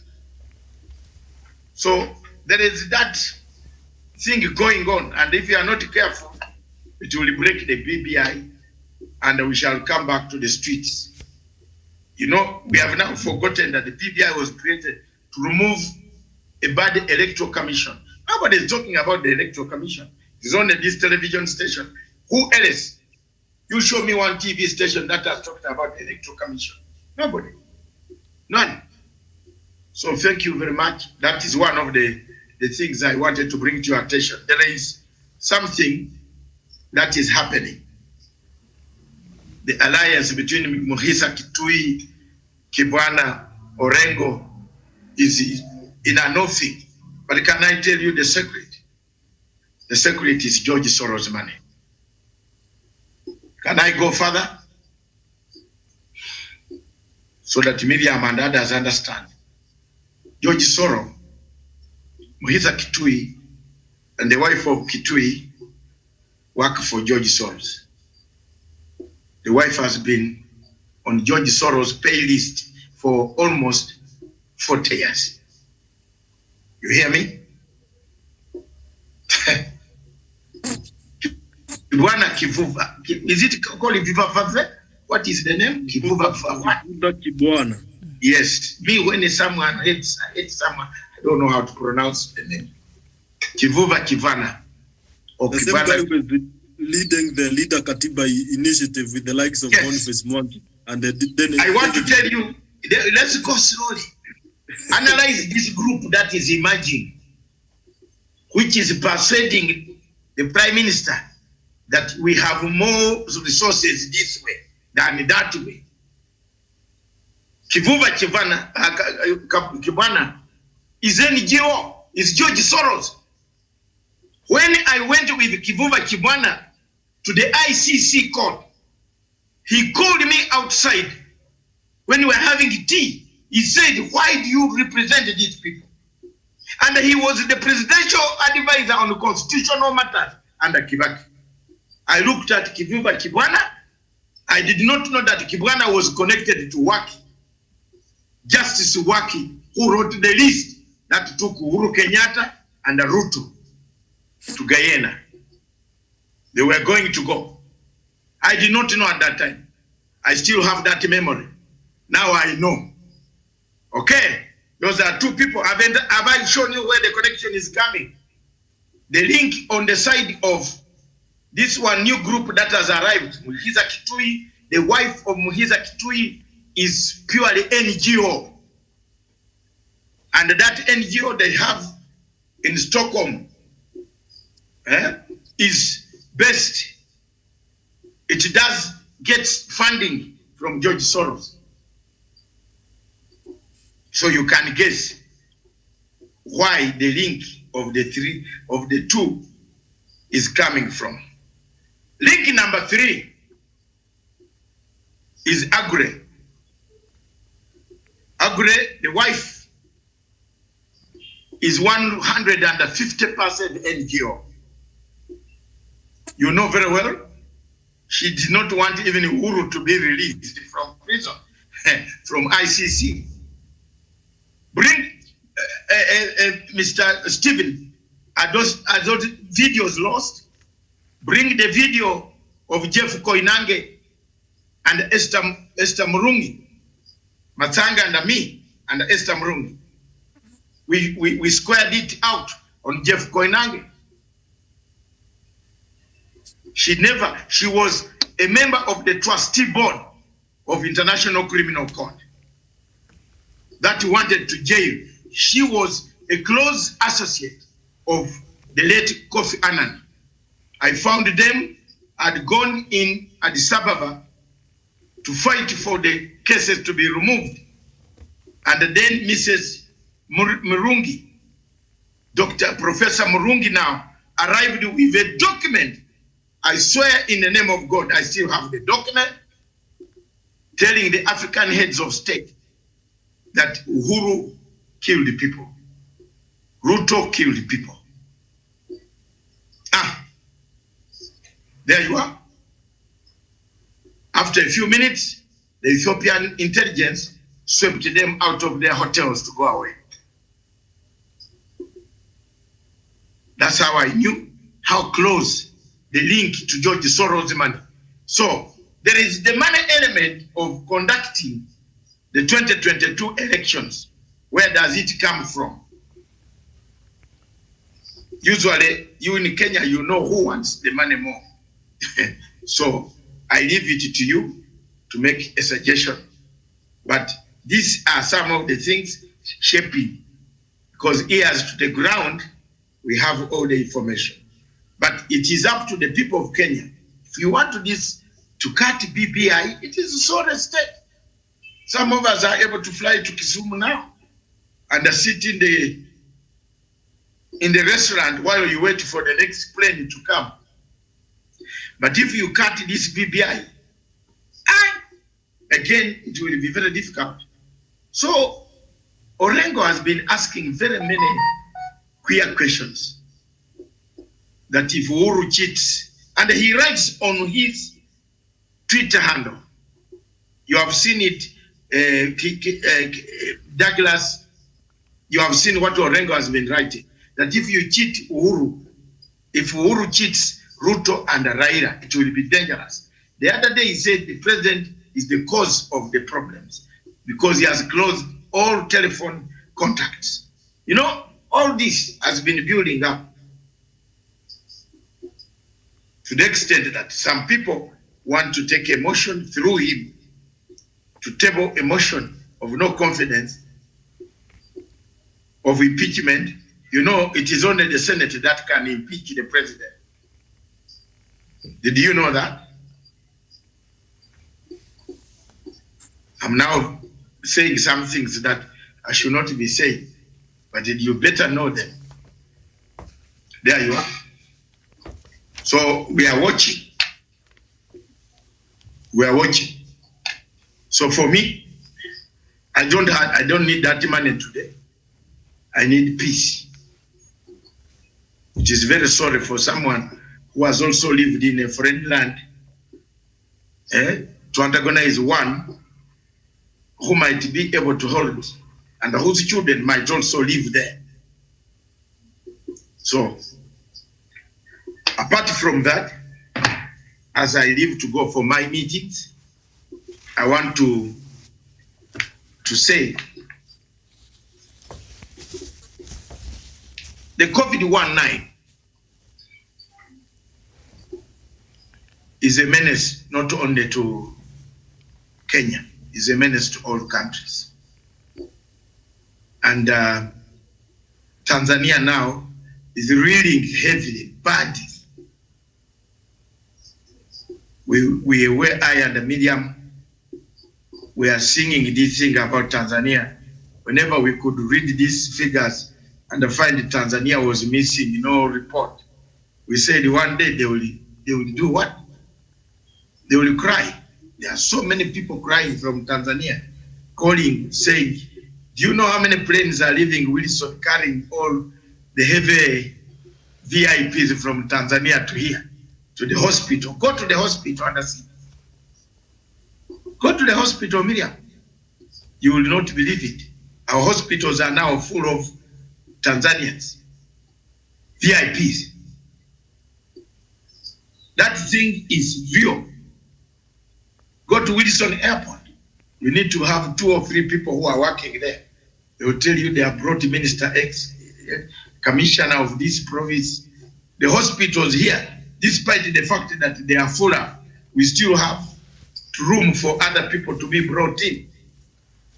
So there is that thing going on, and if you are not careful, it will break the BBI, and we shall come back to the streets. You know, we have now forgotten that the BBI was created to remove a bad electoral commission. Nobody is talking about the electoral commission. It's on this television station. Who else? You show me one TV station that has talked about the electoral commission. Nobody. None. So thank you very much. That is one of the things I wanted to bring to your attention. There is something that is happening. The alliance between Muhisa Kitui, Kibwana, Orengo is in a nothing. But can I tell you the secret? The secret is George Soros' money. Can I go further? So that Miriam and others understand. George Soros, Muhisa Kitui, and the wife of Kitui work for George Soros. The wife has been on George Soros' pay list for almost 40 years. You hear me? Kibwana Kivuva. Is it called Kivuva? What is the name? Kivuva for what? Kibwana. Yes. Me, when someone hates someone, I don't know how to pronounce the name. Kivuva Kivana. Or the Kivana. Same guy was leading the Leader Katiba initiative with the likes of Boniface Mwangi. And then I want to tell you, let's go slowly. Analyze this group that is emerging, which is persuading the Prime Minister that we have more resources this way than that way. Kivuva Kibwana is NGO, is George Soros. When I went with Kivuva Kibwana to the ICC court, he called me outside when we were having tea. He said, why do you represent these people? And he was the presidential advisor on constitutional matters under Kibaki. I looked at Kivuva Kibwana. I did not know that Kibwana was connected to Waki. Justice Waki, who wrote the list that took Uhuru Kenyatta and Ruto to Guyana. They were going to go. I did not know at that time. I still have that memory. Now I know. Okay? Those are two people. Have I shown you where the connection is coming? The link on the side of this one new group that has arrived, Muhiza Kitui, the wife of Muhiza Kitui is purely NGO. And that NGO they have in Stockholm is best. It does get funding from George Soros. So you can guess why the link of the two is coming from. Link number 3 is Agre. Agre, the wife, is 150% NGO. You know very well, she did not want even Uhuru to be released from prison, from ICC. Bring Mr. Stephen, are those videos lost? Bring the video of Jeff Koinange and Esther Murungi, Matanga and me, and Esther Murungi. We squared it out on Jeff Koinange. She was a member of the trustee board of International Criminal Court that wanted to jail. She was a close associate of the late Kofi Annan. I found them had gone in Addis Ababa to fight for the cases to be removed. And then Mrs. Murungi, Professor Murungi now arrived with a document. I swear in the name of God, I still have the document telling the African heads of state that Uhuru killed the people. Ruto killed the people. There you are. After a few minutes, the Ethiopian intelligence swept them out of their hotels to go away. That's how I knew how close the link to George Soros' money. So there is the money element of conducting the 2022 elections. Where does it come from? Usually, you in Kenya, you know who wants the money more. So I leave it to you to make a suggestion. But these are some of the things shaping, because ears to the ground, we have all the information. But it is up to the people of Kenya. If you want this to cut BBI, it is so the state. Some of us are able to fly to Kisumu now and sit in the restaurant while you wait for the next plane to come. But if you cut this BBI, again, it will be very difficult. So Orengo has been asking very many queer questions. That if Uhuru cheats, and he writes on his Twitter handle, you have seen it, Douglas, you have seen what Orengo has been writing, that if you cheat Uhuru, if Uhuru cheats Ruto and Raila, it will be dangerous. The other day he said the president is the cause of the problems because he has closed all telephone contacts. You know, all this has been building up to the extent that some people want to take a motion through him to table a motion of no confidence, of impeachment. You know, it is only the Senate that can impeach the president. Did you know that? I'm now saying some things that I should not be saying, but you better know them. There you are. So we are watching. We are watching. So for me, I don't need that money today. I need peace. It is very sorry for someone who has also lived in a foreign land to antagonize one who might be able to hold and whose children might also live there. So, apart from that, as I leave to go for my meetings, I want to say the COVID-19 is a menace not only to Kenya, is a menace to all countries. And Tanzania now is reeling heavily, badly. Where I and Miriam, we are singing this thing about Tanzania. Whenever we could read these figures and find Tanzania was missing no report, we said one day they will do what? They will cry. There are so many people crying from Tanzania, calling, saying, do you know how many planes are leaving Wilson carrying all the heavy VIPs from Tanzania to here, to the hospital? Go to the hospital and see. Go to the hospital, Miriam. You will not believe it. Our hospitals are now full of Tanzanians, VIPs. That thing is real. Go to Wilson Airport. You need to have 2 or 3 people who are working there. They will tell you they have brought Minister X, commissioner of this province. The hospitals here, despite the fact that they are full up, we still have room for other people to be brought in.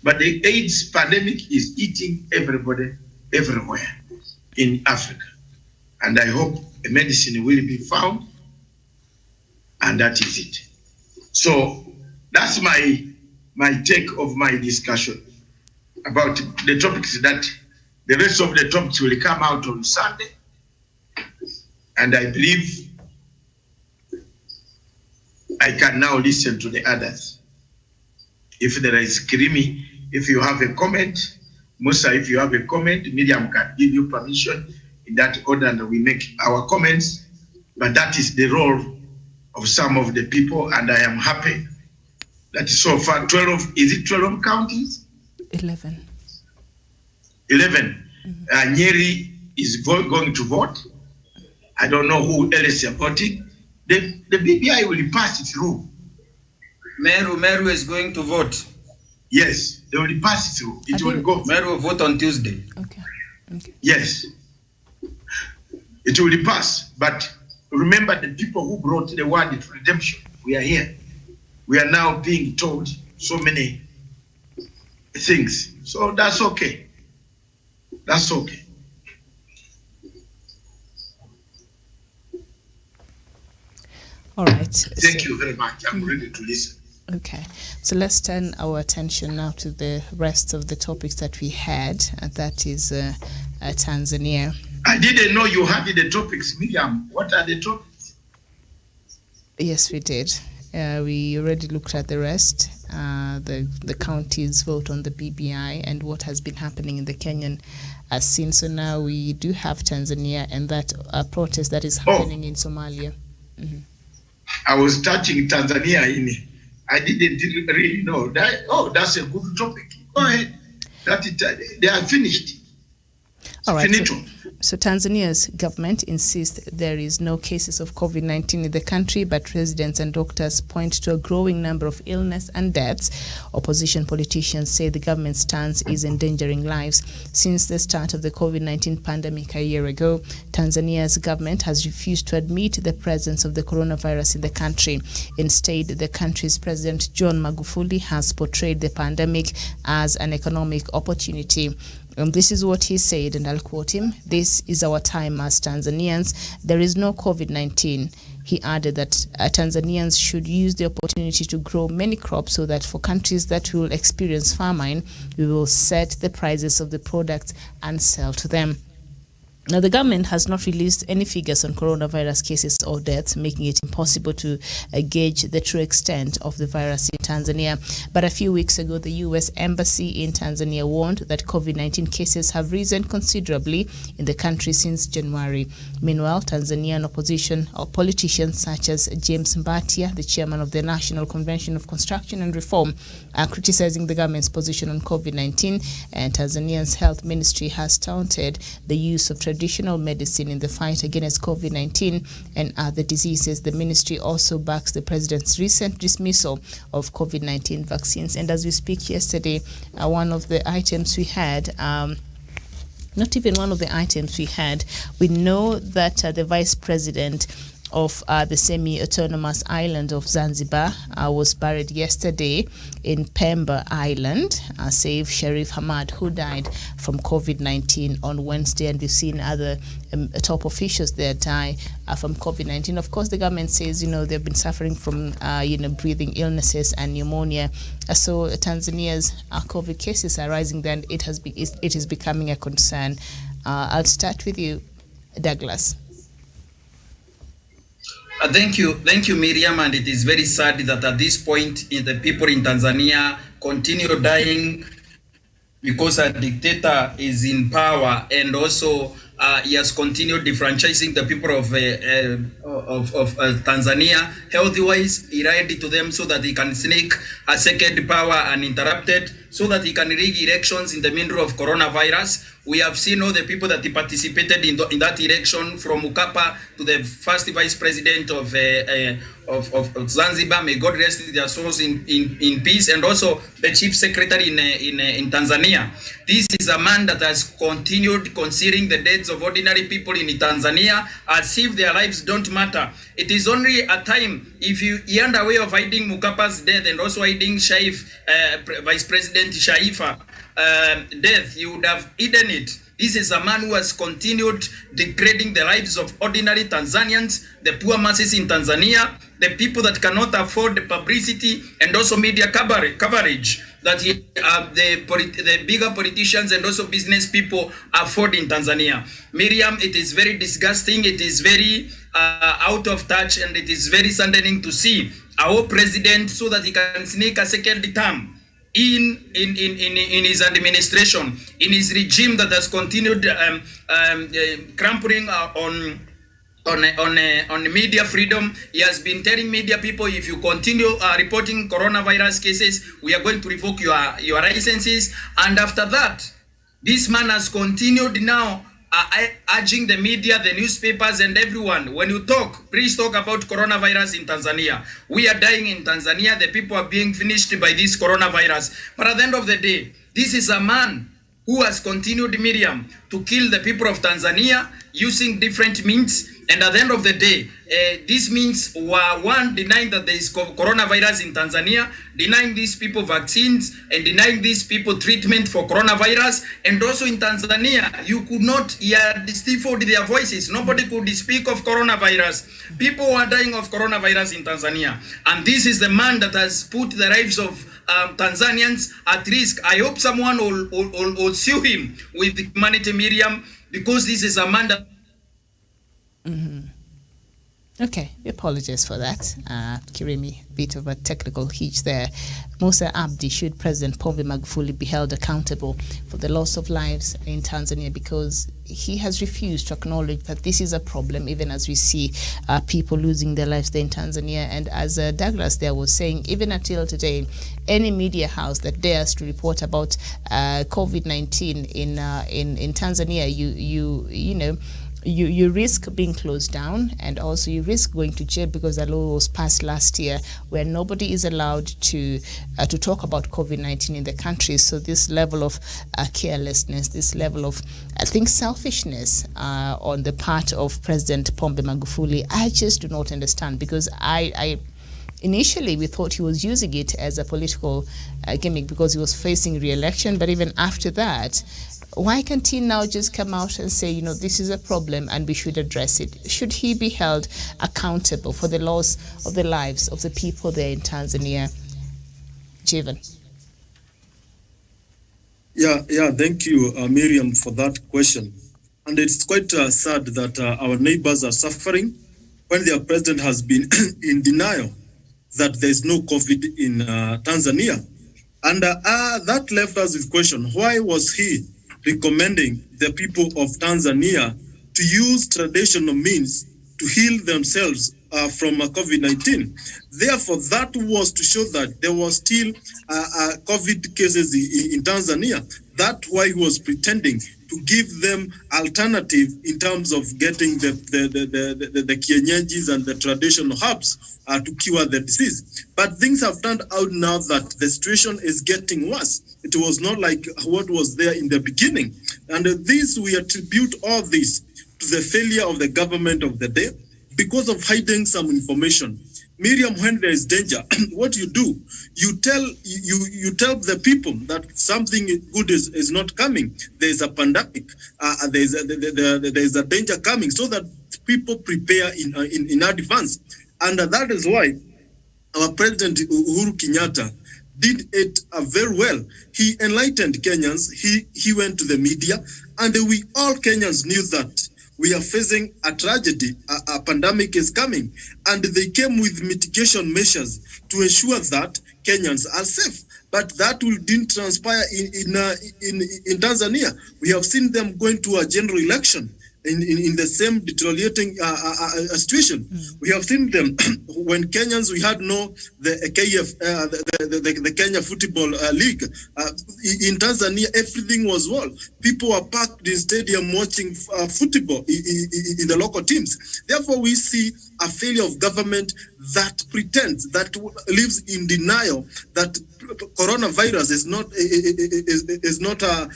But the AIDS pandemic is eating everybody everywhere in Africa. And I hope a medicine will be found, and that is it. So that's my take of my discussion about the topics. That the rest of the topics will come out on Sunday. And I believe I can now listen to the others. If there is Kirimi, if you have a comment, Musa, if you have a comment, Miriam can give you permission in that order and we make our comments. But that is the role of some of the people, and I am happy That is so far 12, is it 12 counties? 11. 11. Nyeri is going to vote. I don't know who else are voting. The BBI will pass it through. Meru is going to vote. Yes, they will pass it through. It will go. Meru will vote on Tuesday. Okay. Yes, it will pass. But remember, the people who brought the word to redemption, we are here. We are now being told so many things. So that's okay. That's okay. All right. Thank you very much. I'm ready to listen. Okay, so let's turn our attention now to the rest of the topics that we had, and that is Tanzania. I didn't know you had the topics, Miriam. What are the topics? Yes, we did. We already looked at the rest, the counties vote on the BBI and what has been happening in the Kenyan scene. So now we do have Tanzania and that protest that is happening in Somalia. Mm-hmm. I was touching Tanzania I didn't really know that. Oh, that's a good topic. Go ahead. They are finished. All right. So Tanzania's government insists there is no cases of COVID-19 in the country, but residents and doctors point to a growing number of illness and deaths. Opposition politicians say the government's stance is endangering lives. Since the start of the COVID-19 pandemic a year ago, Tanzania's government has refused to admit the presence of the coronavirus in the country. Instead, the country's President John Magufuli has portrayed the pandemic as an economic opportunity. And this is what he said, and I'll quote him: "This is our time as Tanzanians. There is no COVID-19. He added that Tanzanians should use the opportunity to grow many crops so that for countries that will experience famine, we will set the prices of the products and sell to them." Now, the government has not released any figures on coronavirus cases or deaths, making it impossible to gauge the true extent of the virus in Tanzania. But a few weeks ago, the U.S. Embassy in Tanzania warned that COVID-19 cases have risen considerably in the country since January. Meanwhile, Tanzanian opposition or politicians such as James Mbatia, the chairman of the National Convention of Construction and Reform, are criticizing the government's position on COVID-19, and Tanzania's health ministry has taunted the use of traditional medicine in the fight against COVID-19 and other diseases. The ministry also backs the president's recent dismissal of COVID-19 vaccines. And as we speak yesterday, one of the items we had, not even one of the items we had, we know that the vice president of the semi-autonomous island of Zanzibar was buried yesterday in Pemba Island, Saif Sharif Hamad, who died from COVID-19 on Wednesday, and we've seen other top officials there die from COVID-19. Of course, the government says, they've been suffering from, breathing illnesses and pneumonia. So Tanzania's COVID cases are rising, then it is becoming a concern. I'll start with you, Douglas. Thank you, Miriam. And it is very sad that at this point, the people in Tanzania continue dying because a dictator is in power, and also he has continued defranchising the people of Tanzania health-wise. He lied to them so that he can sneak a second power uninterrupted, so that he can rig elections in the middle of coronavirus. We have seen all the people that participated in that election, from Mkapa to the first vice president of Zanzibar. May God rest their souls in peace, and also the chief secretary in Tanzania. This is a man that has continued concealing the deaths of ordinary people in Tanzania as if their lives don't matter. It is only a time, if he had a way of hiding Mkapa's death and also hiding Vice President Shaifa death, he would have hidden it. This is a man who has continued degrading the lives of ordinary Tanzanians, the poor masses in Tanzania, the people that cannot afford the publicity and also media coverage that the bigger politicians and also business people afford in Tanzania. Miriam, it is very disgusting. It is very out of touch, and it is very saddening to see our president so that he can sneak a second term in his administration, in his regime that has continued cramping on on media freedom. He has been telling media people, if you continue reporting coronavirus cases, we are going to revoke your licenses. And after that, this man has continued now urging the media, the newspapers, and everyone, when you talk, please talk about coronavirus in Tanzania. We are dying in Tanzania. The people are being finished by this coronavirus. But at the end of the day, this is a man who has continued, Miriam, to kill the people of Tanzania using different means. And at the end of the day, these means were, one, denying that there is coronavirus in Tanzania, denying these people vaccines, and denying these people treatment for coronavirus. And also in Tanzania, you could not stifle their voices. Nobody could speak of coronavirus. People were dying of coronavirus in Tanzania. And this is the man that has put the lives of Tanzanians at risk. I hope someone will sue him with humanity, Miriam, because this is a man that... Okay, we apologize for that. Kirimi, bit of a technical hitch there. Musa Abdi, should President Pombe Magufuli be held accountable for the loss of lives in Tanzania, because he has refused to acknowledge that this is a problem, even as we see people losing their lives there in Tanzania. And as Douglas there was saying, even until today, any media house that dares to report about COVID-19 in Tanzania, you know, you risk being closed down, and also you risk going to jail, because a law was passed last year where nobody is allowed to talk about COVID-19 in the country. So this level of carelessness, this level of, I think, selfishness on the part of President Pombe Magufuli, I just do not understand, because initially we thought he was using it as a political gimmick because he was facing re-election. But even after that, why can't he now just come out and say, you know, this is a problem and we should address it? Should he be held accountable for the loss of the lives of the people there in Tanzania? Jeevan. Yeah, thank you, Miriam, for that question. And it's quite sad that our neighbors are suffering when their president has been in denial that there's no COVID in Tanzania. And that left us with question, why was he recommending the people of Tanzania to use traditional means to heal themselves from COVID-19? Therefore, that was to show that there was still COVID cases in Tanzania. That's why he was pretending to give them alternative in terms of getting the kienyeji and the traditional herbs to cure the disease. But things have turned out now that the situation is getting worse. It was not like what was there in the beginning. And this, we attribute all this to the failure of the government of the day because of hiding some information. Miriam, when there is danger, what you do, you tell the people that something good is not coming. There is a pandemic. There is a danger coming, so that people prepare in advance. And that is why our President Uhuru Kenyatta did it very well. He enlightened Kenyans. He went to the media, and we all Kenyans knew that we are facing a tragedy, a pandemic is coming, and they came with mitigation measures to ensure that Kenyans are safe. But that didn't transpire in Tanzania. We have seen them going to a general election in the same deteriorating situation. We have seen them when Kenyans, we had the Kenya Football League. In Tanzania, everything was well. People were packed in stadium watching football in the local teams. Therefore, we see a failure of government that pretends, that lives in denial that coronavirus is not a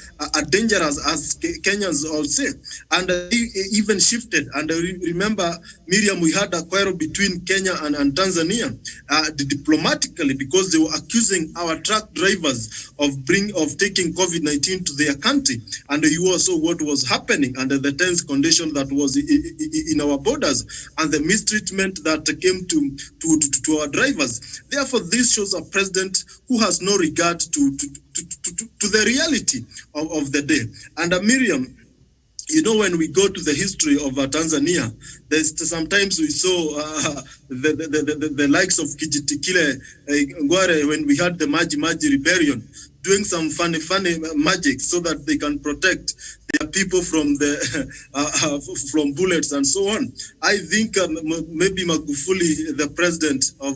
dangerous as Kenyans all say. And even shifted. And remember, Miriam, we had a quarrel between Kenya and Tanzania diplomatically, because they were accusing our truck drivers of taking COVID-19 to their country. And you also what was happening under the tense condition that was in our borders, and the mistreatment that came to our drivers. Therefore, this shows a president who has no regard to the reality of the day. And Miriam, you know, when we go to the history of Tanzania, sometimes we saw the likes of Kijitikile Ngware when we had the Maji Rebellion, doing some funny magic so that they can protect their people from the from bullets and so on. I think maybe Magufuli, the president of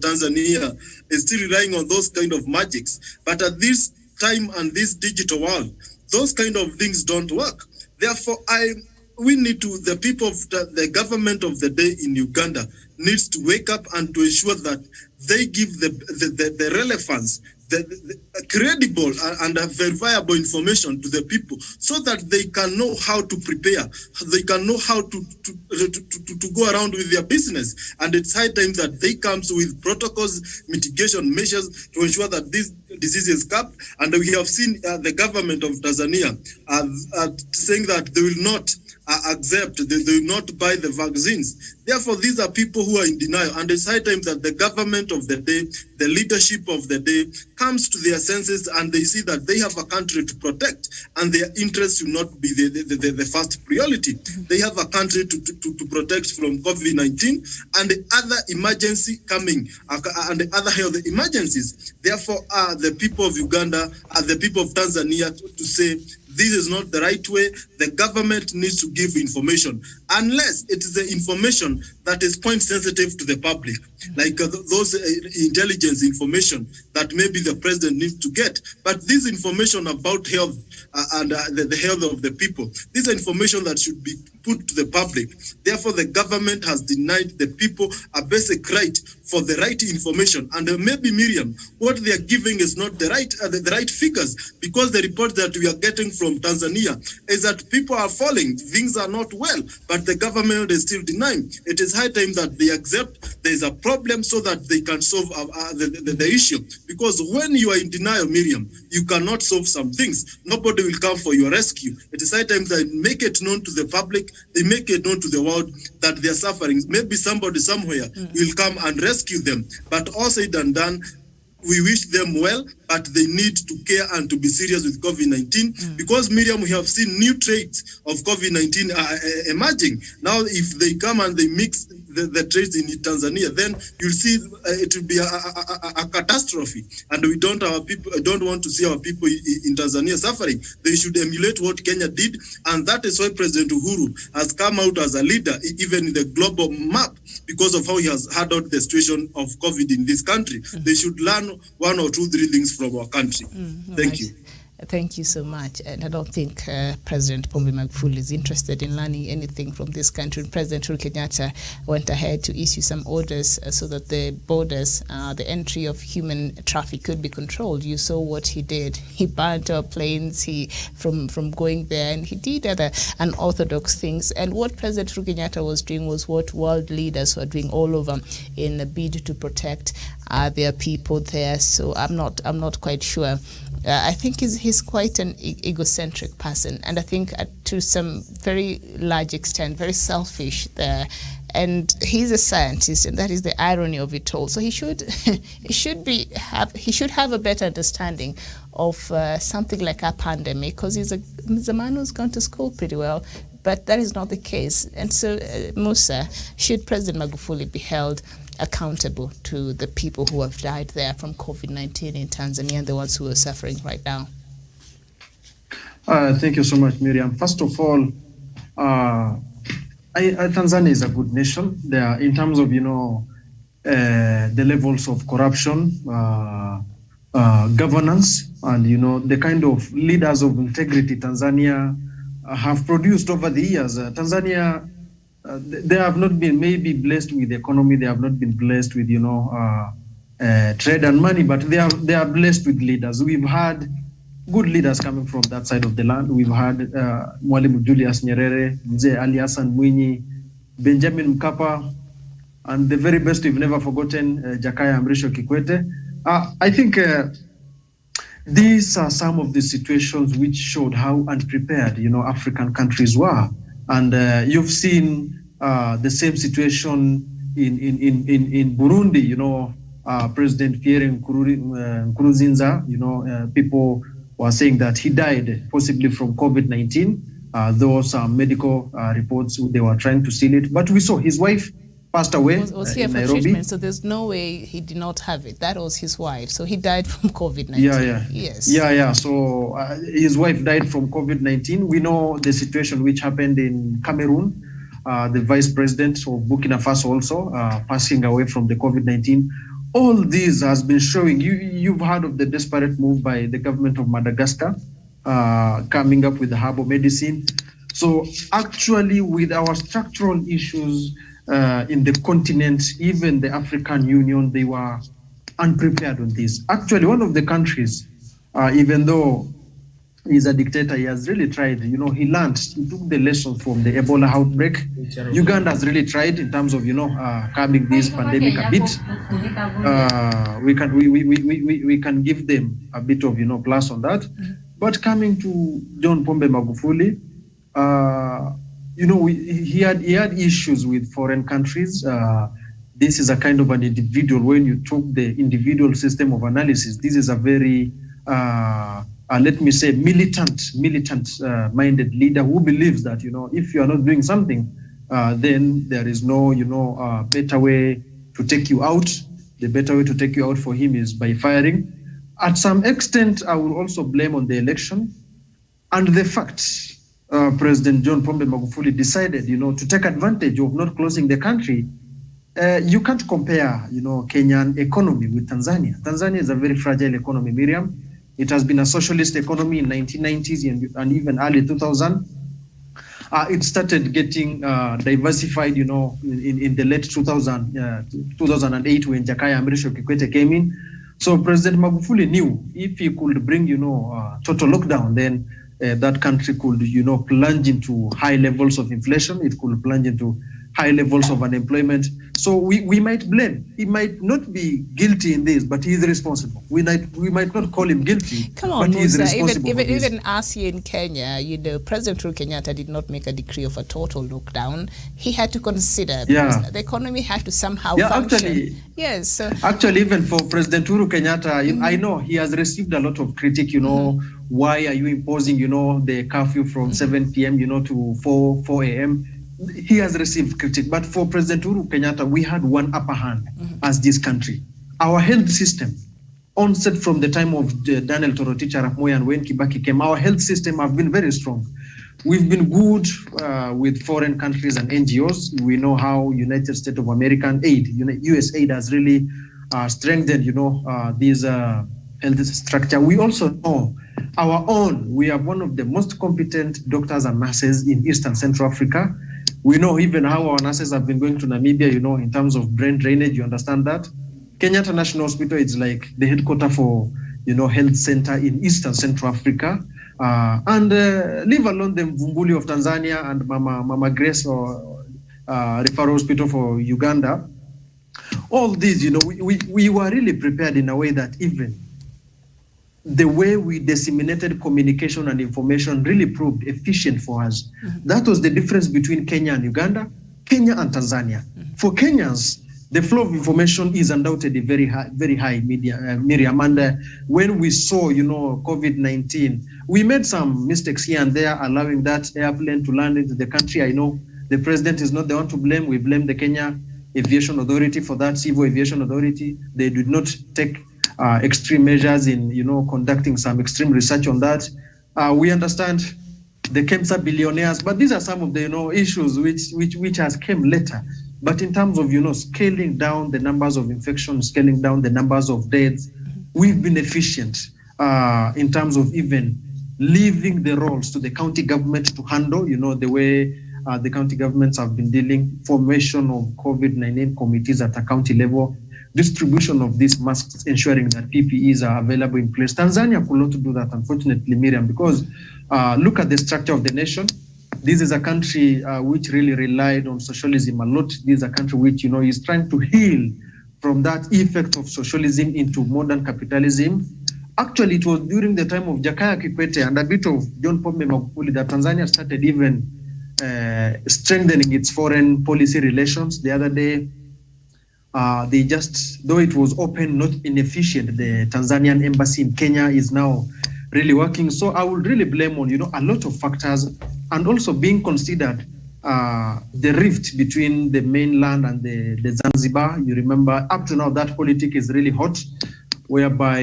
Tanzania, is still relying on those kind of magics. But at this time and this digital world, those kind of things don't work. Therefore, we need to, the people of the government of the day in Uganda needs to wake up and to ensure that they give the relevance, the credible and verifiable information to the people, so that they can know how to prepare, they can know how to go around with their business. And it's high time that they come with protocols, mitigation measures to ensure that this disease is capped. And we have seen the government of Tanzania saying that they will not accept, they will not buy the vaccines. Therefore, these are people who are in denial, and it's high time that the government of the day, the leadership of the day, comes to their senses and they see that they have a country to protect, and their interests will not be the first priority. They have a country to protect from COVID-19 and the other emergency coming, and the other health emergencies. Therefore, the people of Uganda and the people of Tanzania to say, this is not the right way. The government needs to give information, unless it is the information that is point sensitive to the public, like those intelligence information that maybe the president needs to get. But this information about health and the health of the people, this is information that should be put to the public. Therefore, the government has denied the people a basic right for the right information. And maybe, Miriam, what they are giving is not the right figures, because the report that we are getting from Tanzania is that people are falling, things are not well, but the government is still denying. It is high time that they accept there is a problem so that they can solve the issue. Because when you are in denial, Miriam, you cannot solve some things. Nobody will come for your rescue. It is high time that make it known to the public, they make it known to the world that they are suffering. Maybe somebody somewhere will come and rescue them. But all said and done, we wish them well, but they need to care and to be serious with COVID-19 because, Miriam, we have seen new traits of COVID-19 emerging. Now, if they come and they mix the traits in Tanzania, then you'll see it will be a catastrophe. And we don't want to see our people in Tanzania suffering. They should emulate what Kenya did. And that is why President Uhuru has come out as a leader, even in the global map, because of how he has handled the situation of COVID in this country. They should learn 1 or 2, 3 things from our country. Thank you. Thank you so much. And I don't think President Pombe Magufuli is interested in learning anything from this country. President Uhuru Kenyatta went ahead to issue some orders so that the borders, the entry of human traffic could be controlled. You saw what he did. He banned our planes from going there, and he did other unorthodox things. And what President Uhuru Kenyatta was doing was what world leaders were doing all over in a bid to protect their people there. So I'm not quite sure. I think he's quite an egocentric person, and I think to some very large extent very selfish there. And he's a scientist, and that is the irony of it all. So he should have a better understanding of something like a pandemic, because he's a man who's gone to school pretty well. But that is not the case. And so, Musa, should President Magufuli be held accountable to the people who have died there from COVID-19 in Tanzania and the ones who are suffering right now? Thank you so much, Miriam. First of all, Tanzania is a good nation. They are, in terms of, the levels of corruption, governance, and, the kind of leaders of integrity Tanzania have produced over the years. Tanzania, they have not been maybe blessed with the economy. They have not been blessed with, trade and money, but they are blessed with leaders. We've had good leaders coming from that side of the land. We've had Mwalimu Julius Nyerere, Mzee Ali Hassan Mwinyi, Benjamin Mkapa, and the very best we've never forgotten, Jakaya Mrisho Kikwete. I think these are some of the situations which showed how unprepared, African countries were. And you've seen the same situation in Burundi, President Pierre Nkurunziza, people were saying that he died possibly from COVID-19. There were some medical reports, they were trying to seal it. But we saw his wife passed away was here in for Nairobi. treatment, so there's no way he did not have it. That was his wife, so he died from COVID-19. Yes. Yeah. So his wife died from COVID-19. We know the situation which happened in Cameroon. The vice president of Burkina Faso also passing away from the COVID-19. All this has been showing, you've heard of the desperate move by the government of Madagascar, coming up with the herbal medicine. So actually with our structural issues in the continent, even the African Union, they were unprepared on this. Actually, one of the countries, even though he's a dictator, he has really tried, he took the lessons from the Ebola outbreak. Uganda has really tried in terms of, curbing this pandemic a bit. We can give them a bit of, plus on that. But coming to John Pombe Magufuli, he had issues with foreign countries. This is a kind of an individual. When you took the individual system of analysis, this is a very, let me say, militant-minded leader who believes that, if you are not doing something, then there is no, better way to take you out. The better way to take you out for him is by firing. At some extent, I will also blame on the election and the fact President John Pombe Magufuli decided, to take advantage of not closing the country. You can't compare, Kenyan economy with Tanzania. Tanzania is a very fragile economy, Miriam. It has been a socialist economy in 1990s and even early 2000. It started getting diversified, in the late 2008 when Jakaya Mrisho Kikwete came in. So President Magufuli knew if he could bring, total lockdown, then that country could, plunge into high levels of inflation. It could plunge into high levels of unemployment. So we might blame. He might not be guilty in this, but he is responsible. We might not call him guilty. Come on, but he is Musa, responsible even us here in Kenya, President Uhuru Kenyatta did not make a decree of a total lockdown. He had to consider because the economy had to somehow function. Actually, even for President Uhuru Kenyatta, I know he has received a lot of critique, why are you imposing, the curfew from 7 p.m., to 4 a.m.? He has received critique, but for President Uhuru Kenyatta, we had one upper hand as this country. Our health system, onset from the time of Daniel Toroitich arap Moi and when Kibaki came, our health system have been very strong. We've been good with foreign countries and NGOs. We know how United States of America and aid, USAID has really strengthened, this health structure. We also know our own. We have one of the most competent doctors and nurses in Eastern Central Africa. We know even how our nurses have been going to Namibia, in terms of brain drainage, you understand that? Kenyatta National Hospital is like the headquarters for, health center in Eastern Central Africa. And leave alone the Mvumbuli of Tanzania and Mama Grace or Referral Hospital for Uganda. All these, we were really prepared in a way that even the way we disseminated communication and information really proved efficient for us. That was the difference between Kenya and Uganda, Kenya and Tanzania. For Kenyans, the flow of information is undoubtedly very high, Miriam. And when we saw, COVID-19, we made some mistakes here and there, allowing that airplane to land into the country. I know the president is not the one to blame. We blame the Kenya Aviation Authority for that, Civil Aviation Authority. They did not take extreme measures in, conducting some extreme research on that. We understand the KEMSA billionaires, but these are some of the, issues which has came later. But in terms of, scaling down the numbers of infections, scaling down the numbers of deaths, we've been efficient in terms of even leaving the roles to the county government to handle, the way the county governments have been dealing, formation of COVID-19 committees at a county level, distribution of these masks, ensuring that PPEs are available in place. Tanzania could not do that, unfortunately, Miriam, because look at the structure of the nation. This is a country which really relied on socialism a lot. This is a country which, is trying to heal from that effect of socialism into modern capitalism. Actually, it was during the time of Jakaya Kikwete and a bit of John Pombe Magufuli that Tanzania started even strengthening its foreign policy relations. The other day, they just, though it was open, not inefficient, the Tanzanian embassy in Kenya is now really working. So I would really blame on, a lot of factors, and also being considered the rift between the mainland and the Zanzibar. You remember, up to now, that politic is really hot, whereby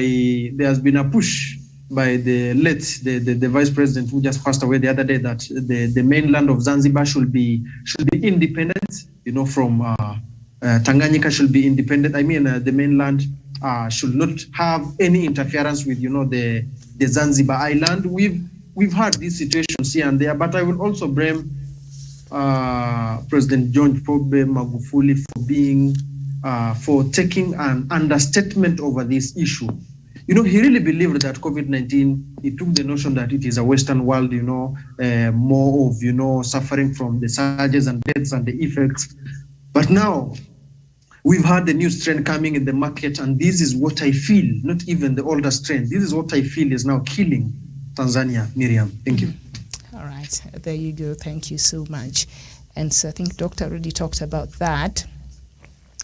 there has been a push by the late the vice president who just passed away the other day that the mainland of Zanzibar should be independent. You know, from Tanganyika should be independent. I mean, the mainland should not have any interference with, you know, the Zanzibar island. We've had these situations here and there, but I will also blame President John Pombe Magufuli for taking an understatement over this issue. You know, he really believed that COVID-19, he took the notion that it is a Western world, you know, more of, you know, suffering from the surges and deaths and the effects. But now we've had the new strain coming in the market, and this is what I feel, not even the older strain, this is what I feel is now killing Tanzania. Miriam, thank you. All right, there you go. Thank you so much. And so I think Doctor already talked about that.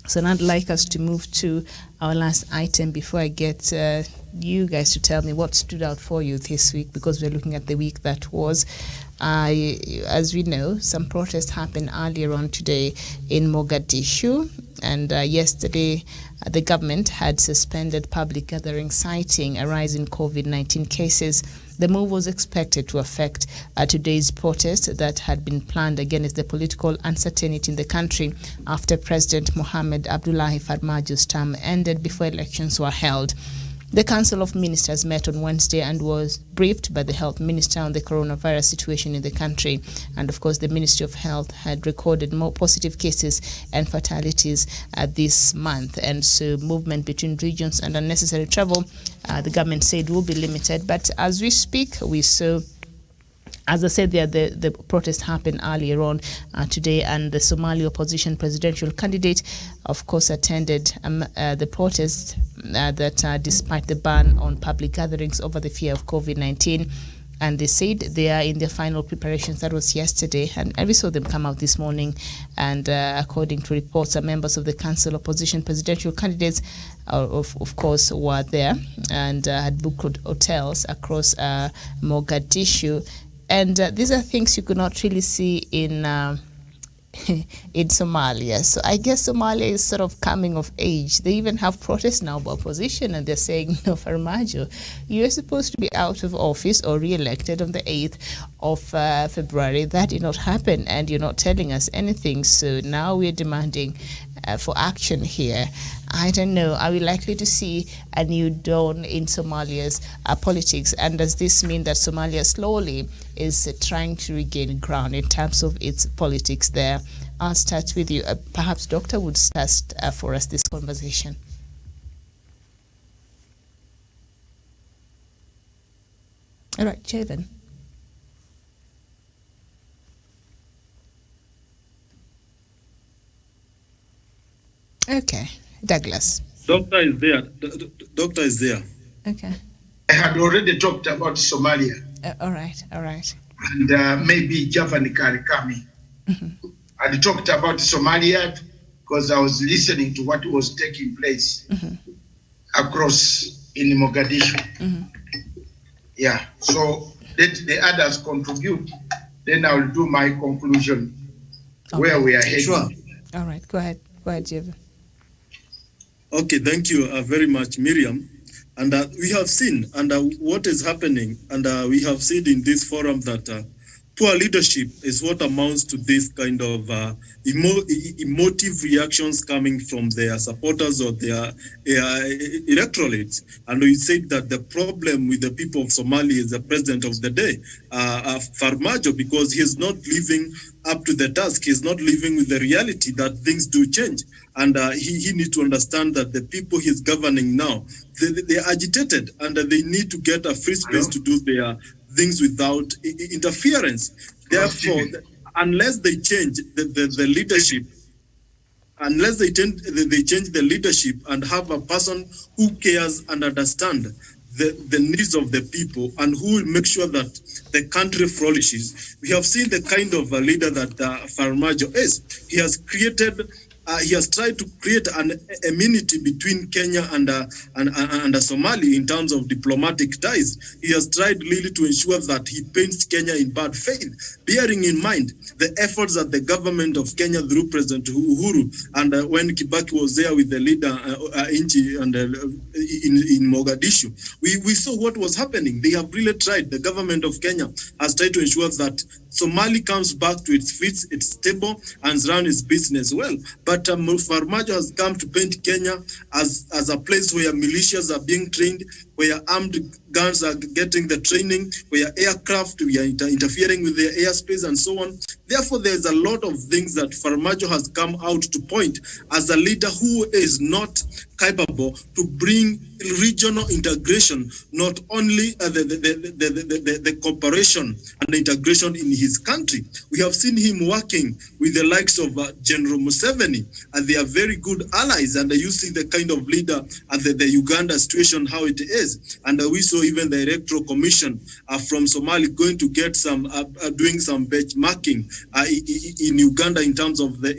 So now I'd like us to move to our last item before I get you guys to tell me what stood out for you this week, because we're looking at the week that was. As we know, some protests happened earlier on today in Mogadishu, and yesterday the government had suspended public gatherings citing a rise in COVID-19 cases. The move was expected to affect today's protest that had been planned against the political uncertainty in the country after President Mohamed Abdullahi Farmajo's term ended before elections were held. The Council of Ministers met on Wednesday and was briefed by the Health Minister on the coronavirus situation in the country. And of course, the Ministry of Health had recorded more positive cases and fatalities this month. And so movement between regions and unnecessary travel, the government said, will be limited. But as we speak, we saw, as I said there, the protest happened earlier on today, and the Somali opposition presidential candidate, of course, attended the protest that despite the ban on public gatherings over the fear of COVID-19. And they said they are in their final preparations. That was yesterday, and we saw them come out this morning. And according to reports, members of the council opposition presidential candidates, of course, were there and had booked hotels across Mogadishu. And these are things you could not really see in Somalia. So I guess Somalia is sort of coming of age. They even have protests now by opposition, and they're saying, no, Farmajo, you're supposed to be out of office or re-elected on the 8th of February. That did not happen, and you're not telling us anything. So now we're demanding for action here. I don't know. Are we likely to see a new dawn in Somalia's politics? And does this mean that Somalia slowly is trying to regain ground in terms of its politics there? I'll start with you. Perhaps Doctor would start for us this conversation. All right, Javen. Okay, Douglas. Doctor is there. Doctor is there. Okay. I had already talked about Somalia. All right. And maybe Javan Karikami. I talked about Somalia because I was listening to what was taking place across in Mogadishu. Yeah, so let the others contribute. Then I'll do my conclusion where we are heading. Sure. All right, go ahead, Javan. Okay, thank you very much, Miriam. And we have seen what is happening, and we have seen in this forum that poor leadership is what amounts to this kind of emotive reactions coming from their supporters or their electorates. And we said that the problem with the people of Somalia is the president of the day, Farmajo, because he is not living up to the task. He's not living with the reality that things do change. And he needs to understand that the people he's governing now, they are agitated, and they need to get a free space to do their things without interference. Therefore, unless they change the leadership, unless they change the leadership and have a person who cares and understands the needs of the people and who will make sure that the country flourishes. We have seen the kind of a leader that Farmajo is. He has created he has tried to create an amenity between Kenya and Somalia in terms of diplomatic ties. He has tried really to ensure that he paints Kenya in bad faith, bearing in mind the efforts that the government of Kenya through President Uhuru and when Kibaki was there with the leader in Mogadishu, we saw what was happening. They have really tried. The government of Kenya has tried to ensure that Somali comes back to its feet, it's stable, and runs its business well. But Farmajo has come to paint Kenya as a place where militias are being trained, where armed guns are getting the training, where aircraft, we are interfering with their airspace and so on. Therefore, there's a lot of things that Farmajo has come out to point as a leader who is not capable to bring regional integration, not only the cooperation and integration in his country. We have seen him working with the likes of General Museveni, and they are very good allies. And you see the kind of leader and the Uganda situation, how it is. And we saw even the Electoral Commission from Somalia going to get some, doing some benchmarking in Uganda in terms of the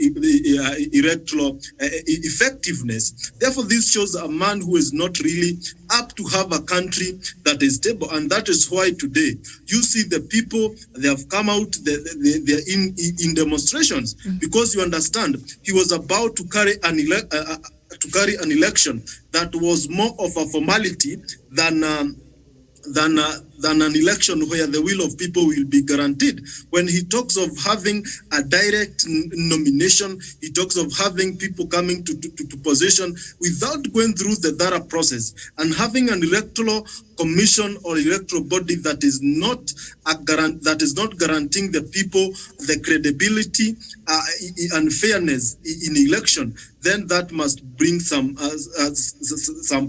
electoral effectiveness. Therefore, this shows a man who is not really up to have a country that is stable. And that is why today you see the people, they have come out, they're in demonstrations, because you understand he was about to carry an election that was more of a formality than an election where the will of people will be guaranteed. When he talks of having a direct nomination, he talks of having people coming to position without going through the thorough process, and having an electoral commission or electoral body that is not guaranteeing the people the credibility and fairness in election, then that must bring some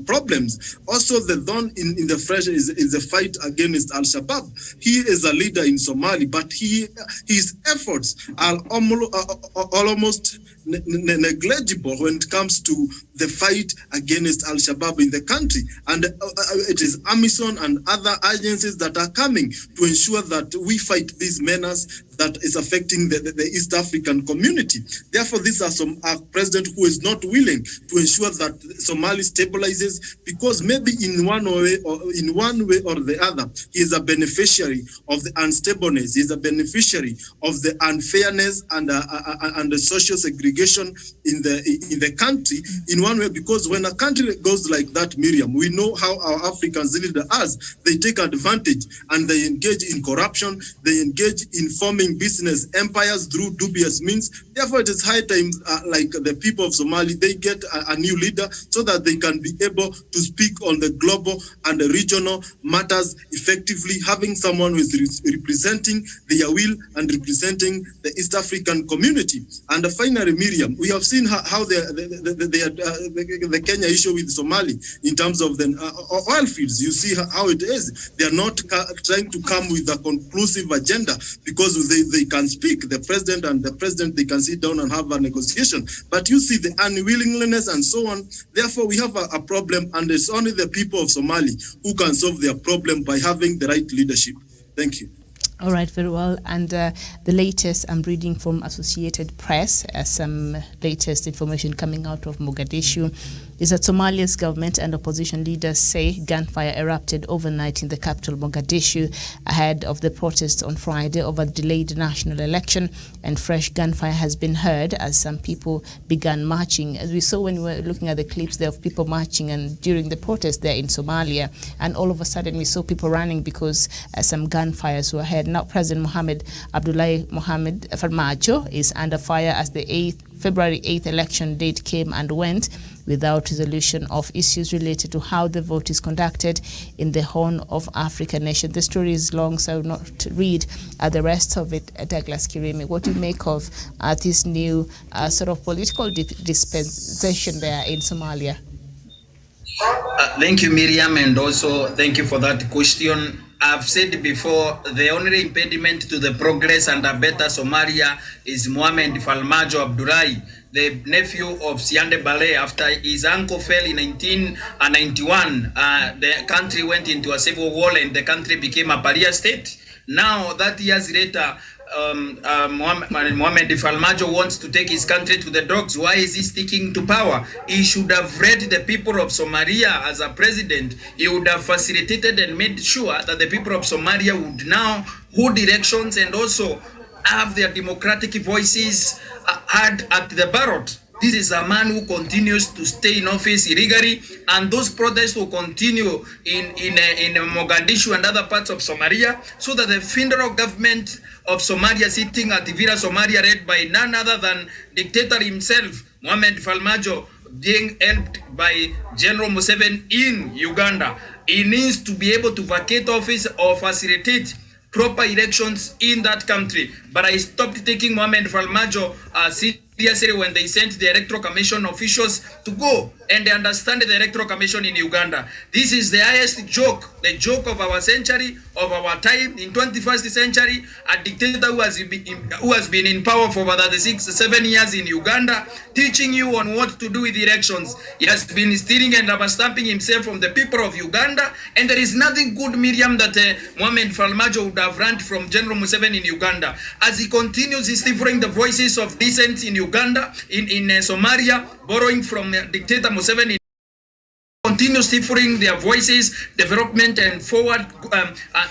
problems. Also, the thorn in the flesh is the fight against Al-Shabaab. He is a leader in Somalia, but his efforts are almost negligible when it comes to the fight against Al-Shabaab in the country. And it is AMISOM and other agencies that are coming to ensure that we fight this menace that is affecting the East African community. Therefore, this is a president who is not willing to ensure that Somalia stabilizes, because maybe in one way or the other, he is a beneficiary of the unstableness. He is a beneficiary of the unfairness and the social segregation in the country. In one way, because when a country goes like that, Miriam, we know how our Africans leaders are. They take advantage and they engage in corruption. They engage in forming business empires through dubious means. Therefore, it is high time, like the people of Somalia, they get a new leader so that they can be able to speak on the global and the regional matters effectively, having someone who is representing their will and representing the East African community. And finally, Miriam, we have seen how the Kenya issue with Somalia in terms of the oil fields. You see how it is. They are not trying to come with a conclusive agenda, because they can speak, the president and the president, they can sit down and have a negotiation. But you see the unwillingness and so on. Therefore, we have a problem, and it's only the people of Somalia who can solve their problem by having the right leadership. Thank you. All right, very well. And the latest I'm reading from Associated Press, some latest information coming out of Mogadishu, is that Somalia's government and opposition leaders say gunfire erupted overnight in the capital Mogadishu ahead of the protests on Friday over the delayed national election, and fresh gunfire has been heard as some people began marching. As we saw when we were looking at the clips there of people marching and during the protest there in Somalia, and all of a sudden we saw people running because some gunfires were heard. Now President Mohamed Abdullahi Mohamed Farmajo is under fire as the February 8th election date came and went without resolution of issues related to how the vote is conducted in the Horn of Africa nation. The story is long, so I will not read the rest of it. Douglas Kirimi, what do you make of this new sort of political dispensation there in Somalia? Thank you, Miriam, and also thank you for that question. I've said before, the only impediment to the progress and a better Somalia is Mohamed Farmajo Abdullahi, the nephew of Siande Barre. After his uncle fell in 1991, the country went into a civil war and the country became a pariah state. Now, that years later, Mohamed Farmajo wants to take his country to the dogs. Why is he sticking to power? He should have read the people of Somalia as a president. He would have facilitated and made sure that the people of Somalia would now hold elections and also have their democratic voices heard at the ballot. This is a man who continues to stay in office illegally, and those protests will continue in Mogadishu and other parts of Somalia, so that the federal government of Somalia, sitting at Villa Somalia, led by none other than dictator himself, Mohamed Farmajo, being helped by General Museveni in Uganda. He needs to be able to vacate office or facilitate proper elections in that country. But I stopped taking Mohamed Farmajo seriously when they sent the Electoral Commission officials to go and they understand the Electoral Commission in Uganda. This is the highest joke, the joke of our century, of our time, in 21st century, a dictator who has been in power for over 7 years in Uganda, teaching you on what to do with elections. He has been stealing and rubber-stamping himself from the people of Uganda, and there is nothing good, Miriam, that Mohamed Farmajo would have run from General Museveni in Uganda. As he continues stifling the voices of dissent in Uganda, in Somalia, borrowing from dictator Museveni, continue stifling their voices, development and forward,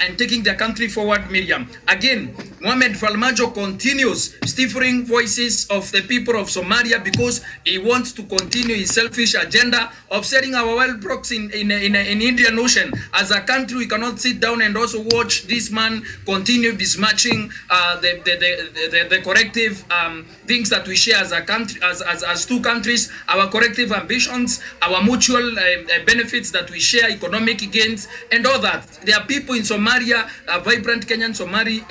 and taking their country forward, Miriam. Again, Mohamed Farmajo continues stifling voices of the people of Somalia because he wants to continue his selfish agenda of selling our oil blocks in Indian Ocean. As a country, we cannot sit down and also watch this man continue besmirching the corrective things that we share as a country, as two countries, our corrective ambitions, our mutual benefits that we share, economic gains, and all that. There are people in Somalia, a vibrant Kenyan Somali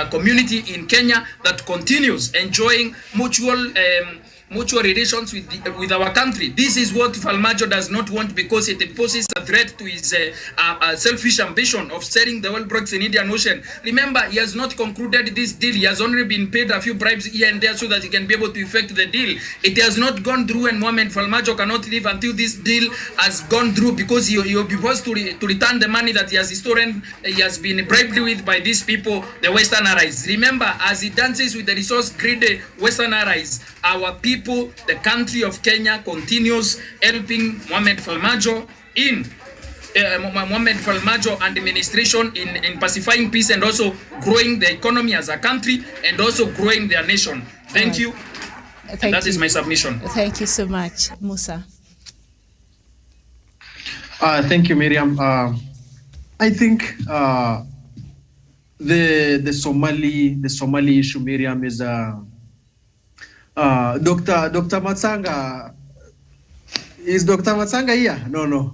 community in Kenya that continues enjoying mutual relations with our country. This is what Farmajo does not want, because it poses a threat to his selfish ambition of selling the oil blocks in Indian Ocean. Remember, he has not concluded this deal. He has only been paid a few bribes here and there so that he can be able to effect the deal. It has not gone through, and Mohamed Farmajo cannot leave until this deal has gone through, because he will be forced to return the money that he has been bribed with by these people, the Western allies. Remember, as he dances with the resource-greedy Western allies, our people, the country of Kenya, continues helping Mohamed Farmajo and administration in pacifying peace and also growing the economy as a country and also growing their nation. Thank you. That is my submission. Thank you so much, Musa. Thank you, Miriam. I think the Somali issue, Miriam, is Dr. Matsanga. Is Dr. Matsanga here? No. Go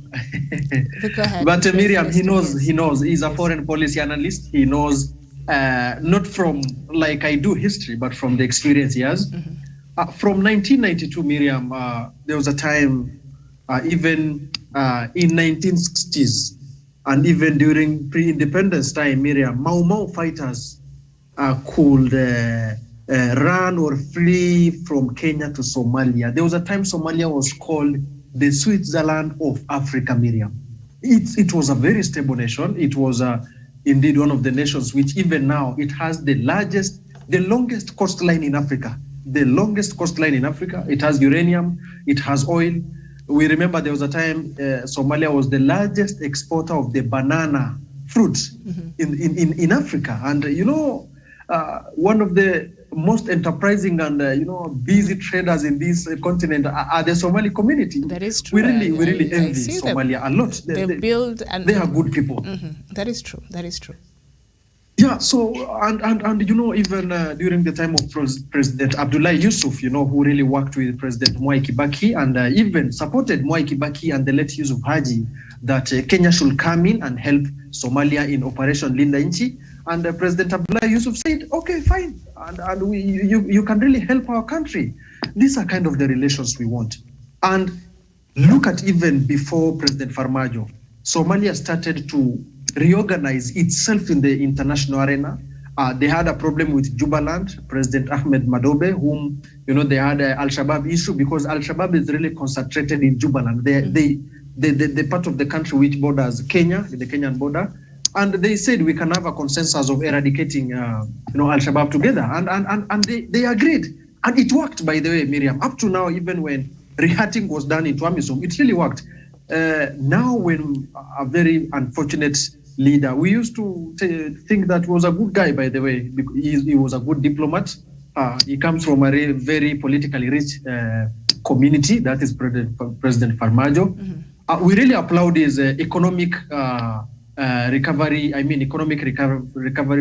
ahead. But Miriam, he knows. He's a foreign policy analyst. He knows, not from like I do history, but from the experience he has. From 1992, Miriam, there was a time, even in 1960s, and even during pre-independence time, Miriam, Mau Mau fighters could run or flee from Kenya to Somalia. There was a time Somalia was called the Switzerland of Africa, Miriam. It was a very stable nation. It was indeed one of the nations which even now it has the longest coastline in Africa. The longest coastline in Africa. It has uranium, it has oil. We remember there was a time Somalia was the largest exporter of the banana fruit in Africa. And one of the most enterprising and busy traders in this continent are the Somali community. That is true. We really envy Somalia a lot. They are good people. That is true. Yeah. So and even during the time of President Abdullah Yusuf, who really worked with President Mwai Kibaki and even supported Mwai Kibaki and the late Yusuf Haji that Kenya should come in and help Somalia in Operation Linda Nchi. And President Abdullah Yusuf said, okay, fine. And you can really help our country. These are kind of the relations we want. And look at even before President Farmajo, Somalia started to reorganize itself in the international arena. They had a problem with Jubaland, President Ahmed Madobe, whom, they had an Al-Shabaab issue because Al-Shabaab is really concentrated in Jubaland. The part of the country which borders Kenya, the Kenyan border. And they said we can have a consensus of eradicating, Al-Shabaab together. And they agreed. And it worked, by the way, Miriam. Up to now, even when rehatting was done into AMISOM, it really worked. Now, when a very unfortunate leader, we used to think that was a good guy, by the way. He was a good diplomat. He comes from a very politically rich community, that is President Farmajo. Mm-hmm. We really applaud his economic recovery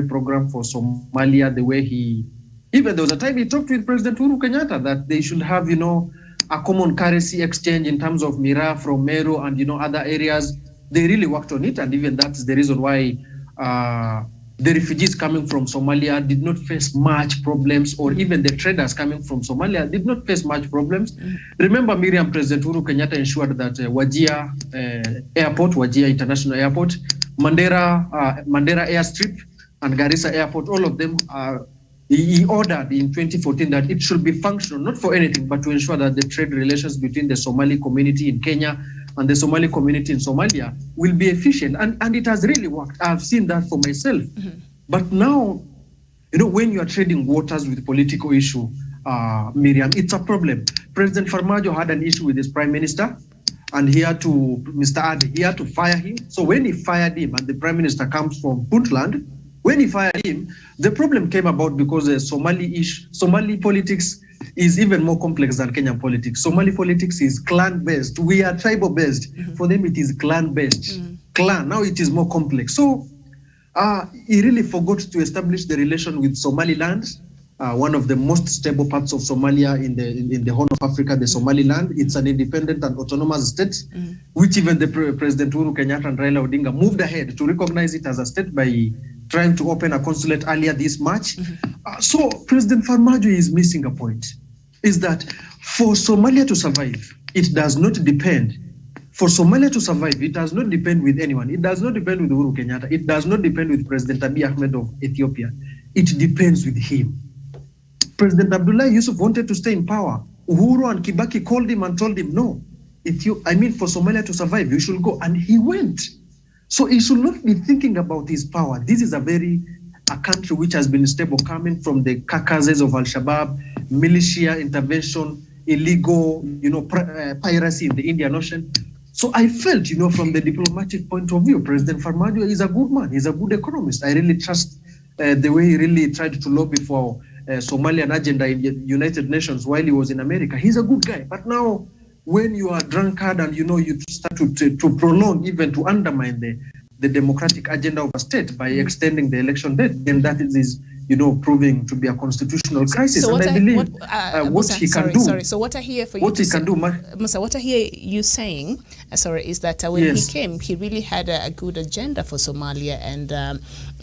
program for Somalia, the way even there was a time he talked with President Uhuru Kenyatta that they should have, a common currency exchange in terms of Mira from Meru and, other areas. They really worked on it. And even that's the reason why the refugees coming from Somalia did not face much problems, or even the traders coming from Somalia did not face much problems. Mm-hmm. Remember, Miriam, President Uhuru Kenyatta ensured that Wajir Airport, Wajir International Airport, Mandera Airstrip, and Garissa Airport, all of them he ordered in 2014 that it should be functional, not for anything, but to ensure that the trade relations between the Somali community in Kenya and the Somali community in Somalia will be efficient. And it has really worked. I've seen that for myself. Mm-hmm. But now, when you are trading waters with political issue, Miriam, it's a problem. President Farmajo had an issue with his prime minister, and Mr. Adi, he had to fire him. So when he fired him, and the prime minister comes from Puntland, when he fired him, the problem came about because Somali politics is even more complex than Kenyan politics. Somali politics is clan-based. We are tribal-based. Mm-hmm. For them, it is clan-based. Mm-hmm. Clan. Now it is more complex. So he really forgot to establish the relation with Somaliland, one of the most stable parts of Somalia in the Horn of Africa, the Somaliland. It's an independent and autonomous state, which even the President Uhuru Kenyatta and Raila Odinga moved ahead to recognize it as a state by trying to open a consulate earlier this March. Mm-hmm. So President Farmajo is missing a point, is that for Somalia to survive, it does not depend. For Somalia to survive, it does not depend with anyone. It does not depend with Uhuru Kenyatta. It does not depend with President Abiy Ahmed of Ethiopia. It depends with him. President Abdullah Yusuf wanted to stay in power. Uhuru and Kibaki called him and told him, no, for Somalia to survive, you should go. And he went. So he should not be thinking about his power. This is a country which has been stable, coming from the carcasses of Al-Shabaab, militia intervention, illegal, piracy in the Indian Ocean. So I felt, from the diplomatic point of view, President Farmajo is a good man. He's a good economist. I really trust the way he really tried to lobby for Somalian agenda in the United Nations while he was in America. He's a good guy. But now, when you are drunkard and you start to prolong, even to undermine the democratic agenda of a state by extending the election date, then that is proving to be a constitutional crisis. So and I believe what he can do. Sorry. So what I hear for you, what he can do, Musa, what I hear you saying, is that when he came, he really had a good agenda for Somalia, and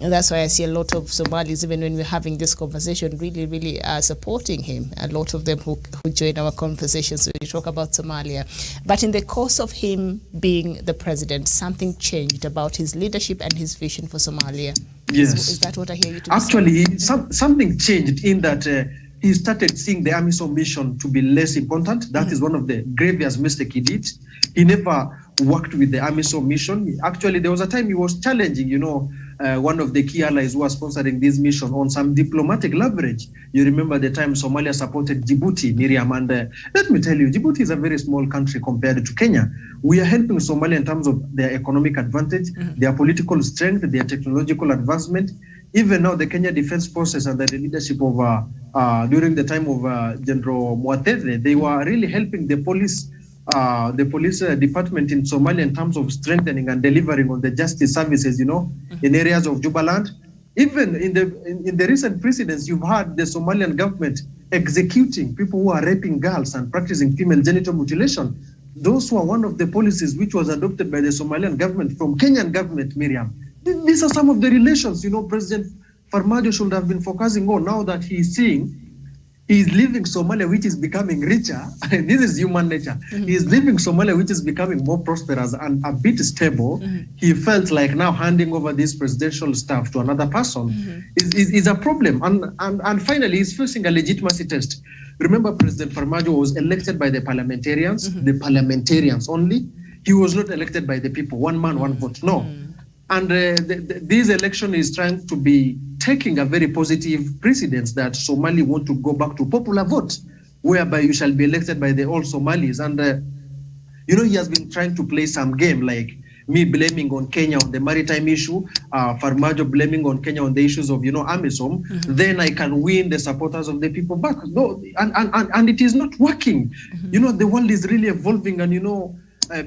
that's why I see a lot of Somalis, even when we're having this conversation, really supporting him. A lot of them who join our conversations when we talk about Somalia. But in the course of him being the president, something changed about his leadership and his vision for Somalia. Yes. Is that what I hear you to Actually, something changed in that he started seeing the AMISOM mission to be less important. That is one of the gravest mistakes he did. He never worked with the AMISOM mission. Actually, there was a time he was challenging, one of the key allies who are sponsoring this mission on some diplomatic leverage. You remember the time Somalia supported Djibouti, Miriam, and let me tell you, Djibouti is a very small country compared to Kenya. We are helping Somalia in terms of their economic advantage, their political strength, their technological advancement. Even now, the Kenya Defense Forces under the leadership of, during the time of General Muatete, they were really helping the police department in Somalia in terms of strengthening and delivering on the justice services, in areas of Jubaland. Even in the recent precedents, you've had the Somalian government executing people who are raping girls and practicing female genital mutilation. Those were one of the policies which was adopted by the Somalian government from Kenyan government, Miriam. These are some of the relations, President Farmajo should have been focusing on now that he's seeing he's leaving Somalia, which is becoming richer. This is human nature. He's leaving Somalia, which is becoming more prosperous and a bit stable. He felt like now handing over this presidential staff to another person is a problem. And finally, he's facing a legitimacy test. Remember, President Farmajo was elected by the parliamentarians only. He was not elected by the people. One man, one vote. No. And this election is trying to be taking a very positive precedence that Somali want to go back to popular vote, whereby you shall be elected by the all Somalis. And, he has been trying to play some game, like me blaming on Kenya on the maritime issue, Farmajo blaming on Kenya on the issues of, AMISOM, then I can win the supporters of the people back. No, and it is not working. The world is really evolving, and,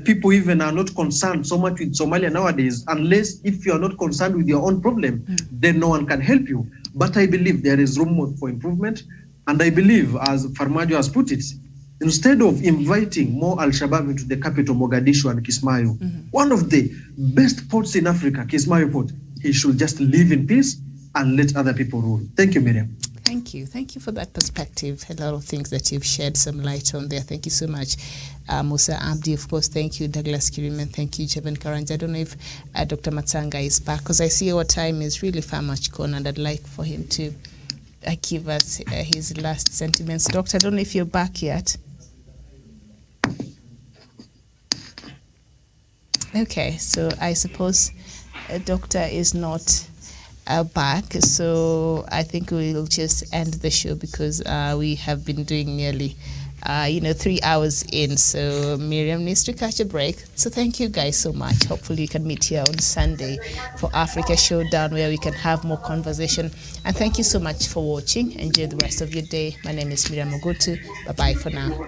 people even are not concerned so much with Somalia nowadays, unless if you are not concerned with your own problem, then no one can help you. But I believe there is room for improvement. And I believe, as Farmajo has put it, instead of inviting more Al-Shabaab into the capital, Mogadishu and Kismayo, one of the best ports in Africa, Kismayo Port, he should just live in peace and let other people rule. Thank you, Miriam. Thank you. Thank you for that perspective. A lot of things that you've shed some light on there. Thank you so much, Musa Abdi. Of course, thank you, Douglas Kirimen. Thank you, Jevan Karanja. I don't know if Dr. Matsanga is back, because I see our time is really far much gone, and I'd like for him to give us his last sentiments. Doctor, I don't know if you're back yet. Okay, so I suppose Doctor is not back, so I think we'll just end the show, because we have been doing nearly 3 hours in, so Miriam needs to catch a break. So thank you guys so much. Hopefully you can meet here on Sunday for Africa Showdown, where we can have more conversation. And thank you so much for watching. Enjoy the rest of your day. My name is Miriam Ogutu. Bye-bye for now.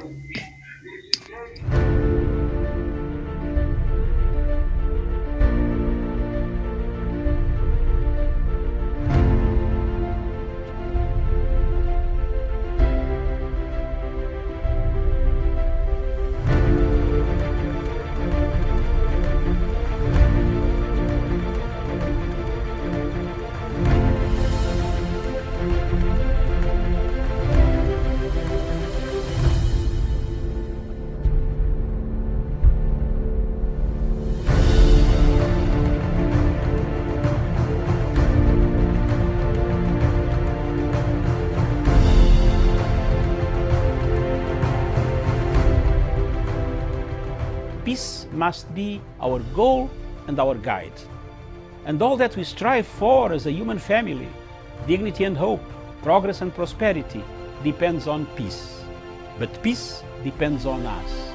Peace must be our goal and our guide. And all that we strive for as a human family, dignity and hope, progress and prosperity, depends on peace. But peace depends on us.